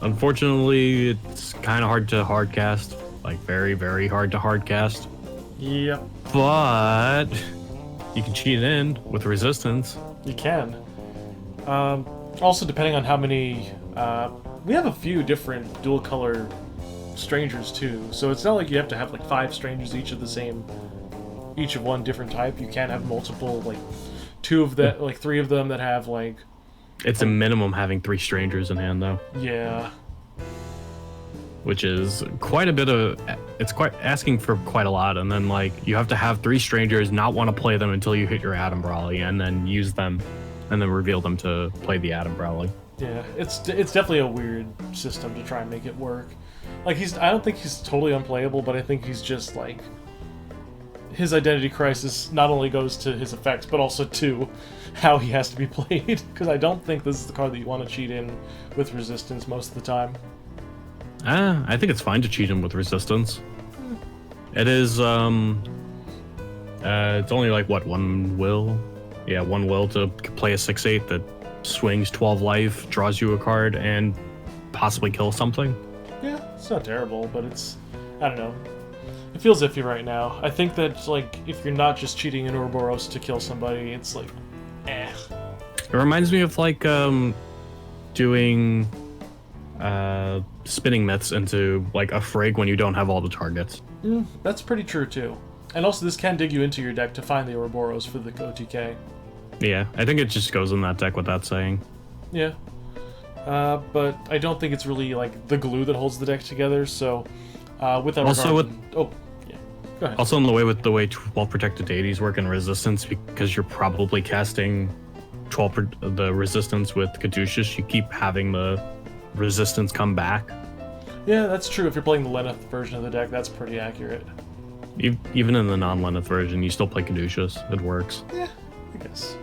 unfortunately, it's kind of hard to hardcast. Like, very, very hard to hardcast. Yep. But you can cheat it in with resistance. You can. Also, depending on how many... we have a few different dual color strangers too, so it's not like you have to have like 5 strangers each of one different type. You can have multiple, like 3 of them that have like It's a minimum having 3 strangers in hand, though, Yeah. which is quite a bit of. It's quite asking for quite a lot, and then like you have to have 3 strangers, not want to play them until you hit your Adam Brawley, and then use them, and then reveal them to play the Adam Brawley. Yeah, it's definitely a weird system to try and make it work. Like I don't think he's totally unplayable, but I think he's just like his identity crisis not only goes to his effects, but also to how he has to be played. Because I don't think this is the card that you want to cheat in with resistance most of the time. I think it's fine to cheat him with resistance. It is it's only like what, 1 will? Yeah, 1 will to play a 6/8 that swings 12 life, draws you a card, and possibly kills something. Yeah, it's not terrible, but it's, I don't know. It feels iffy right now. I think that, like, if you're not just cheating in Ouroboros to kill somebody, it's like, eh. It reminds me of like doing spinning myths into like a frig when you don't have all the targets. That's pretty true, too. And also, this can dig you into your deck to find the Ouroboros for the OTK. Yeah, I think it just goes in that deck without saying. Yeah. But I don't think it's really, like, the glue that holds the deck together, so with that Also regard... Oh, yeah. Go ahead. Also, in the way 12 protected deities work in resistance, because you're probably casting the resistance with Caduceus, you keep having the resistance come back. Yeah, that's true. If you're playing the Lenneth version of the deck, that's pretty accurate. Even in the non-Lenneth version, you still play Caduceus. It works. Yeah, I guess.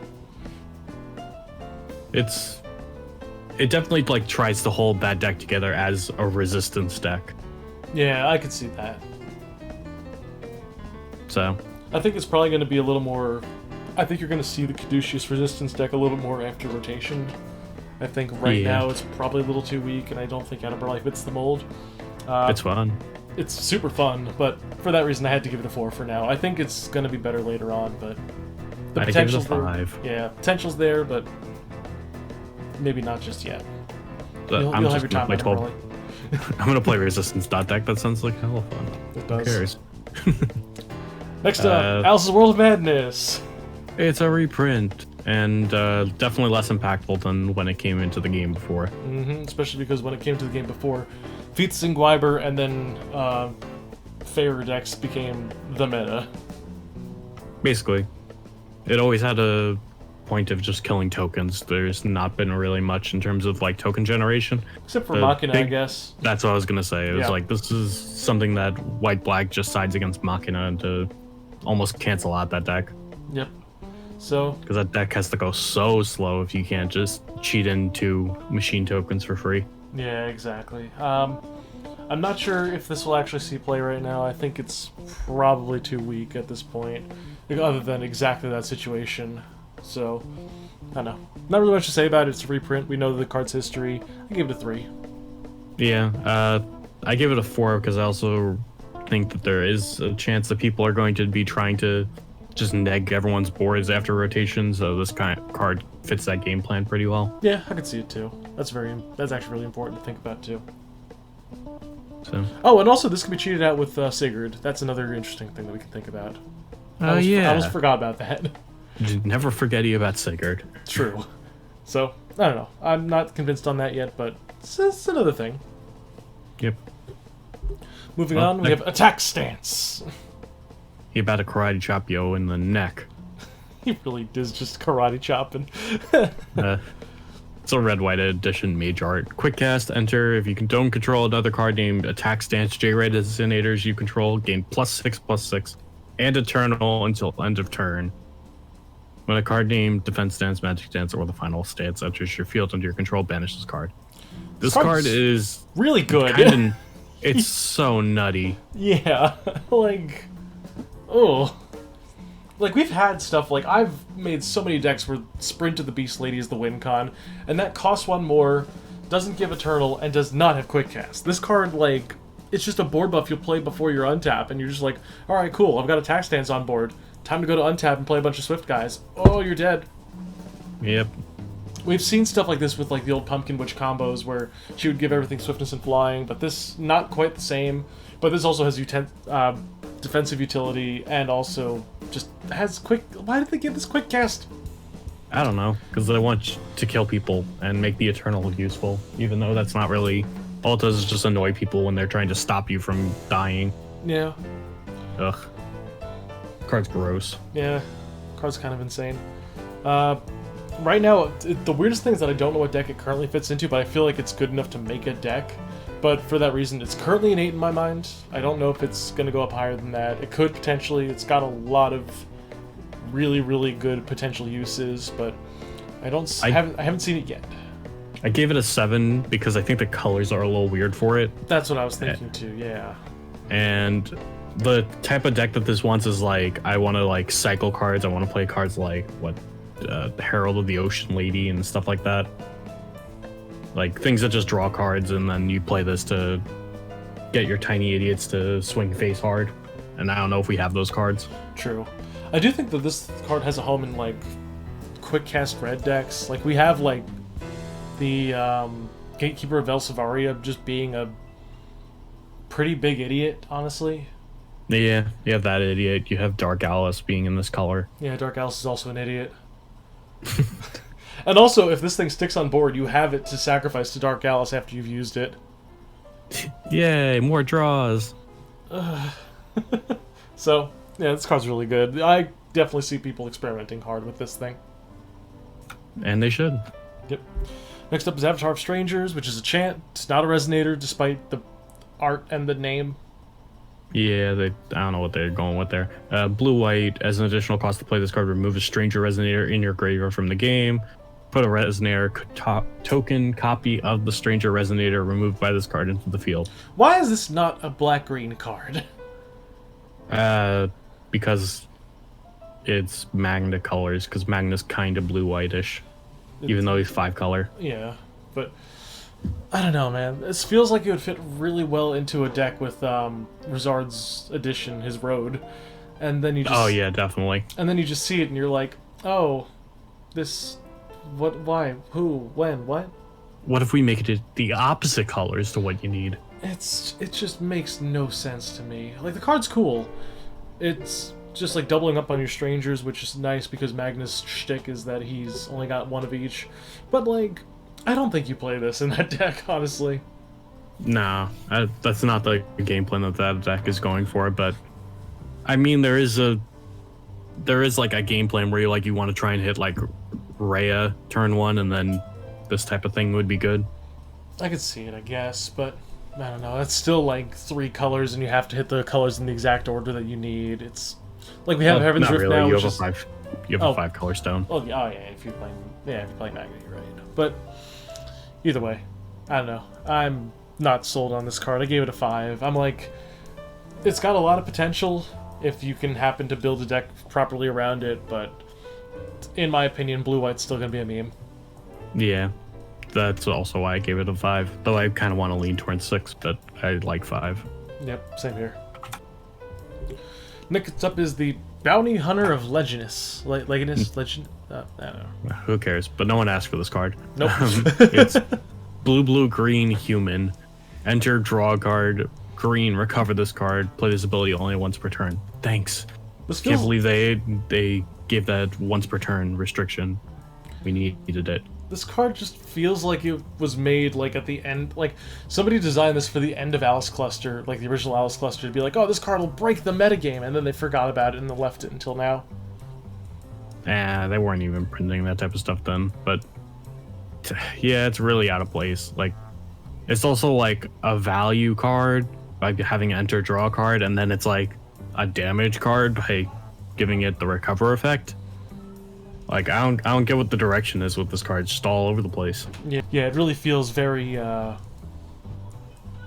It definitely like tries to hold that deck together as a resistance deck. Yeah, I could see that. So I think it's probably going to be a little more... I think you're going to see the Caduceus resistance deck a little bit more after rotation. I think right now it's probably a little too weak, and I don't think Adam Brawley fits the mold. it's fun. It's super fun, but for that reason I had to give it a 4 for now. I think it's going to be better later on, but... The I give it a potential's there. 5. Yeah, potential's there, but maybe not just yet. You'll I'm have just your gonna time play on it, 12. Brawley. I'm gonna play resistance dot deck. That sounds like hella fun. It Who does. cares? Next up, Alice's World of Madness. It's a reprint, and definitely less impactful than when it came into the game before. Especially because when it came to the game before, Feats and Gwyber and then Feyre decks became the meta. Basically, it always had a point of just killing tokens. There's not been really much in terms of like token generation. Except for The Machina, I big- guess. That's what I was gonna say. It was Yeah. like this is something that white-black just sides against Machina to almost cancel out that deck. Yep. So, Because that deck has to go so slow if you can't just cheat into machine tokens for free. yeah, exactly. I'm not sure if this will actually see play right now. I think it's probably too weak at this point, other than exactly that situation. So, I don't know. Not really much to say about it. It's a reprint. We know the card's history. I give it a 3. Yeah, I give it a 4 because I also think that there is a chance that people are going to be trying to just neg everyone's boards after rotation, so this kind of card fits that game plan pretty well. Yeah, I could see it too. That's actually really important to think about too. So, Oh, and also this can be cheated out with Sigurd. That's another interesting thing that we can think about. I yeah, almost forgot about that. never forget about Sigurd. True. So, I don't know. I'm not convinced on that yet, but it's another thing. Yep. Moving Well, on, we have Attack Stance. He about to karate chop Yo in the neck. He really does just karate chopping. It's a red-white edition mage art. Quick cast, enter. If you don't control another card named Attack Stance J-Red designators you control, gain +6/+6 and Eternal until end of turn. When a card named Defense Stance, Magic Stance, or the Final Stance enters your field under your control, banish this card. This card's card is really good. kinda, it's so nutty. Yeah, like, oh. Like, we've had stuff, like, I've made so many decks where Sprint of the Beast Lady is the win con, and that costs 1 more, doesn't give Eternal, and does not have Quick Cast. This card, like, it's just a board buff you'll play before your untap, and you're just like, alright, cool, I've got Attack Stance on board. Time to go to untap and play a bunch of Swift guys. Oh, you're dead. Yep. We've seen stuff like this with, like, the old Pumpkin Witch combos, where she would give everything swiftness and flying, but this, not quite the same. But this also has defensive utility, and also just has quick... Why did they give this quick cast? I don't know, because I want to kill people and make the Eternal look useful, even though that's not really... All it does is just annoy people when they're trying to stop you from dying. Yeah. Ugh. Card's gross. Yeah. Card's kind of insane. Right now, the weirdest thing is that I don't know what deck it currently fits into, but I feel like it's good enough to make a deck. But for that reason, it's currently an 8 in my mind. I don't know if it's going to go up higher than that. It could potentially. It's got a lot of really, really good potential uses, but I haven't seen it yet. I gave it a 7 because I think the colors are a little weird for it. That's what I was thinking too, yeah. And the type of deck that this wants is like, I want to like cycle cards. I want to play cards like Herald of the Ocean Lady and stuff like that. Like things that just draw cards and then you play this to get your tiny idiots to swing face hard. And I don't know if we have those cards. True. I do think that this card has a home in like quick cast red decks. Like we have like the Gatekeeper of Elsevaria just being a pretty big idiot, honestly. Yeah, you have that idiot. You have Dark Alice being in this color. Yeah, Dark Alice is also an idiot. And also, if this thing sticks on board, you have it to sacrifice to Dark Alice after you've used it. Yay, more draws. So, yeah, this card's really good. I definitely see people experimenting hard with this thing. And they should. Yep. Next up is Avatar of Strangers, which is a chant. It's not a resonator, despite the art and the name. Yeah, I don't know what they're going with there. Blue-white, as an additional cost to play this card, remove a Stranger Resonator in your graveyard from the game. Put a Resonator token copy of the Stranger Resonator removed by this card into the field. Why is this not a black-green card? Because it's Magna colors, because Magna's kind of blue-whitish, even though he's 5-color. Yeah, but I don't know, man. This feels like it would fit really well into a deck with Rizard's edition, his Road, and then you just... Oh yeah, definitely. And then you just see it and you're like, oh, this... What? Why? Who? When? What? What if we make it the opposite colors to what you need? It just makes no sense to me. Like, the card's cool. It's just like doubling up on your strangers, which is nice because Magnus' shtick is that he's only got one of each. But, like, I don't think you play this in that deck, honestly. Nah, that's not the game plan that deck is going for, but I mean, there is like a game plan where you want to try and hit like Rhea turn 1 and then this type of thing would be good. I could see it, I guess, but I don't know. It's still like 3 colors and you have to hit the colors in the exact order that you need. It's like we have Heaven's Rift really. now. You have a 5-color stone. Oh yeah, if you're playing Magna, you're right. But either way, I don't know. I'm not sold on this card. I gave it a 5. I'm like, it's got a lot of potential if you can happen to build a deck properly around it, but in my opinion, blue-white's still going to be a meme. Yeah, that's also why I gave it a 5. Though I kind of want to lean towards 6, but I like 5. Yep, same here. Next up is the Bounty Hunter of Leginus. Legend? I don't know. Who cares? But no one asked for this card. Nope. It's blue-green human. Enter, draw a card, green, recover this card, play this ability only once per turn. Thanks. Can't believe they gave that once per turn restriction. We needed it. This card just feels like it was made like at the end, like somebody designed this for the end of Alice Cluster, like the original Alice Cluster, to be like, oh, this card will break the metagame, and then they forgot about it and they left it until now. They weren't even printing that type of stuff then, but yeah, it's really out of place. Like, it's also like a value card by having enter draw card, and then it's like a damage card by giving it the recover effect. Like, I don't get what the direction is with this card. It's just all over the place. Yeah, it really feels very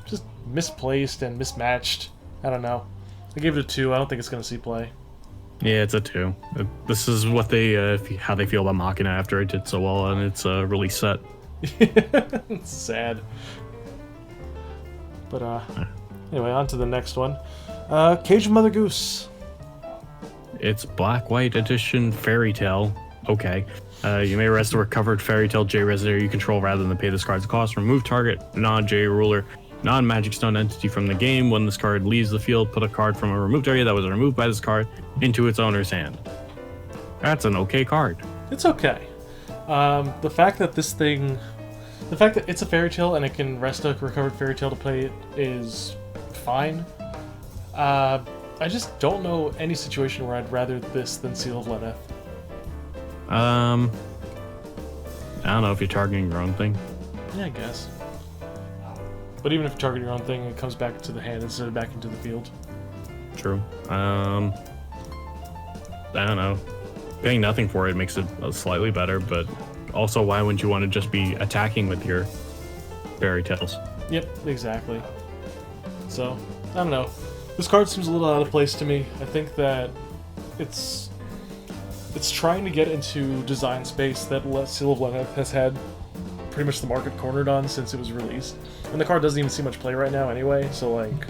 just misplaced and mismatched. I don't know. I gave it a 2. I don't think it's gonna see play. Yeah, it's a 2. This is what how they feel about Machina after it did so well and its release set. It's sad. But anyway, on to the next one. Cage of Mother Goose. It's Black-White Edition Fairy Tale. Okay. You may rest a recovered Fairy Tale J Resonator you control rather than pay this card's cost. Remove target non-J ruler, non-Magic Stone entity from the game. When this card leaves the field, put a card from a removed area that was removed by this card into its owner's hand. That's an okay card. It's okay. The fact that it's a fairy tale and it can rest a recovered fairy tale to play it is fine. I just don't know any situation where I'd rather this than Seal of Lenneth. I don't know if you're targeting your own thing. Yeah, I guess. But even if you target your own thing, it comes back to the hand instead of back into the field. True. I don't know. Paying nothing for it makes it slightly better, but also why wouldn't you want to just be attacking with your fairy tales? Yep, exactly. So, I don't know. This card seems a little out of place to me. I think that it's trying to get into design space that Seal of Lenneth has had pretty much the market cornered on since it was released. And the card doesn't even see much play right now anyway, so like,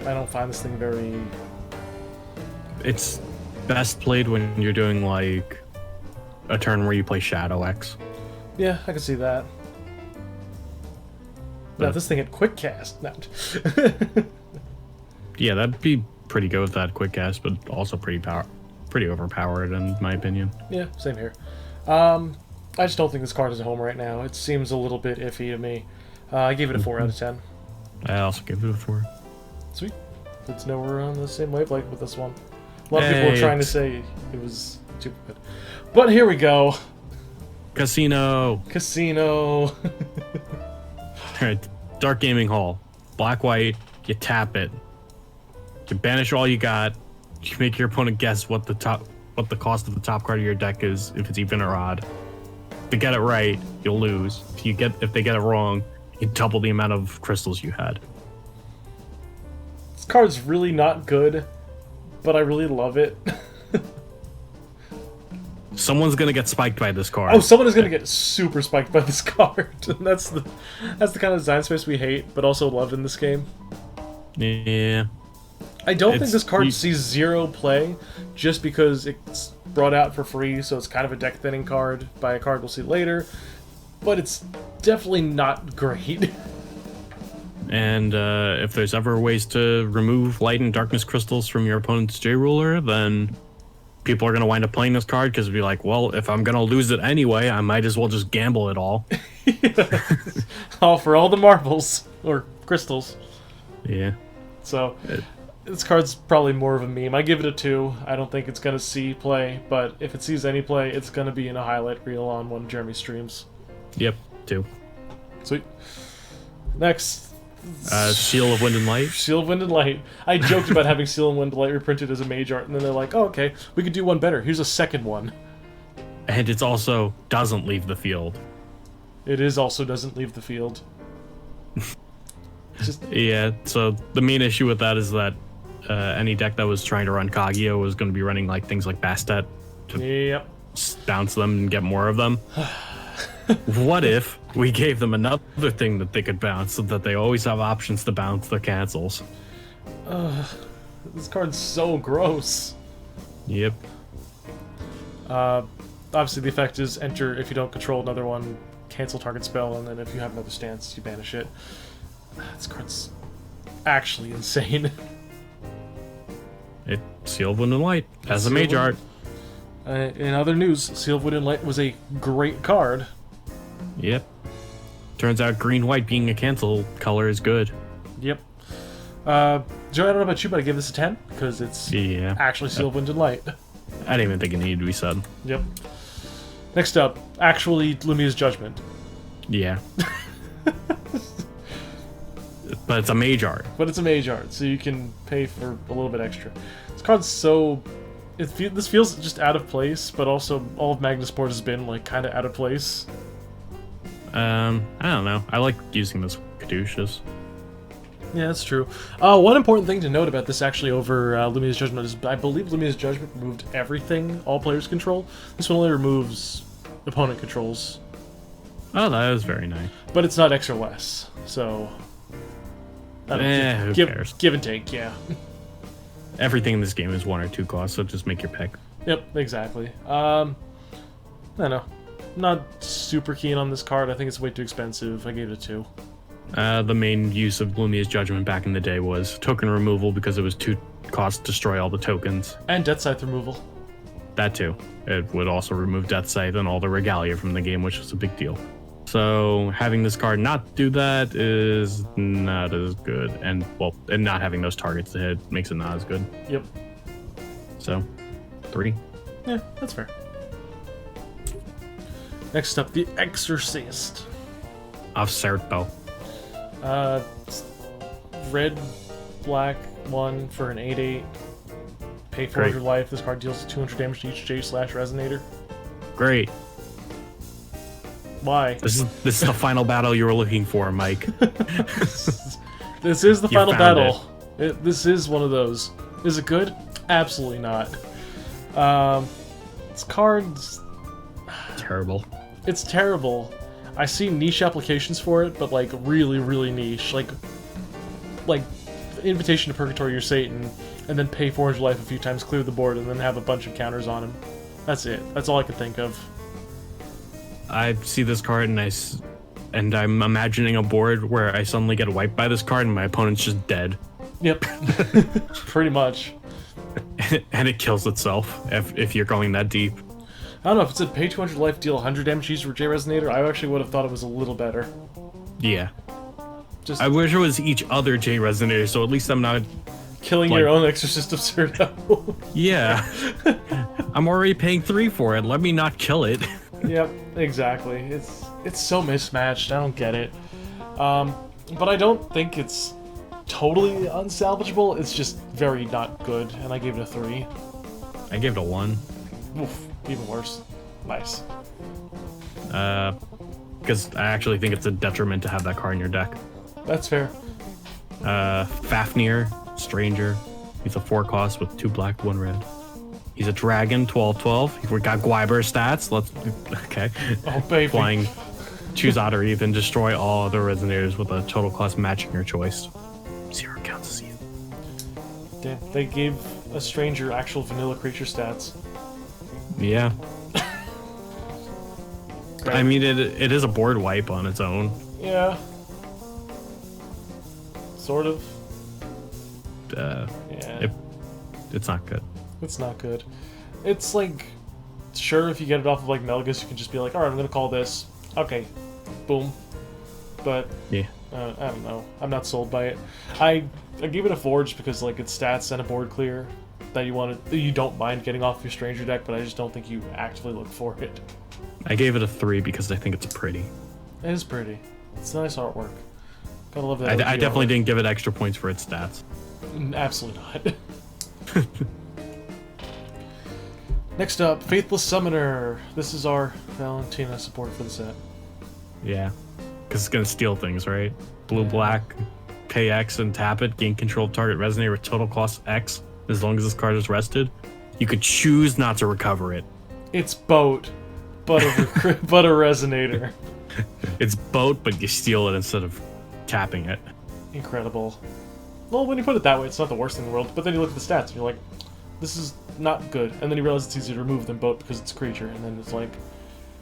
I don't find this thing very... It's best played when you're doing like a turn where you play Shadow X. Yeah, I can see that. Now, if this thing had quick cast. No. Yeah, that'd be pretty good with that quick cast, but also pretty overpowered in my opinion. Yeah, same here. I just don't think this card is a home right now. It seems a little bit iffy to me. I gave it a 4 out of 10. I also give it a 4. Sweet. Good to know we're on the same wavelength with this one. A lot of people were trying to say it was too good. But here we go. Casino. Alright, Dark Gaming Hall. Black, white, you tap it. You banish all you got. You make your opponent guess what the cost of the top card of your deck is, if it's even or odd. If they get it right, you'll lose. If they get it wrong, you double the amount of crystals you had. This card's really not good, but I really love it. Someone's gonna get spiked by this card. Oh, someone is gonna get super spiked by this card. And that's the kind of design space we hate, but also love in this game. Yeah. I don't think this card sees zero play just because it's brought out for free, so it's kind of a deck thinning card by a card we'll see later. But it's definitely not great. And if there's ever ways to remove light and darkness crystals from your opponent's J-Ruler, then people are going to wind up playing this card because it'll be like, well, if I'm going to lose it anyway, I might as well just gamble it all. All for all the marbles, or crystals. Yeah. So, this card's probably more of a meme. I give it a 2. I don't think it's going to see play, but if it sees any play, it's going to be in a highlight reel on one of Jeremy's streams. Yep, 2. Sweet. Next. Seal of Wind and Light. Seal of Wind and Light. I joked about having Seal of Wind and Light reprinted as a mage art, and then they're like, oh, okay, we could do one better. Here's a second one. And it's also doesn't leave the field. It is also doesn't leave the field. Yeah, so the main issue with that is that any deck that was trying to run Kaguya was going to be running like things like Bastet to bounce them and get more of them. What if we gave them another thing that they could bounce so that they always have options to bounce their cancels? This card's so gross. Yep. Obviously the effect is enter if you don't control another one, cancel target spell, and then if you have another stance, you banish it. This card's actually insane. Seal of Wind and Light as a mage art. In other news, Seal of Wind and Light was a great card. Yep. Turns out green-white being a cancel color is good. Yep. Joe, I don't know about you, but I give this a 10 because it's actually Seal of Wind and Light. I didn't even think it needed to be said. Yep. Next up, actually Lumia's Judgment. Yeah. But it's a mage art. But it's a mage art, so you can pay for a little bit extra. This card's so... this feels just out of place, but also all of Magnusport has been like kind of out of place. I don't know. I like using this caduceus. Yeah, that's true. One important thing to note about this actually over Lumia's Judgment is I believe Lumia's Judgment removed everything all players control. This one only removes opponent controls. Oh, that is very nice. But it's not X or less, so... who cares? Give and take, yeah. Everything in this game is 1 or 2 costs, so just make your pick. Yep, exactly. I don't know. Not super keen on this card. I think it's way too expensive. I gave it a 2. The main use of Lumia's Judgment back in the day was token removal because it was 2 costs to destroy all the tokens. And Death Scythe removal. that too. It would also remove Death Scythe and all the regalia from the game, which was a big deal. So having this card not do that is not as good, and not having those targets to hit makes it not as good. Yep. So, 3. Yeah, that's fair. Next up, the Exorcist. Of Certo. Red, black, 1 for an 8/8. Pay 400 life. This card deals 200 damage to each J/Resonator. Great. Why? This is the final battle you were looking for, Mike. This is the final found battle. This is one of those. Is it good? Absolutely not. This card's Terrible. It's terrible. I see niche applications for it, but like really, really niche. Like Invitation to Purgatory, you're Satan, and then pay 400 life a few times, clear the board, and then have a bunch of counters on him. That's it. That's all I can think of. I see this card and I'm imagining a board where I suddenly get wiped by this card and my opponent's just dead. Yep. Pretty much. And it kills itself if you're going that deep. I don't know, if it said pay 200 life, deal 100 damage each for J-Resonator, I actually would have thought it was a little better. Yeah. Just I wish it was each other J Resonator, so at least I'm not killing your own Exorcist Absurdo. Yeah. I'm already paying 3 for it. Let me not kill it. Yep, exactly. It's so mismatched. I don't get it. But I don't think it's totally unsalvageable. It's just very not good, and I gave it a 3. I gave it a 1. Oof, even worse. Nice. Because I actually think it's a detriment to have that card in your deck. That's fair. Fafnir, Stranger. He's a 4 cost with 2 black, 1 red. He's a dragon, 12/12. We got Gwyber stats. Okay. Oh, baby. Flying, choose Otter Eve and destroy all other resonators with a total cost matching your choice. 0 counts as you. Damn, they gave a stranger actual vanilla creature stats. Yeah. I mean, it is a board wipe on its own. Yeah. Sort of. Yeah. It's not good. It's not good. It's like, sure, if you get it off of like Melgus, you can just be like, alright, I'm gonna call this. Okay. Boom. But, Yeah. I don't know. I'm not sold by it. I gave it a 4 just because like its stats and a board clear that you don't mind getting off your stranger deck, but I just don't think you actively look for it. I gave it a 3 because I think it's pretty. It is pretty. It's nice artwork. Gotta love that. I definitely didn't give it extra points for its stats. Absolutely not. Next up, Faithless Summoner. This is our Valentina support for the set. Yeah. Because it's going to steal things, right? Blue-black, pay X and tap it, gain control of target resonator with total cost X. As long as this card is rested, you could choose not to recover it. It's Boat, but but a resonator. It's Boat, but you steal it instead of tapping it. Incredible. Well, when you put it that way, it's not the worst thing in the world, but then you look at the stats and you're like, this is not good. And then you realize it's easier to remove than Boat because it's a creature, and then it's like...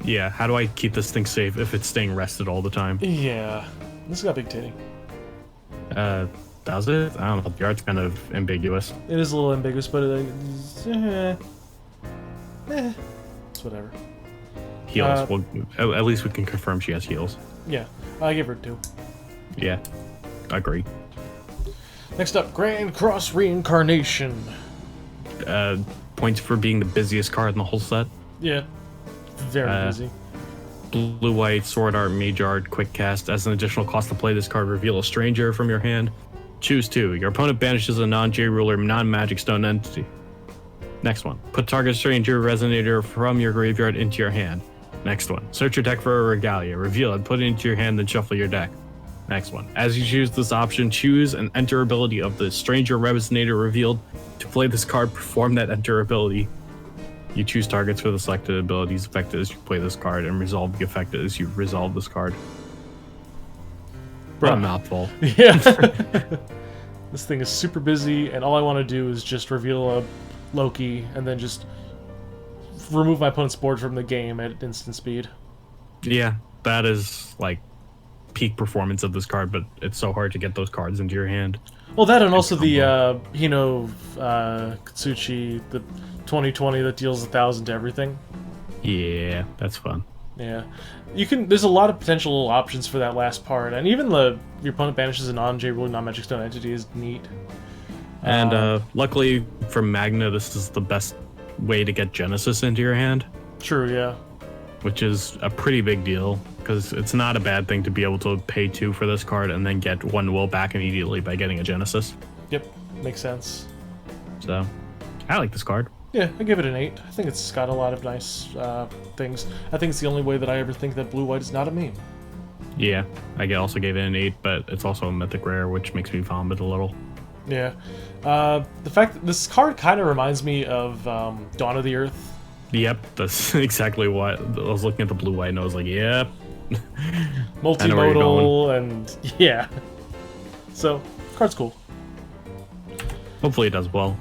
Yeah, how do I keep this thing safe if it's staying rested all the time? Yeah. This got big titty. Does it? I don't know. The art's kind of ambiguous. It is a little ambiguous, but it's whatever. Heals. Well, at least we can confirm she has heals. Yeah, I give her 2. Yeah, I agree. Next up, Grand Cross Reincarnation. Points for being the busiest card in the whole set. Yeah, very busy. Blue-white, Sword Art, Mage Art, Quick Cast. As an additional cost to play this card, reveal a stranger from your hand. Choose 2. Your opponent banishes a non-J-Ruler, non-Magic Stone entity. Next one. Put target stranger resonator from your graveyard into your hand. Next one. Search your deck for a regalia. Reveal it, put it into your hand, then shuffle your deck. Next one. As you choose this option, choose an enter ability of the stranger resonator revealed. To play this card, perform that enter ability. You choose targets for the selected abilities affected as you play this card, and resolve the effect as you resolve this card. What a mouthful. Yeah. This thing is super busy, and all I want to do is just reveal a Loki, and then just remove my opponent's board from the game at instant speed. Yeah, that is, like, peak performance of this card, but it's so hard to get those cards into your hand. Well, that and also the Katsuchi, the 2020 that deals 1,000 to everything. Yeah, that's fun. Yeah, you can. There's a lot of potential options for that last part, and even your opponent banishes a non-J rule, non-Magic Stone entity is neat. And luckily for Magna, this is the best way to get Genesis into your hand, True, yeah. which is a pretty big deal because it's not a bad thing to be able to pay 2 for this card and then get 1 will back immediately by getting a Genesis. Yep, makes sense. So, I like this card. Yeah, I give it an 8. I think it's got a lot of nice things. I think it's the only way that I ever think that blue-white is not a meme. Yeah, I also gave it an 8, but it's also a mythic rare, which makes me vomit a little. Yeah. The fact that this card kind of reminds me of Dawn of the Earth. Yep, that's exactly what I was looking at the blue-white and I was like, yep. Multimodal and yeah. So, card's cool. Hopefully it does well.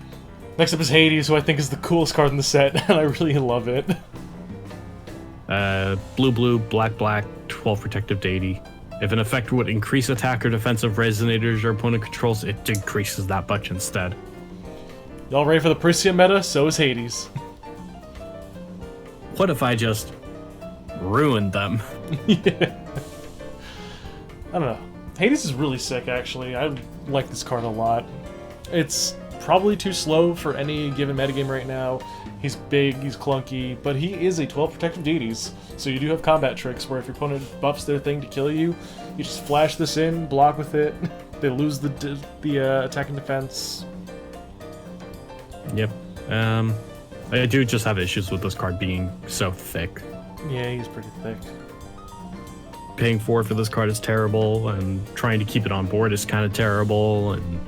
Next up is Hades, who I think is the coolest card in the set, and I really love it. Blue, black, 12 protective deity. If an effect would increase attack or defensive resonators your opponent controls, it decreases that much instead. Y'all ready for the Prisia meta? So is Hades. What if I just ruined them? Yeah. I don't know. Hades is really sick, actually. I like this card a lot. It's probably too slow for any given metagame right now. He's big, he's clunky, but he is a 12 protective deities. So you do have combat tricks where if your opponent buffs their thing to kill you, you just flash this in, block with it. They lose the attack and defense. Yep. I do just have issues with this card being so thick. Yeah, he's pretty thick. Paying 4 for this card is terrible, and trying to keep it on board is kind of terrible, and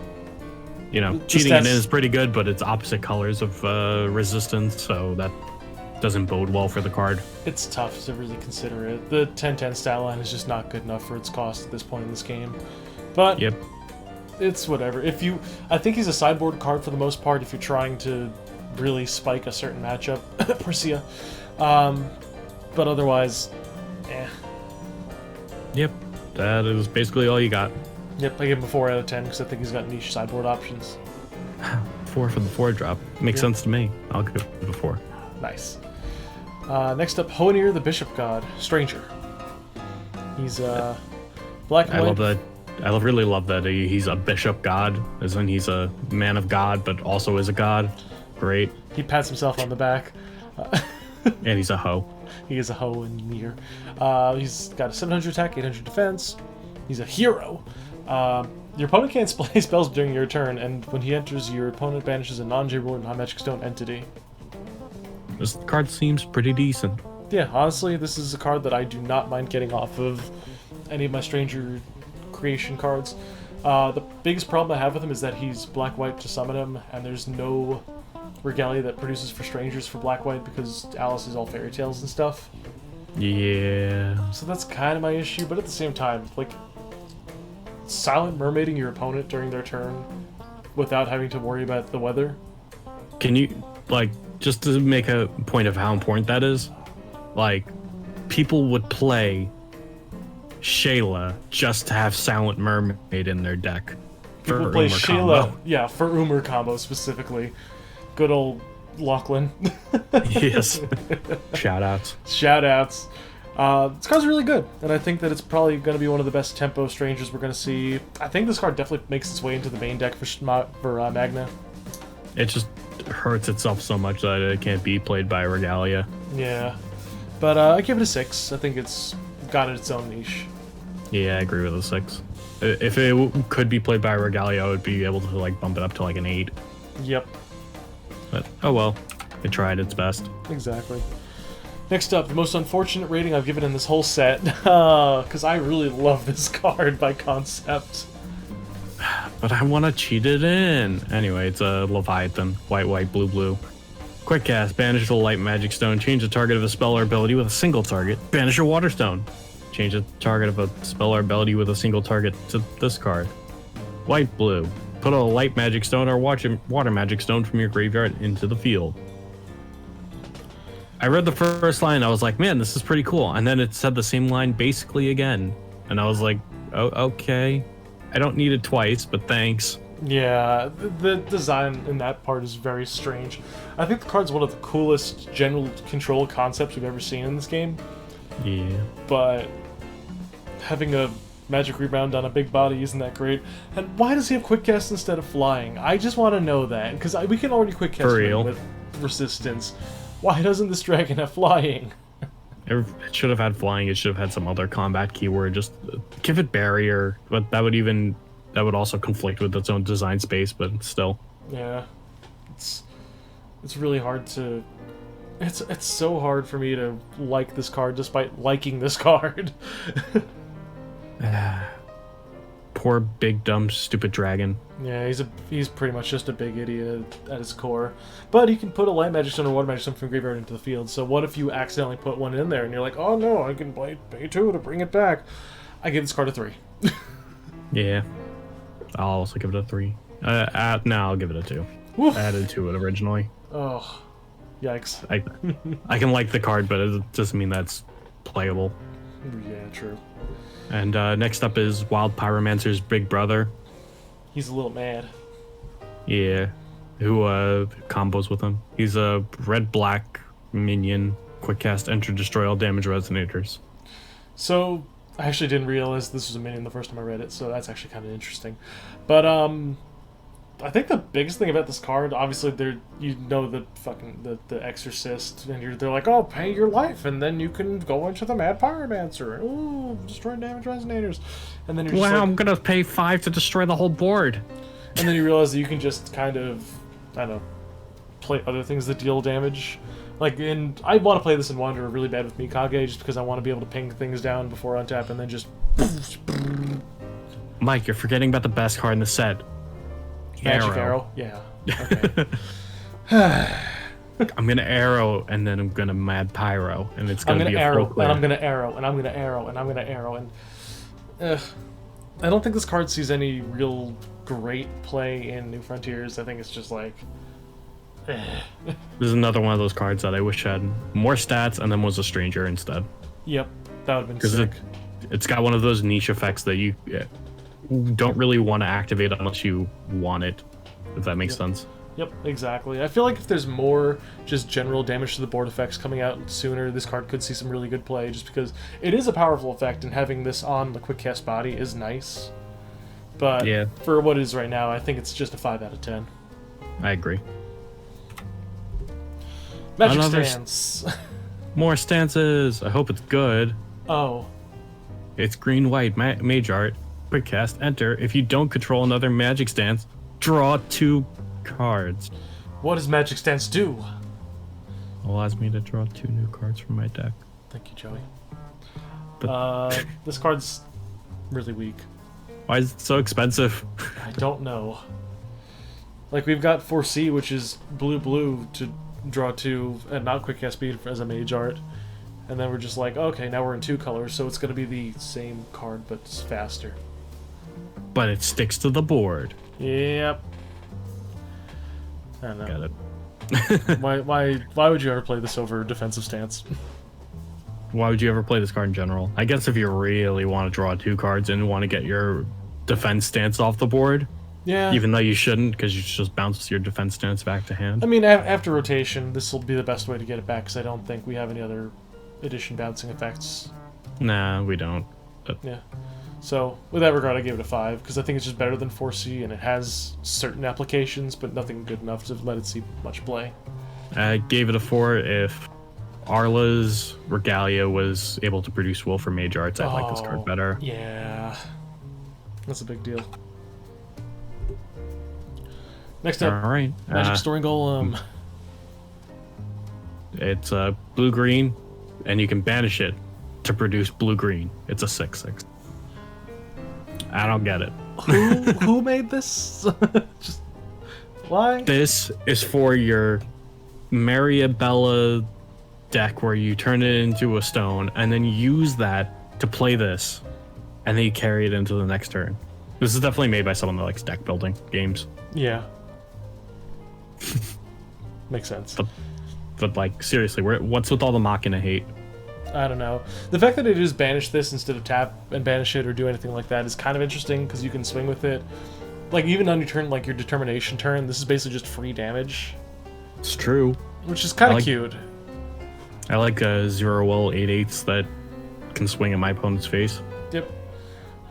you know, cheating it in is pretty good, but it's opposite colors of resistance, so that doesn't bode well for the card. It's tough to really consider it. The 10-10 stat line is just not good enough for its cost at this point in this game. But yep, it's whatever. I think he's a sideboard card for the most part if you're trying to really spike a certain matchup, Prisia. But otherwise, eh. Yep, that is basically all you got. Yep, I give him a 4 out of 10 because I think he's got niche sideboard options. 4 for the 4 drop. Makes sense to me. I'll give it a 4. Nice. Next up, Hoenir, the Bishop God, Stranger. He's black and white. I love that. I really love that he's a bishop god, as in he's a man of God, but also is a god. Great. He pats himself on the back. And he's a hoe. He is a hoe in Nier. He's got a 700 attack, 800 defense. He's a hero. Your opponent can't play spells during your turn, and when he enters, your opponent banishes a non-J rule and non-Magic Stone entity. This card seems pretty decent. Yeah, honestly, this is a card that I do not mind getting off of any of my Stranger creation cards. The biggest problem I have with him is that he's black-white to summon him, and there's no regalia that produces for Strangers for black-white because Alice is all fairy tales and stuff. Yeah. So that's kind of my issue, but at the same time, like, silent mermaiding your opponent during their turn without having to worry about the weather. Can you, like, just to make a point of how important that is, like, people would play Shayla just to have Silent Mermaid in their deck. People play Shayla, yeah, for Umar combo specifically. Good old Lachlan. Yes. Shoutouts. Shoutouts. This card's really good, and I think that it's probably going to be one of the best tempo Strangers we're going to see. I think this card definitely makes its way into the main deck for Magna. It just hurts itself so much that it can't be played by Regalia. Yeah, but I give it a 6. I think it's got its own niche. Yeah, I agree with a 6. If it could be played by Regalia, I would be able to like bump it up to like an 8. Yep. But oh well, it tried its best. Exactly. Next up, the most unfortunate rating I've given in this whole set, because I really love this card by concept. But I want to cheat it in. Anyway, it's a Leviathan. White, blue. Quick cast. Banish the light magic stone. Change the target of a spell or ability with a single target. Banish a water stone. Change the target of a spell or ability with a single target to this card. White, put a light magic stone or water magic stone from your graveyard into the field. I read the first line, I was like, man, this is pretty cool. And then it said the same line basically again. And I was like, oh, okay. I don't need it twice, but thanks. Yeah, the design in that part is very strange. I think the card's one of the coolest general control concepts we've ever seen in this game, Yeah. but having a magic rebound on a big body isn't that great. And why does he have quick cast instead of flying? I just want to know that, because we can already quick cast For him real? with resistance. Why doesn't this dragon have flying? It should have had flying. It should have had some other combat keyword. Just give it barrier, but that would also conflict with its own design space. But still, Yeah, it's really hard to. It's so hard for me to like this card despite liking this card. poor big dumb stupid dragon. Yeah, he's pretty much just a big idiot at his core. But he can put a light magic stone or water magic stone from graveyard into the field. So what if you accidentally put one in there and you're like, oh no, I can pay 2 to bring it back. I give this card a 3. Yeah, I'll also give it a 3. Now I'll give it a 2. Woof. I added to it originally. Oh, yikes. I can like the card, but it doesn't mean that's playable. Yeah, true. And next up is Wild Pyromancer's big brother. He's a little mad. Yeah, who combos with him. He's a red-black minion. Quick cast, enter, destroy all damage resonators. So, I actually didn't realize this was a minion the first time I read it, so that's actually kind of interesting. But, I think the biggest thing about this card, obviously, the Exorcist, and they're like, oh, pay your life, and then you can go into the Mad Pyromancer. Ooh, destroy damage resonators. And then you're just Wow, like, I'm gonna pay 5 to destroy the whole board. and then you realize that you can just kind of, I don't know, play other things that deal damage. Like, I want to play this in Wanderer really bad with Mikage, just because I want to be able to ping things down before untap, and then just... Mike, you're forgetting about the best card in the set. Magic arrow? Yeah. Okay. I'm gonna arrow, and then I'm gonna mad pyro, and it's I'm gonna gonna be a arrow, full clear. and I'm gonna arrow, and I'm gonna arrow, and I'm gonna arrow, and... I don't think this card sees any real great play in New Frontiers. I think it's just like... This is another one of those cards that I wish had more stats, and then was a stranger instead. Yep, that would've been Because sick. it's got one of those niche effects that you don't really want to activate unless you want it, if that makes sense. Yep, exactly. I feel like if there's more just general damage to the board effects coming out sooner, this card could see some really good play, just because it is a powerful effect, and having this on the quick cast body is nice. But Yeah. for what it is right now, I think it's just a 5 out of 10. I agree. Magic Another Stance. More stances. I hope it's good. Oh, It's green-white mage art. Quick cast, enter. If you don't control another magic stance, draw 2 cards. what does Magic Stance do? Allows me to draw 2 new cards from my deck. Thank you, Joey. But This card's really weak. why is it so expensive? I don't know. Like, we've got 4C, which is blue to draw 2 and not quick cast speed as a mage art. And then we're just like, okay, now we're in 2 colors, so it's going to be the same card, but it's faster. But it sticks to the board. Yep. I don't know. Got it. Why would you ever play this over defensive stance? Why would you ever play this card in general? I guess if you really want to draw 2 cards and want to get your defense stance off the board, Yeah. even though you shouldn't, because you just bounce your defense stance back to hand. I mean, after rotation, this will be the best way to get it back, because I don't think we have any other edition bouncing effects. Nah, we don't. But Yeah. So, with that regard, I gave it a 5, because I think it's just better than 4C, and it has certain applications, but nothing good enough to let it see much play. I gave it a 4 if Arla's Regalia was able to produce Will for Mage Arts. I'd like this Oh, card better. Yeah. That's a big deal. Next up, All right. Magic Storing Golem. It's blue-green, and you can banish it to produce blue-green. It's a 6/6. I don't get it. Who made this? Just why? This is for your Mariabella deck where you turn it into a stone and then use that to play this, and then you carry it into the next turn. This is definitely made by someone that likes deck building games. Yeah. Makes sense. But like, seriously, what's with all the Machina hate? I don't know. The fact that it is banish this instead of tap and banish it or do anything like that is kind of interesting, because you can swing with it. Like, even on your turn, like your determination turn, this is basically just free damage, It's true. which is kind of like- cute. I like zero will 8/8s that can swing at my opponent's face. Yep.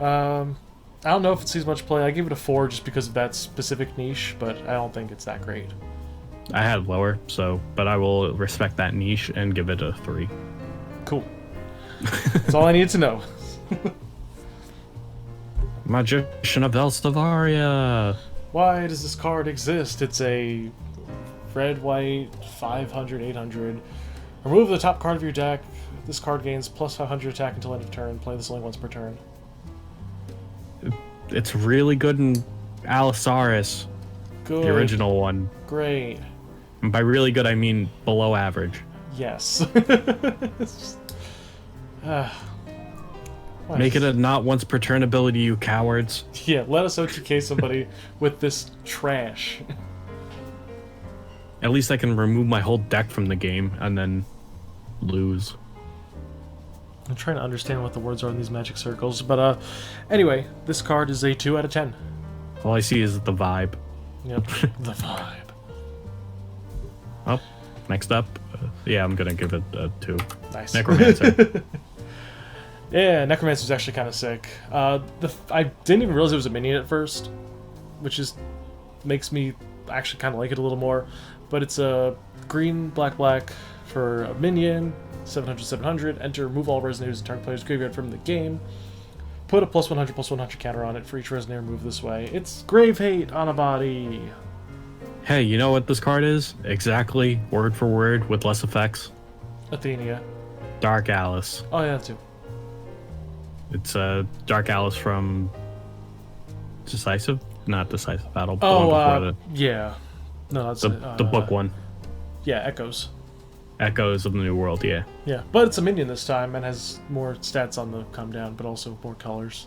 I don't know if it sees much play. I give it a 4 just because of that specific niche, but I don't think it's that great. I had lower, but I will respect that niche and give it a 3. Cool. That's all I need to know. Magician of Elstavaria. Why does this card exist? It's a red-white 500, 800. Remove the top card of your deck. This card gains plus 500 attack until end of turn. Play this only once per turn. It's really good in Allosaurus, Good. the original one. Great. And by really good, I mean below average. Yes. It's just, why Make is- it a not once per turn ability, you cowards. Yeah, let us OTK somebody with this trash. At least I can remove my whole deck from the game and then lose. I'm trying to understand what the words are in these magic circles, but anyway, this card is a 2 out of 10. All I see is the vibe. Yep, the vibe. Oh, next up, yeah, I'm gonna give it a 2. Nice. Necromancer. Yeah, Necromancer's actually kind of sick. I didn't even realize it was a minion at first, which makes me actually kind of like it a little more. But it's a green, black for a minion, 700, 700. Enter, remove all Resonators and target player's graveyard from the game. Put a plus 100 counter on it for each Resonator move this way. It's Grave Hate on a body. Hey, you know what this card is? Exactly, word for word, with less effects. Athenia. Dark Alice. Oh, yeah, that too. It's Dark Alice from Decisive? Not Decisive Battle. But the one Oh, before yeah. No, that's the book one. Yeah, Echoes. Echoes of the New World, yeah. Yeah, but it's a minion this time and has more stats on the come down, but also more colors.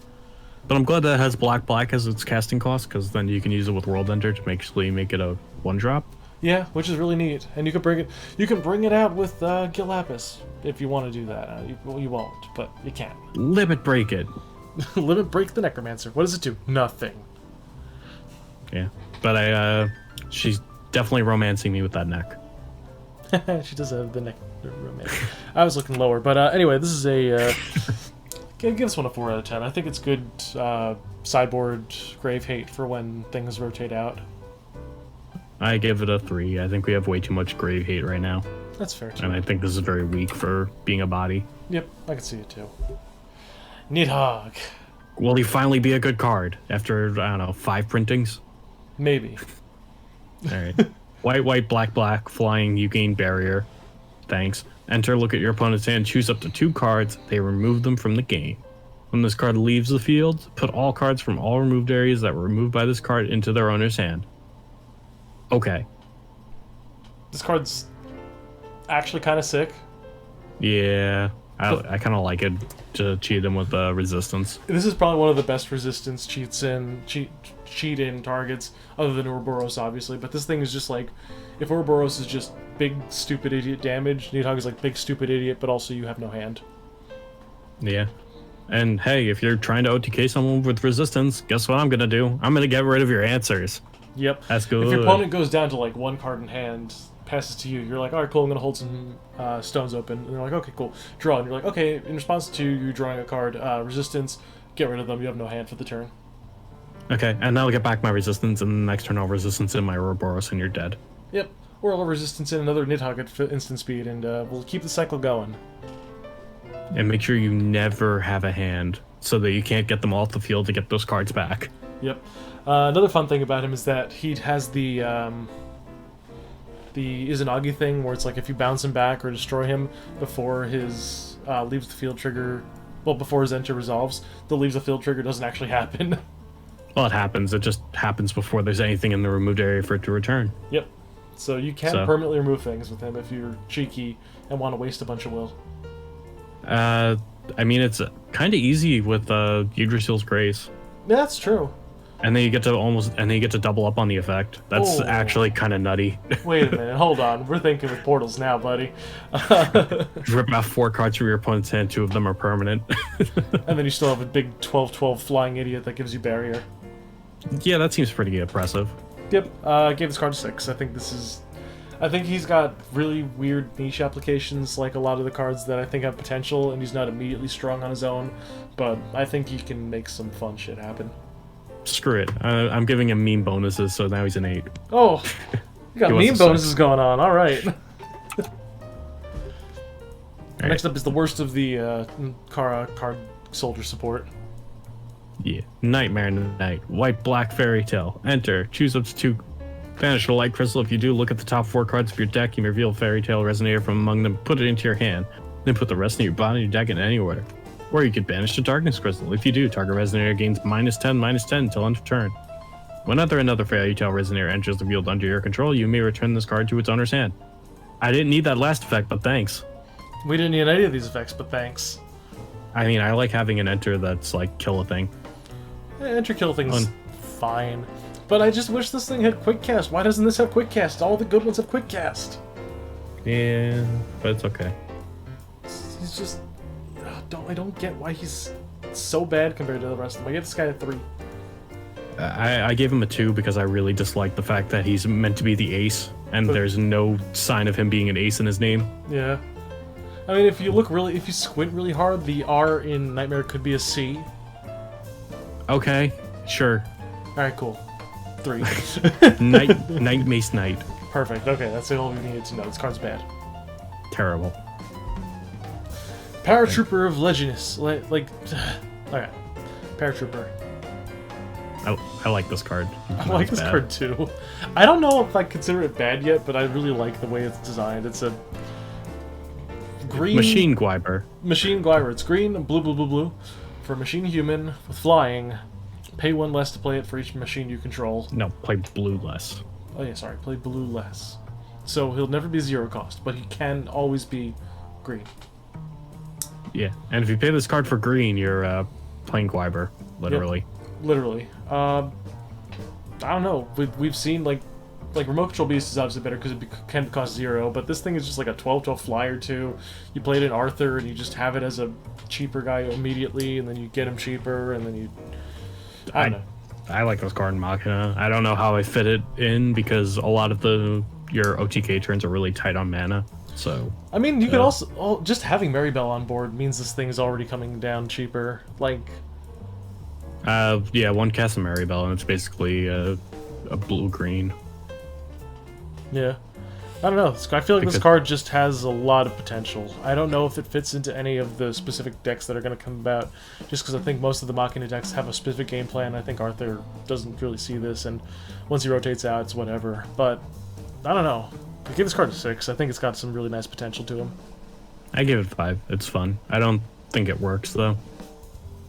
But I'm glad that it has black as its casting cost, because then you can use it with World Ender to actually make it a 1-drop. Yeah, which is really neat, and you can bring it. You can bring it out with Gil Lapis if you want to do that. You won't, but you can. Limit break it. Limit break the Necromancer. What does it do? Nothing. Yeah. But she's definitely romancing me with that neck. She does have the neck romance. I was looking lower, but anyway, this is a. Give this one a 4 out of 10. I think it's good sideboard Grave Hate for when things rotate out. I give it a 3. I think we have way too much Grave Hate right now. That's fair too. And I think this is very weak for being a body. Yep, I can see it too. Nidhogg. Will he finally be a good card after, I don't know, 5 printings? Maybe. Alright. White, black, flying, you gain barrier. Thanks. Enter, look at your opponent's hand, choose up to 2 cards, they remove them from the game. When this card leaves the field, put all cards from all removed areas that were removed by this card into their owner's hand. Okay. This card's actually kind of sick. Yeah. I kind of like it to cheat him with resistance. This is probably one of the best resistance cheat in targets, other than Ouroboros, obviously. But this thing is just like, if Ouroboros is just big stupid idiot damage, Nidhogg is like big stupid idiot, but also you have no hand. Yeah. And hey, if you're trying to OTK someone with resistance, guess what I'm gonna do? I'm gonna get rid of your answers. Yep. That's good. If your opponent goes down to like 1 card in hand, passes to you, you're like, alright, cool, I'm gonna hold some stones open. And they're like, okay, cool, draw. And you're like, okay, in response to you drawing a card, resistance, get rid of them, you have no hand for the turn. Okay, and now I'll get back my resistance, and the next turn I'll resistance in my Ouroboros, and you're dead. Yep. Or I'll resistance in another Nidhogg at instant speed, and we'll keep the cycle going. And make sure you never have a hand, so that you can't get them off the field to get those cards back. Yep. Another fun thing about him is that he has the Izanagi thing, where it's like if you bounce him back or destroy him before his leaves the field trigger, well, before his enter resolves, the leaves the field trigger doesn't actually happen. Well, it happens. It just happens before there's anything in the removed area for it to return. Yep. So you can permanently remove things with him if you're cheeky and want to waste a bunch of will. I mean, it's kind of easy with Yggdrasil's Grace. Yeah, that's true. And then you get to double up on the effect. That's actually kind of nutty. Wait a minute, hold on. We're thinking with portals now, buddy. Rip out 4 cards from your opponent's hand, 2 of them are permanent. And then you still have a big 12/12 flying idiot that gives you barrier. Yeah, that seems pretty impressive. Yep, gave this card a 6. I think he's got really weird niche applications, like a lot of the cards that I think have potential, and he's not immediately strong on his own, but I think he can make some fun shit happen. Screw it. I'm giving him meme bonuses, so now he's an 8. Oh, you got He wants meme a bonuses 6. going on, alright. Alright. Next up is the worst of the card soldier support. Yeah. Nightmare Knight. White Black Fairy Tale. Enter. Choose up to 2. Banish a light crystal. If you do, look at the top 4 cards of your deck. You may reveal Fairy Tale Resonator from among them. Put it into your hand. Then put the rest in your bottom of your deck in any order. Or you could banish the Darkness Crystal. If you do, target Resonator gains -10/-10 until end of turn. Whenever another Fairy Tale Resonator enters the field under your control, you may return this card to its owner's hand. I didn't need that last effect, but thanks. We didn't need any of these effects, but thanks. I mean, I like having an enter that's like kill a thing. Enter kill thing's fine. But I just wish this thing had quick cast. Why doesn't this have quick cast? All the good ones have quick cast. Yeah, but it's okay. He's just I don't get why he's so bad compared to the rest of them. I give this guy a 3. I gave him a 2 because I really dislike the fact that he's meant to be the ace, and there's no sign of him being an ace in his name. Yeah. I mean, if you squint really hard, the R in Nightmare could be a C. Okay, sure. Alright, cool. 3. Knight Mace Knight. Perfect. Okay, that's all we needed to know. This card's bad. Terrible. Paratrooper of Legionus. Okay. Paratrooper. I like this card. I like this card too. I don't know if I consider it bad yet, but I really like the way it's designed. It's a green Machine Gwyber. Machine Gwyber. It's green and blue, blue, blue, blue. For a machine human with flying, pay 1 less to play it for each machine you control. No, play blue less. Oh yeah, sorry, play blue less. So he'll never be 0 cost, but he can always be green. Yeah, and if you pay this card for green, you're playing Gwyber, literally. Yep. Literally. I don't know. We've seen like Remote Control Beast is obviously better because it can cost 0, but this thing is just like a 12/12 flyer too. You play it in Arthur and you just have it as a cheaper guy immediately, and then you get him cheaper, and then you. I don't know. I like this card in Machina. I don't know how I fit it in because a lot of your OTK turns are really tight on mana. So I mean, you could also just having Maribel on board means this thing is already coming down cheaper. Like. Yeah, 1 cast of Maribel, and it's basically a blue-green. Yeah. I don't know. I feel like this card just has a lot of potential. I don't know if it fits into any of the specific decks that are going to come about, just because I think most of the Machina decks have a specific game plan. I think Arthur doesn't really see this, and once he rotates out, it's whatever. But, I don't know. I give this card a 6. I think it's got some really nice potential to him. I give it 5. It's fun. I don't think it works, though.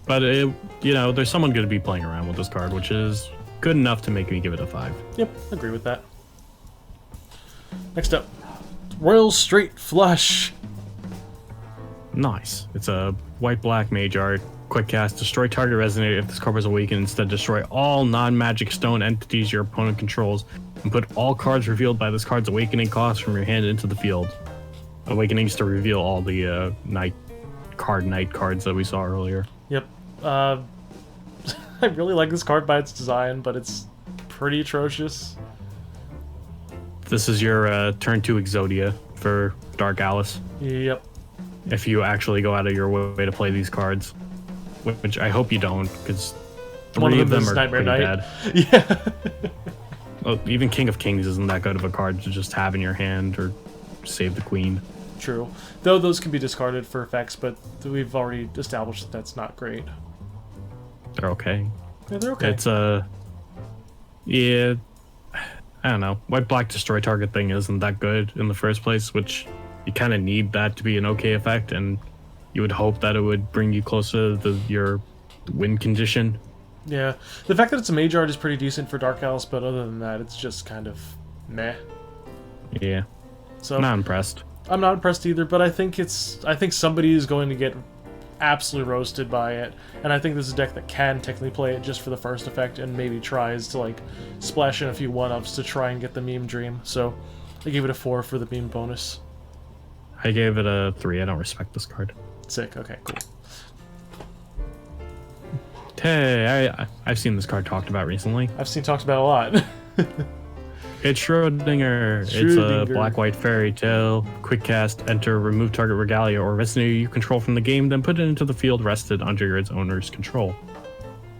But, there's someone going to be playing around with this card, which is good enough to make me give it a 5. Yep, agree with that. Next up, Royal Straight Flush. Nice. It's a white-black mage art. Quick cast. Destroy target resonator if this card is awakened. Instead, destroy all non-magic stone entities your opponent controls, and put all cards revealed by this card's awakening cost from your hand into the field. Awakenings to reveal all the night cards that we saw earlier. Yep. I really like this card by its design, but it's pretty atrocious. This is your turn 2 Exodia for Dark Alice. Yep. If you actually go out of your way to play these cards, which I hope you don't, because 3 of them are Nightmare pretty Knight. bad. Yeah. Well, even King of Kings isn't that good of a card to just have in your hand or save the queen. True. Though those can be discarded for effects, but we've already established that that's not great. They're okay. Yeah, they're okay. It's yeah, I don't know. White-black destroy target thing isn't that good in the first place, which you kind of need that to be an okay effect, and you would hope that it would bring you closer to your win condition. Yeah. The fact that it's a mage art is pretty decent for Dark Alice, but other than that, it's just kind of meh. Yeah. So Not impressed. I'm not impressed either, but I think somebody is going to get absolutely roasted by it, and I think this is a deck that can technically play it just for the first effect and maybe tries to like splash in a few 1-ups to try and get the meme dream. So I gave it a 4 for the meme bonus. I gave it a 3. I don't respect this card. Sick. Okay, cool. Hey, I've seen this card talked about recently. I've seen talked about a lot. It's Schrodinger. It's a Schrodinger. black-white fairy tale. Quick cast, enter, remove target regalia or residue you control from the game, then put it into the field rested under its owner's control.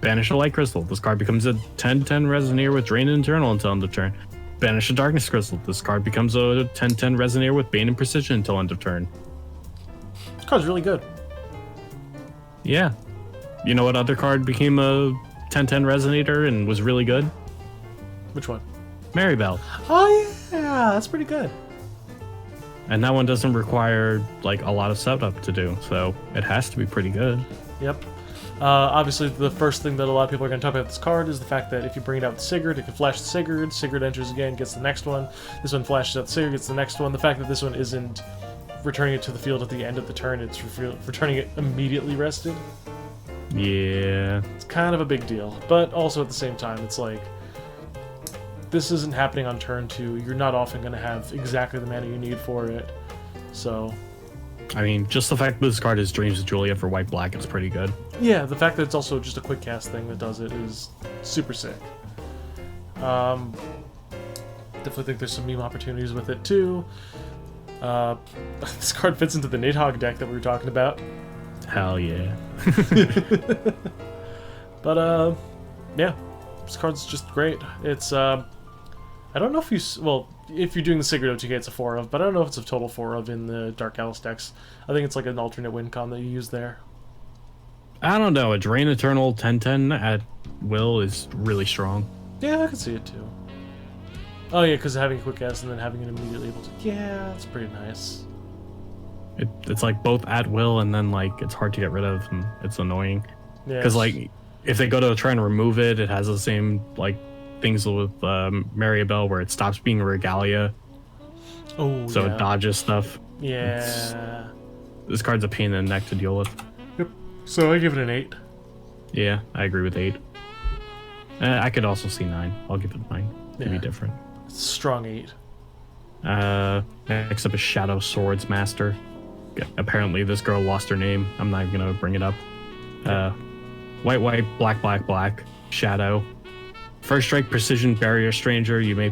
Banish a light crystal. This card becomes a 10-10 Resoneer with Drain and Internal until end of turn. Banish a darkness crystal. This card becomes a 10-10 Resoneer with Bane and Precision until end of turn. This card's really good. Yeah. You know what other card became a 10-10 Resonator and was really good? Which one? Maribel. Oh yeah, that's pretty good. And that one doesn't require like a lot of setup to do, so it has to be pretty good. Yep. Obviously, the first thing that a lot of people are going to talk about with this card is the fact that if you bring it out with Sigurd, it can flash the Sigurd. Sigurd enters again, gets the next one. This one flashes out the Sigurd, gets the next one. The fact that this one isn't returning it to the field at the end of the turn, it's returning it immediately rested. Yeah. It's kind of a big deal. But also at the same time, it's like, this isn't happening on turn 2. You're not often going to have exactly the mana you need for it. So, I mean, just the fact that this card is Dreams of Julia for white-black is pretty good. yeah, the fact that it's also just a quick cast thing that does it is super sick. Definitely think there's some meme opportunities with it too. This card fits into the Nidhogg deck that we were talking about. Hell yeah. But, yeah, this card's just great. It's, I don't know if you, well, if you're doing the Sigurd OTK, it's a 4 of, but I don't know if it's a total 4 of in the Dark Alice decks. I think it's like an alternate win con that you use there. I don't know. A Drain Eternal 10-10 at will is really strong. Yeah, I can see it too. Oh yeah, because having a quick cast and then having it immediately able to, yeah, that's pretty nice. It's like both at will and then like it's hard to get rid of and it's annoying. Yeah, Because like if they go to try and remove it, it has the same like things with Maribel where it stops being regalia, oh, so yeah. it dodges stuff. Yeah. This card's a pain in the neck to deal with. Yep. So I give it an 8. Yeah, I agree with 8. I could also see 9. I'll give it 9. Maybe Yeah. different. It's a strong 8. Next up is Shadow Swords Master. Apparently this girl lost her name. I'm not even gonna bring it up. White, black, black, black. Shadow. First strike, Precision, Barrier Stranger. You may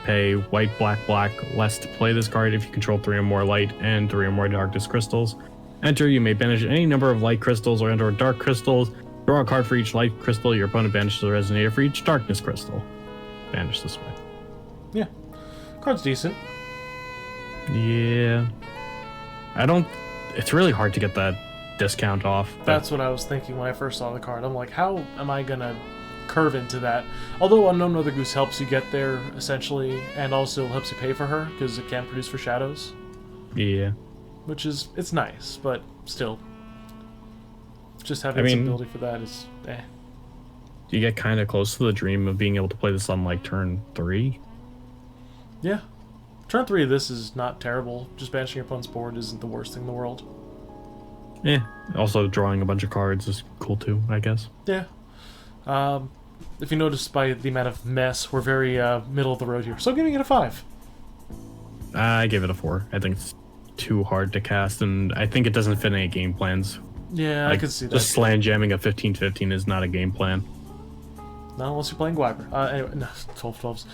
pay white, black, black less to play this card if you control 3 or more light and 3 or more darkness crystals. Enter, you may banish any number of light crystals or enter dark crystals. Draw a card for each light crystal. Your opponent banishes a resonator for each darkness crystal. Banish this way. Yeah. Card's decent. Yeah. It's really hard to get that discount off. That's what I was thinking when I first saw the card. I'm like, how am I gonna curve into that? Although Unknown Mother Goose helps you get there, essentially, and also helps you pay for her, because it can produce for shadows. Yeah. Which is, it's nice, but still. Just having some ability for that is, eh. You get kind of close to the dream of being able to play this on, like, turn 3. Yeah. Turn 3 of this is not terrible. Just banishing your opponent's board isn't the worst thing in the world. Yeah. Also, drawing a bunch of cards is cool, too, I guess. Yeah. If you notice by the amount of mess, we're very middle of the road here. So I'm giving it a 5. I give it a 4. I think it's too hard to cast, and I think it doesn't fit any game plans. Yeah, Like, I could see that. Just slam jamming a 15-15 is not a game plan. Not unless you're playing Gwyber. Anyway, no, 12-12s.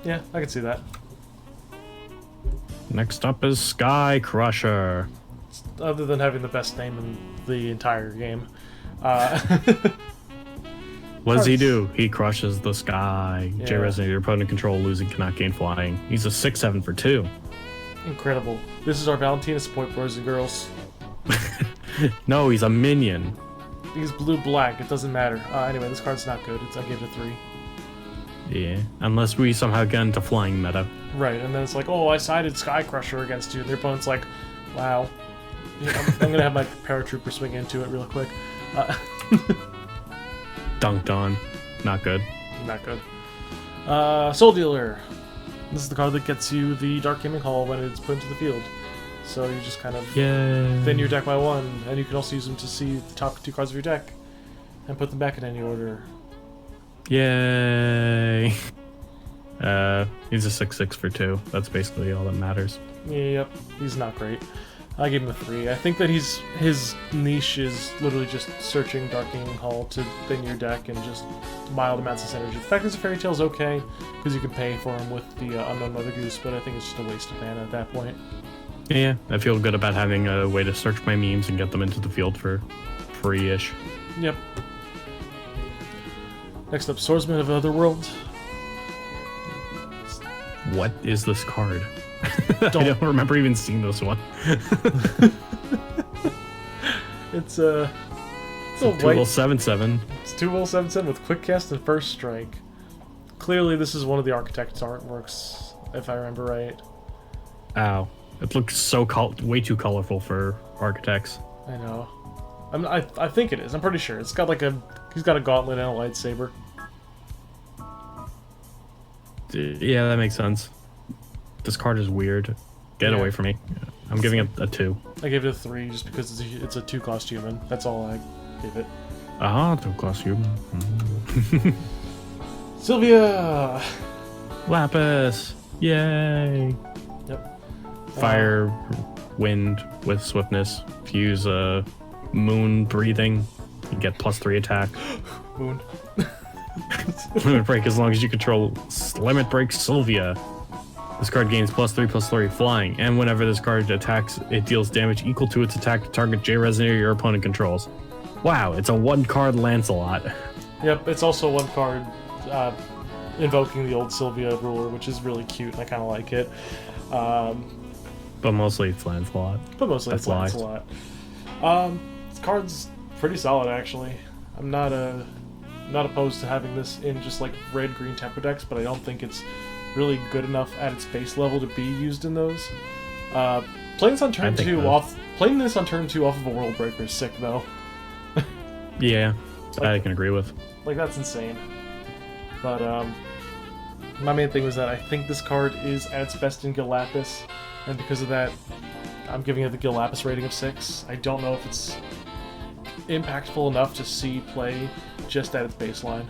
Yeah, I can see that. Next up is Sky Crusher. Other than having the best name in the entire game. What does he do? He crushes the sky. Yeah. J resonator, your opponent control, losing, cannot gain flying. He's a 6/7 for 2. Incredible. This is our Valentina support, boys and girls. No, he's a minion. He's blue-black, it doesn't matter. Anyway, this card's not good. I gave it a 3. Yeah, unless we somehow get into flying meta. Right, and then it's like, oh, I sided Sky Crusher against you. And their opponent's like, wow. Yeah, I'm gonna have my paratrooper swing into it real quick. Dunked on. Not good. Not good. Soul Dealer. This is the card that gets you the Dark Gaming Hall when it's put into the field. So you just kind of thin your deck by 1, and you can also use them to see the top 2 cards of your deck and put them back in any order. Yay. He's a 6/6 for 2. That's basically all that matters. Yep, he's not great. I gave him a 3. I think that his niche is literally just searching Darkening Hall to thin your deck and just mild amounts of synergy. The fact that Fairy Tail's okay, because you can pay for him with the Unknown Mother Goose, but I think it's just a waste of mana at that point. Yeah, I feel good about having a way to search my memes and get them into the field for free-ish. Yep. Next up, Swordsman of Otherworld. What is this card? I don't remember even seeing this one. It's a 2-7-7. It's 2-7-7 with Quick Cast and First Strike. Clearly, this is one of the Architect's artworks, if I remember right. Ow. It looks so way too colorful for Architects. I know. I think it is. I'm pretty sure. It's got like he's got a gauntlet and a lightsaber. Yeah, that makes sense. This card is weird. Get away from me. I'm giving it a 2. I gave it a 3 just because it's a 2-cost human. That's all I gave it. 2-cost human. Sylvia! Lapis! Yay! Yep. Fire, wind with swiftness. If you use moon breathing, you get +3 attack. Moon. Limit break as long as you control Limit Break Sylvia. This card gains +3/+3 flying, and whenever this card attacks, it deals damage equal to its attack to target J Resonator your opponent controls. Wow, it's a 1-card Lancelot. Yep, it's also 1 card invoking the old Sylvia ruler, which is really cute, and I kind of like it. But mostly it's Lancelot. It's Lancelot. This card's pretty solid, actually. I'm not opposed to having this in just like red-green tempo decks, but I don't think it's really good enough at its base level to be used in those. Playing this on turn 2 off of a World Breaker is sick, though. Yeah, I can agree with. Like, that's insane. But my main thing was that I think this card is at its best in Gil Lapis, and because of that, I'm giving it the Gil Lapis rating of 6. I don't know if it's impactful enough to see play just at its baseline.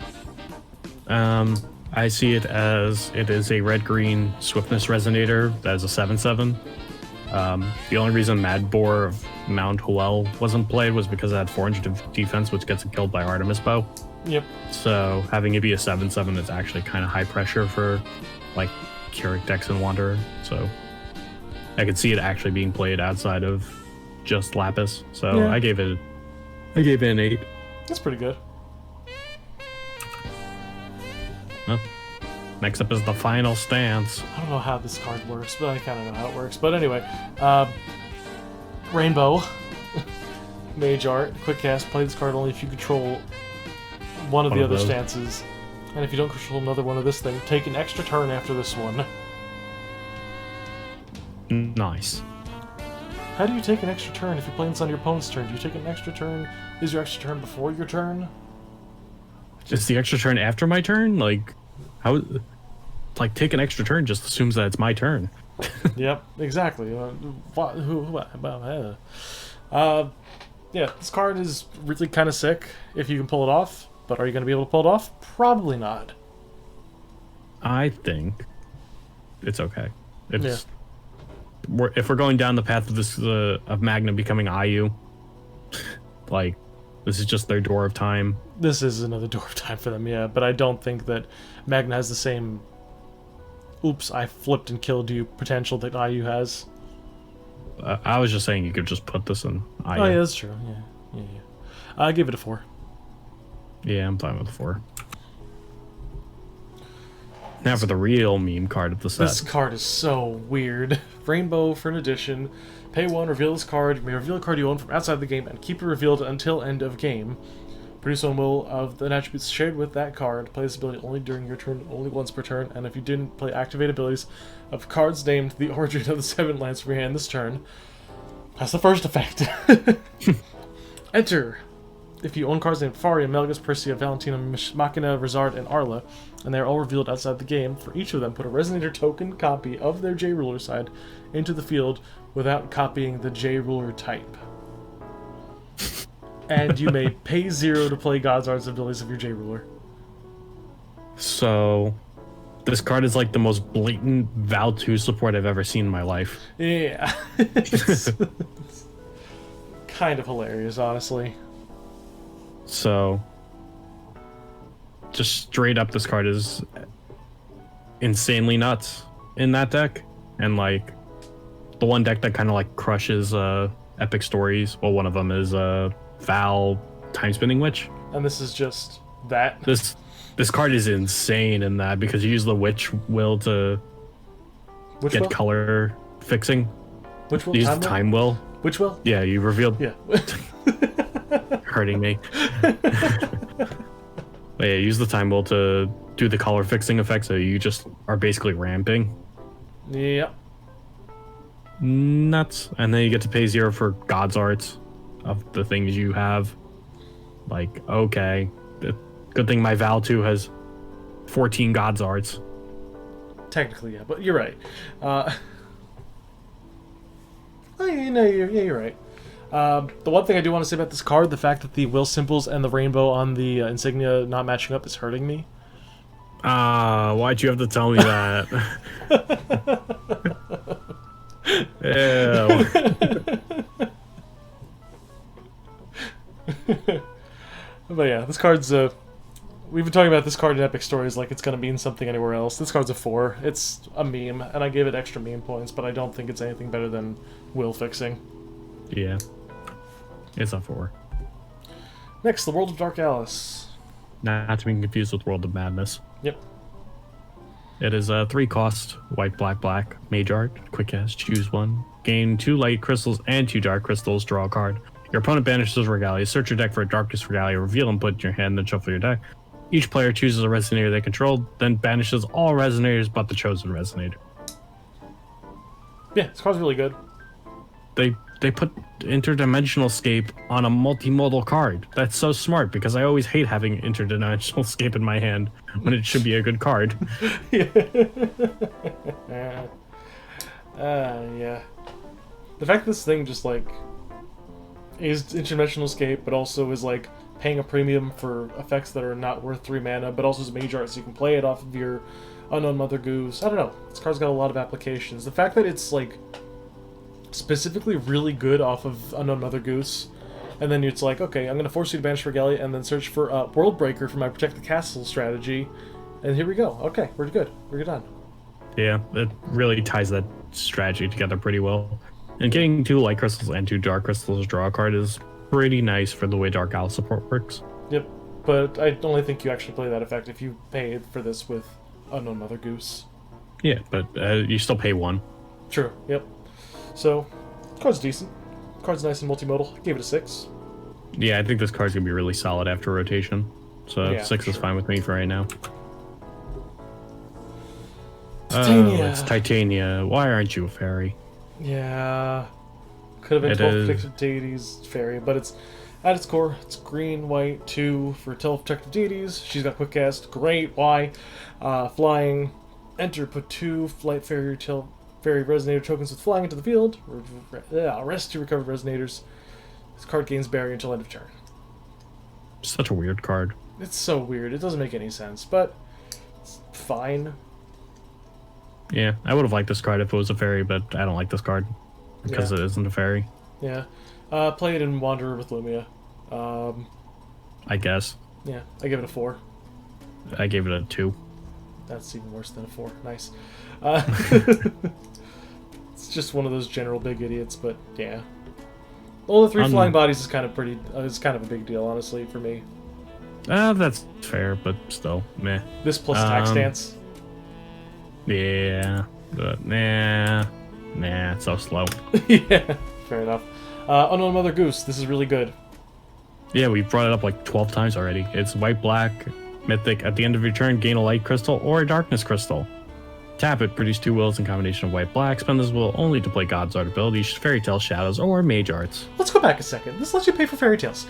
I see it as it is a red-green Swiftness Resonator that is a 7/7. The only reason Mad Boar of Mount Huel wasn't played was because it had 400 of defense, which gets it killed by Artemis Bow. Yep. So having it be a 7/7 is actually kind of high pressure for like Keurig decks and Wanderer. So I could see it actually being played outside of just Lapis. So yeah. I gave it an 8. That's pretty good. Well, next up is the final stance. I don't know how this card works, but I kind of know how it works. But anyway, Rainbow, Mage Art, Quick Cast, play this card only if you control one of the other stances. And if you don't control another one of this thing, take an extra turn after this one. Nice. How do you take an extra turn if you're playing this on your opponent's turn? Do you take an extra turn? Is your extra turn before your turn? Is the extra turn after my turn? Like, how? Like, take an extra turn just assumes that it's my turn. Yep, exactly. Yeah, this card is really kind of sick if you can pull it off. But are you going to be able to pull it off? Probably not. I think it's okay. It's if we're going down the path of this of Magna becoming IU, like this is just their Door of Time. This is another Door of Time for them, yeah. But I don't think that Magna has the same "oops, I flipped and killed you" potential that IU has. I was just saying you could just put this in IU. Oh yeah, that's true. Yeah. I give it a 4. Yeah, I'm fine with a 4. Now for the real meme card of the set. This card is so weird. Rainbow for an addition. Pay 1, reveal this card. You may reveal a card you own from outside the game and keep it revealed until end of game. Produce on will of the attributes shared with that card. Play this ability only during your turn, only once per turn, and if you didn't play activate abilities of cards named the origin of the 7 lands from your hand this turn. That's the first effect. Enter. If you own cards named Faria, Melgus, Persia, Valentina, Machina, Rizard, and Arla, and they are all revealed outside the game, for each of them put a Resonator token copy of their J-Ruler side into the field without copying the J-Ruler type. And you may pay 0 to play God's Arts abilities of your J-Ruler. So, This card is like the most blatant Val 2 support I've ever seen in my life. Yeah. It's kind of hilarious, honestly. So, just straight up, this card is insanely nuts in that deck. And like, the one deck that kind of like crushes epic stories, well, one of them is Val Time Spinning Witch. And this is just that. This card is insane in that because you use the Witch Will to get color fixing. Which will? You use Time Will. Which will? Yeah, you revealed. Yeah. Hurting me. But yeah, use the Time Will to do the color fixing effect, so you just are basically ramping. Yep. Nuts. And then you get to pay 0 for God's Arts of the things you have. Like, okay. Good thing my Val 2 has 14 God's Arts. Technically, yeah, but you're right. You're right. The one thing I do want to say about this card, the fact that the will symbols and the rainbow on the insignia not matching up is hurting me. Why'd you have to tell me that? Ew. But yeah, this card's we've been talking about this card in Epic Stories like it's going to mean something anywhere else. This card's a 4. It's a meme, and I gave it extra meme points, but I don't think it's anything better than will fixing. Yeah. It's a 4. Next, the World of Dark Alice. Not to be confused with World of Madness. Yep. It is a 3 cost, white, black, black, mage art, quick cast, choose one. Gain 2 light crystals and 2 dark crystals, draw a card. Your opponent banishes Regalia, search your deck for a darkness Regalia, reveal and put it in your hand, then shuffle your deck. Each player chooses a resonator they control, then banishes all resonators but the chosen resonator. Yeah, this card's really good. They put interdimensional scape on a multimodal card. That's so smart because I always hate having interdimensional scape in my hand when it should be a good card. Yeah. The fact that this thing just like is interdimensional escape, but also is like paying a premium for effects that are not worth 3 mana, but also is mage art, so you can play it off of your Unknown Mother Goose. I don't know. This card's got a lot of applications. The fact that it's like specifically really good off of Unknown Mother Goose, and then it's like, okay, I'm going to force you to banish Regalia and then search for World Breaker for my Protect the Castle strategy, and here we go. Okay, we're good. We're done. Yeah, it really ties that strategy together pretty well. And getting 2 light crystals and 2 dark crystals to draw a card is pretty nice for the way Dark Owl support works. Yep, but I only think you actually play that effect if you paid for this with Unknown Mother Goose. Yeah, but you still pay 1. True, yep. So, card's decent. Card's nice and multimodal. I gave it a 6. Yeah, I think this card's going to be really solid after rotation. So Yeah, 6 is fine with me for right now. Titania. It's Titania. Why aren't you a fairy? Yeah. Could have been It 12 is. Protective Deities Fairy, but it's at its core, it's green, white, 2 for 12 Protective Deities. She's got Quick Cast, great, why? Flying, enter, put 2 Flight Fairy Fairy Resonator tokens with flying into the field. Rest 2 recovered Resonators. This card gains barrier until end of turn. Such a weird card. It's so weird, it doesn't make any sense, but it's fine. Yeah, I would have liked this card if it was a fairy, but I don't like this card because Yeah. it isn't a fairy. Yeah. Play it in Wanderer with Lumia. I guess. Yeah, I give it a 4. I gave it a 2. That's even worse than a 4. Nice. It's just one of those general big idiots, but yeah. All the 3 flying bodies is kind of a big deal, honestly, for me. That's fair, but still, meh. This plus attack stance. Yeah, but nah, it's so slow. Yeah, fair enough. Unknown Mother Goose, this is really good. Yeah, we brought it up like 12 times already. It's white, black, mythic. At the end of your turn, gain a light crystal or a darkness crystal. Tap it, produce 2 wills in combination of white, black. Spend this will only to play God's Art abilities, Fairy Tale Shadows, or Mage Arts. Let's go back a second. This lets you pay for fairy tales.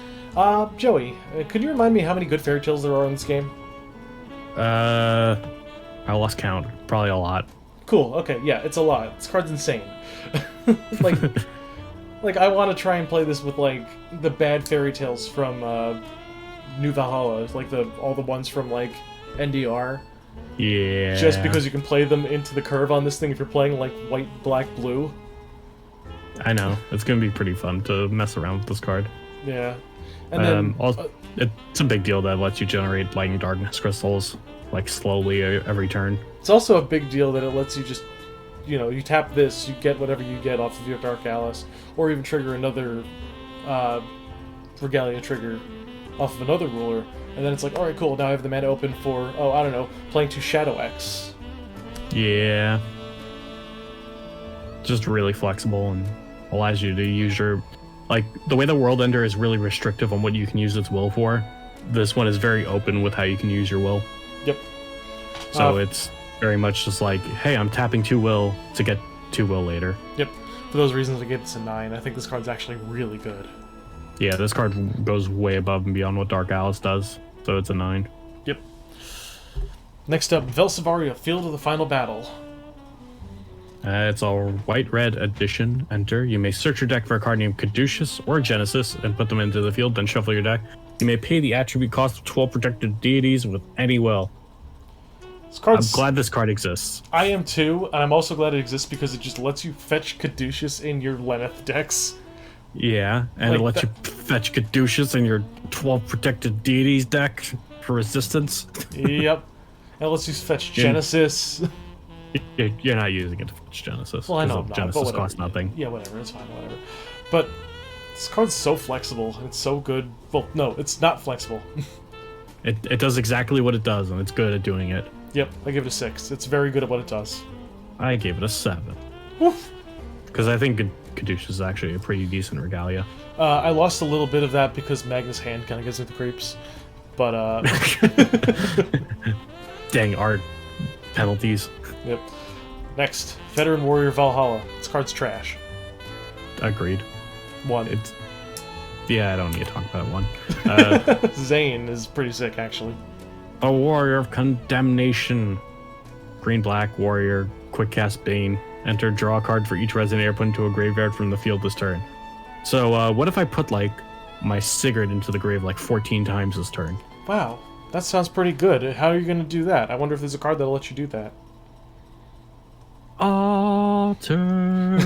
Joey, could you remind me how many good fairy tales there are in this game? I lost count. Probably a lot. Cool, okay, yeah, it's a lot. This card's insane. Like, I want to try and play this with, like, the bad fairy tales from, New Valhalla. Like, all the ones from, like, NDR. Yeah. Just because you can play them into the curve on this thing if you're playing like white, black, blue. I know. It's going to be pretty fun to mess around with this card. Yeah. And then... Also, it's a big deal that lets you generate lightning darkness crystals, like, slowly every turn. it's also a big deal that it lets you just... you tap this, you get whatever you get off of your Dark Alice, or even trigger another Regalia trigger off of another ruler, and then it's like, alright, cool, now I have the mana open for, I don't know, playing 2 Shadow X. Yeah. Just really flexible and allows you to use your... Like, the way the World Ender is really restrictive on what you can use its will for, this one is very open with how you can use your will. Yep. So it's very much just like, hey, I'm tapping 2 will to get 2 will later. Yep. For those reasons, I gave this a 9. I think this card's actually really good. Yeah, this card goes way above and beyond what Dark Alice does, so it's a 9. Yep. Next up, Velsivaria, Field of the Final Battle. It's a white-red edition. Enter. You may search your deck for a card named Caduceus or Genesis and put them into the field, then shuffle your deck. You may pay the attribute cost of 12 protected deities with any will. I'm glad this card exists. I am too, and I'm also glad it exists because it just lets you fetch Caduceus in your Lenneth decks. Yeah, and it lets you fetch Caduceus in your 12 protected deities deck for resistance. Yep. And it lets you fetch Genesis. You're not using it to fetch Genesis. Well, I know I'm not, Genesis costs nothing. Yeah, whatever, it's fine, whatever. But this card's so flexible, and it's so good. Well, no, it's not flexible. It does exactly what it does, and it's good at doing it. Yep, I give it a 6. It's very good at what it does. I gave it a 7. Woof. Because I think Caduceus is actually a pretty decent Regalia. I lost a little bit of that because Magnus' hand kind of gives me the creeps. But, Dang, art penalties. Yep. Next, Veteran Warrior Valhalla. This card's trash. Agreed. 1. Yeah, I don't need to talk about 1. Zane is pretty sick, actually. A Warrior of Condemnation. Green-black warrior, quick cast Bane. Enter, draw a card for each resonator put into a graveyard from the field this turn. So, what if I put, like, my Sigurd into the grave, like, 14 times this turn? Wow, that sounds pretty good. How are you going to do that? I wonder if there's a card that'll let you do that. Alter.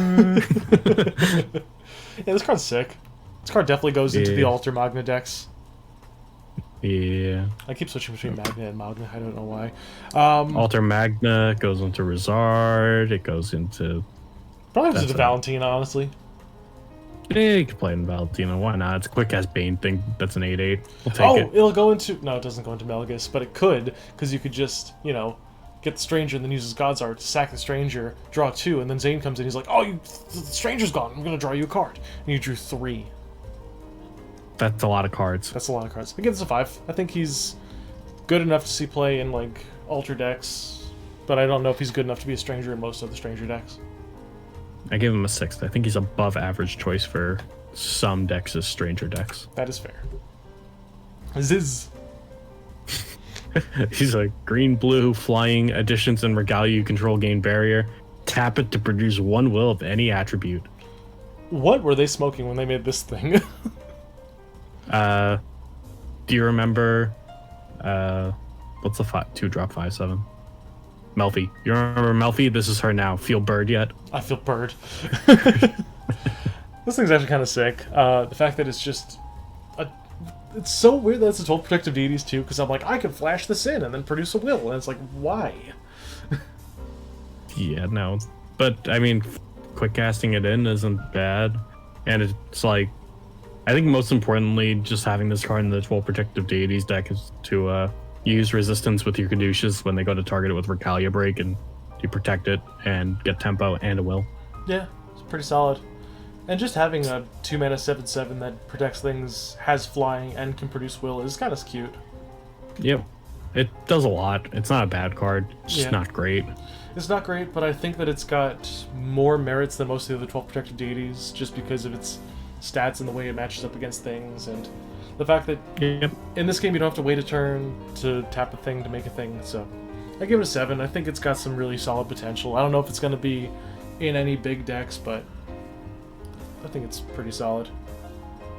Yeah, this card's sick. This card definitely goes into the Alter Magna decks. Yeah. I keep switching between Magna and Magna. I don't know why. Alter Magna goes into Rizard. It goes into... Probably goes into Valentina, honestly. Yeah, you can play in Valentina. Why not? It's a quick-ass Bane thing. That's an 8/8. We'll take it. It'll go into... No, it doesn't go into Melgus, but it could, because you could just, get the Stranger and then use his God's Art to sack the Stranger, draw 2, and then Zane comes in. He's like, the Stranger's gone. I'm going to draw you a card. And you drew 3. That's a lot of cards. That's a lot of cards. I give this a 5. I think he's good enough to see play in, like, Alter decks, but I don't know if he's good enough to be a Stranger in most of the Stranger decks. I give him a 6. I think he's above average choice for some decks as Stranger decks. That is fair. Ziz. He's a green-blue flying additions and Regalia you control gain barrier. Tap it to produce 1 will of any attribute. What were they smoking when they made this thing? Do you remember, what's the 2-drop 5/7? Melfi. You remember Melfi? This is her now. Feel bird yet? I feel bird. This thing's actually kind of sick. The fact that it's just... it's so weird that it's a 12 protective deities, too, because I'm like, I could flash this in and then produce a will, and it's like, why? Yeah, no. But, I mean, quick casting it in isn't bad. And it's like... I think most importantly, just having this card in the 12 protective deities deck is to use resistance with your Caduceus when they go to target it with Regalia Break, and you protect it and get tempo and a will. Yeah, it's pretty solid. And just having a 2-mana 7/7 that protects things, has flying, and can produce will is kind of cute. Yep. It does a lot. It's not a bad card. It's just not great. It's not great, but I think that it's got more merits than most of the other 12 protective deities just because of its stats and the way it matches up against things, and the fact that in this game you don't have to wait a turn to tap a thing to make a thing, so I give it a 7. I think it's got some really solid potential. I don't know if it's going to be in any big decks, but I think it's pretty solid.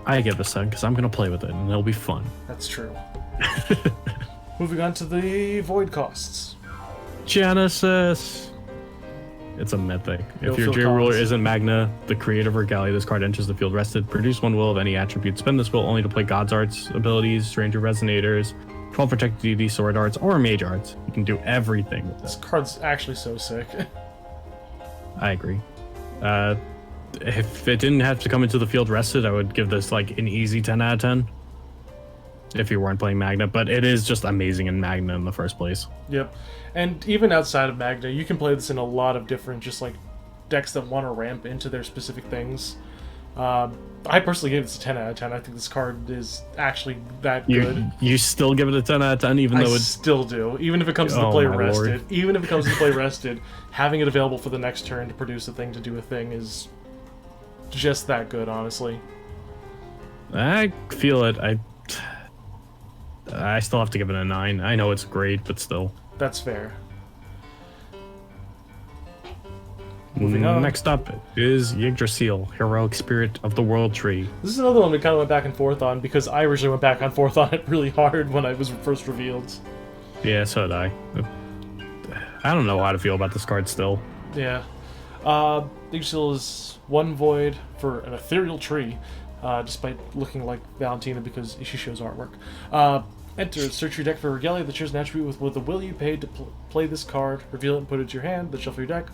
I give it a 7 because I'm going to play with it and it'll be fun. That's true. Moving on to the void costs. Genesis. It's a mythic. No If your field J ruler cost. isn't Magna, the creator of Regalia, this card enters the field rested. Produce 1 will of any attribute. Spend this will only to play God's Arts abilities, Stranger Resonators, 12 Protected Deity, Sword Arts, or Mage Arts. You can do everything with This this. card's actually so sick. I agree. If it didn't have to come into the field rested, I would give this like an easy 10 out of 10. If you weren't playing Magna, but it is just amazing in Magna in the first place. Yep. And even outside of Magna, you can play this in a lot of different, just like, decks that want to ramp into their specific things. I personally gave this a 10 out of 10. I think this card is actually that good. You still give it a 10 out of 10, even I though it's still do. Even if it comes to the Oh, play my rested. lord. Even if it comes to the play rested, having it available for the next turn to produce a thing, to do a thing, is just that good, honestly. I feel it. I still have to give it a 9. I know it's great, but still. That's fair. Moving on. Next up is Yggdrasil, Heroic Spirit of the World Tree. This is another one we kind of went back and forth on, because I originally went back and forth on it really hard when I was first revealed. Yeah, so did I. I don't know how to feel about this card still. Yeah. Yggdrasil is 1 void for an ethereal tree, despite looking like Valentina because she shows artwork. Enter, search your deck for Regalia that shows an attribute with the will you paid to play this card, reveal it and put it into your hand, then shuffle your deck,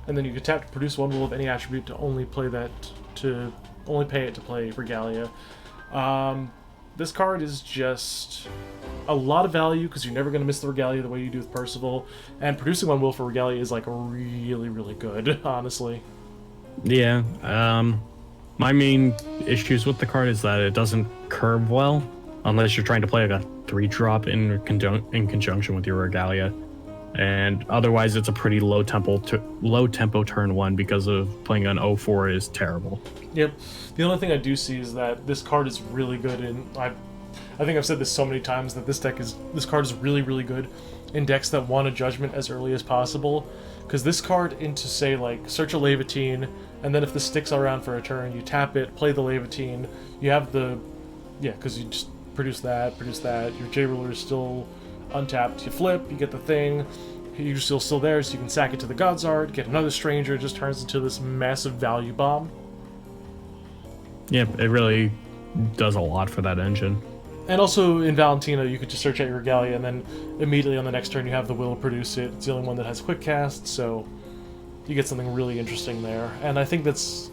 and then you can tap to produce 1 will of any attribute to only play that, to only pay it to play Regalia. This card is just a lot of value because you're never going to miss the Regalia the way you do with Percival, and producing 1 will for Regalia is like really, really good, honestly. Yeah, my main issues with the card is that it doesn't curve well, unless you're trying to play like a 3-drop in conjunction with your Regalia. And otherwise, it's a pretty low tempo turn 1 because of playing an 0-4 is terrible. Yep. The only thing I do see is that this card is really good in. I think I've said this so many times that this card is really, really good in decks that want a judgment as early as possible. Because this card into, say, like, search a Levitine, and then if this sticks around for a turn, you tap it, play the Levitine, you have the. Yeah, because you just produce that, your J ruler is still untapped, you flip, you get the thing, you're still there, so you can sack it to the God's Art, get another stranger, it just turns into this massive value bomb. Yep, it really does a lot for that engine. And also in Valentina, you could just search out your Regalia, and then immediately on the next turn you have the will produce it. It's the only one that has quick cast, so you get something really interesting there. And I think this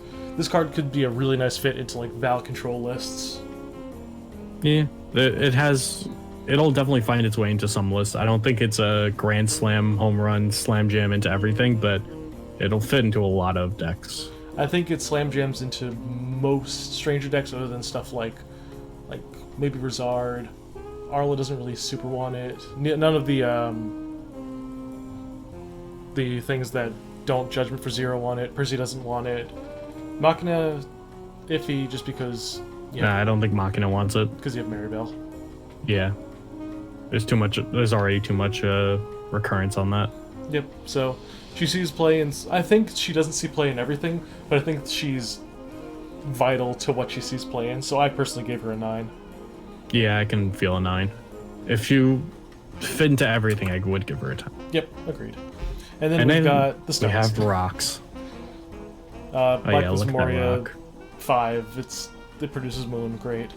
card could be a really nice fit into like Val control lists. Yeah, it'll definitely find its way into some lists. I don't think it's a grand slam, home run, slam jam into everything, but it'll fit into a lot of decks. I think it slam jams into most stranger decks other than stuff like maybe Rizard. Arla doesn't really super want it. None of the things that don't Judgment for 0 want it. Percy doesn't want it. Machina, iffy just because. Nah, I don't think Machina wants it. Because you have Maribel. Yeah. There's already too much recurrence on that. Yep, so she sees play in. I think she doesn't see play in everything, but I think she's vital to what she sees play in, so I personally gave her a 9. Yeah, I can feel a 9. If you fit into everything, I would give her a 10. Yep, agreed. And then we've got the stones. We have rocks. Blackness look at that Moria rock. 5. It produces Moon, great.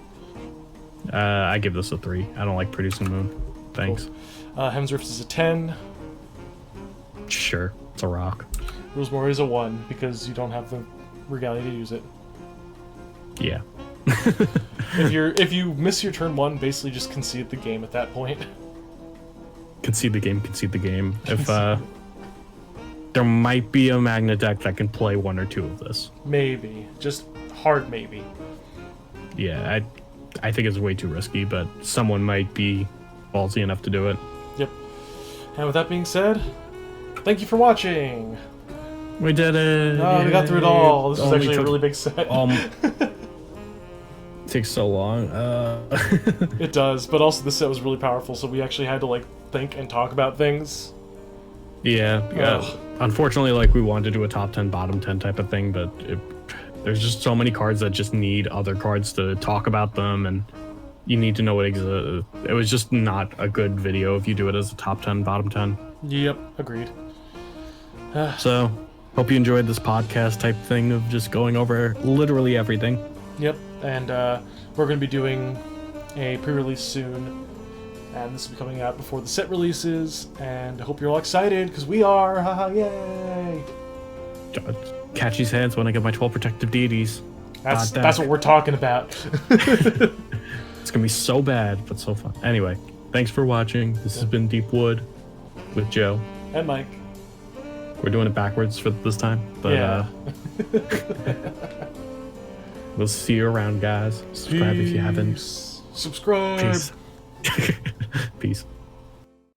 I give this a 3. I don't like producing Moon. Thanks. Cool. Heaven's Rift is a 10. Sure, it's a rock. Rose Moria is a 1 because you don't have the Regalia to use it. Yeah. If you miss your turn 1, basically just concede the game at that point. Concede the game. If there might be a Magna deck that can play 1 or 2 of this. Maybe. Just hard maybe. Yeah, I think it's way too risky, but someone might be ballsy enough to do it. Yep. And with that being said, thank you for watching. We did it. Oh, we got through it all. This was Only actually a took- really big set. Takes so long. It does, but also the set was really powerful, so we actually had to like think and talk about things. Yeah. Ugh. Unfortunately, we wanted to do a top 10, bottom 10 type of thing, but there's just so many cards that just need other cards to talk about them, and you need to know what exists. It was just not a good video if you do it as a top 10, bottom 10. Yep, agreed. So, hope you enjoyed this podcast type thing of just going over literally everything. Yep, and we're going to be doing a pre-release soon, and this will be coming out before the set releases, and I hope you're all excited, because we are! Haha, yay! Catch these hands when I get my 12 protective deities. That's what we're talking about. It's gonna be so bad, but so fun. Anyway, thanks for watching. This has been Deep Wood with Joe. And Mike. We're doing it backwards for this time, but Yeah. we'll see you around, guys. Subscribe if you haven't. Subscribe! Peace. Peace.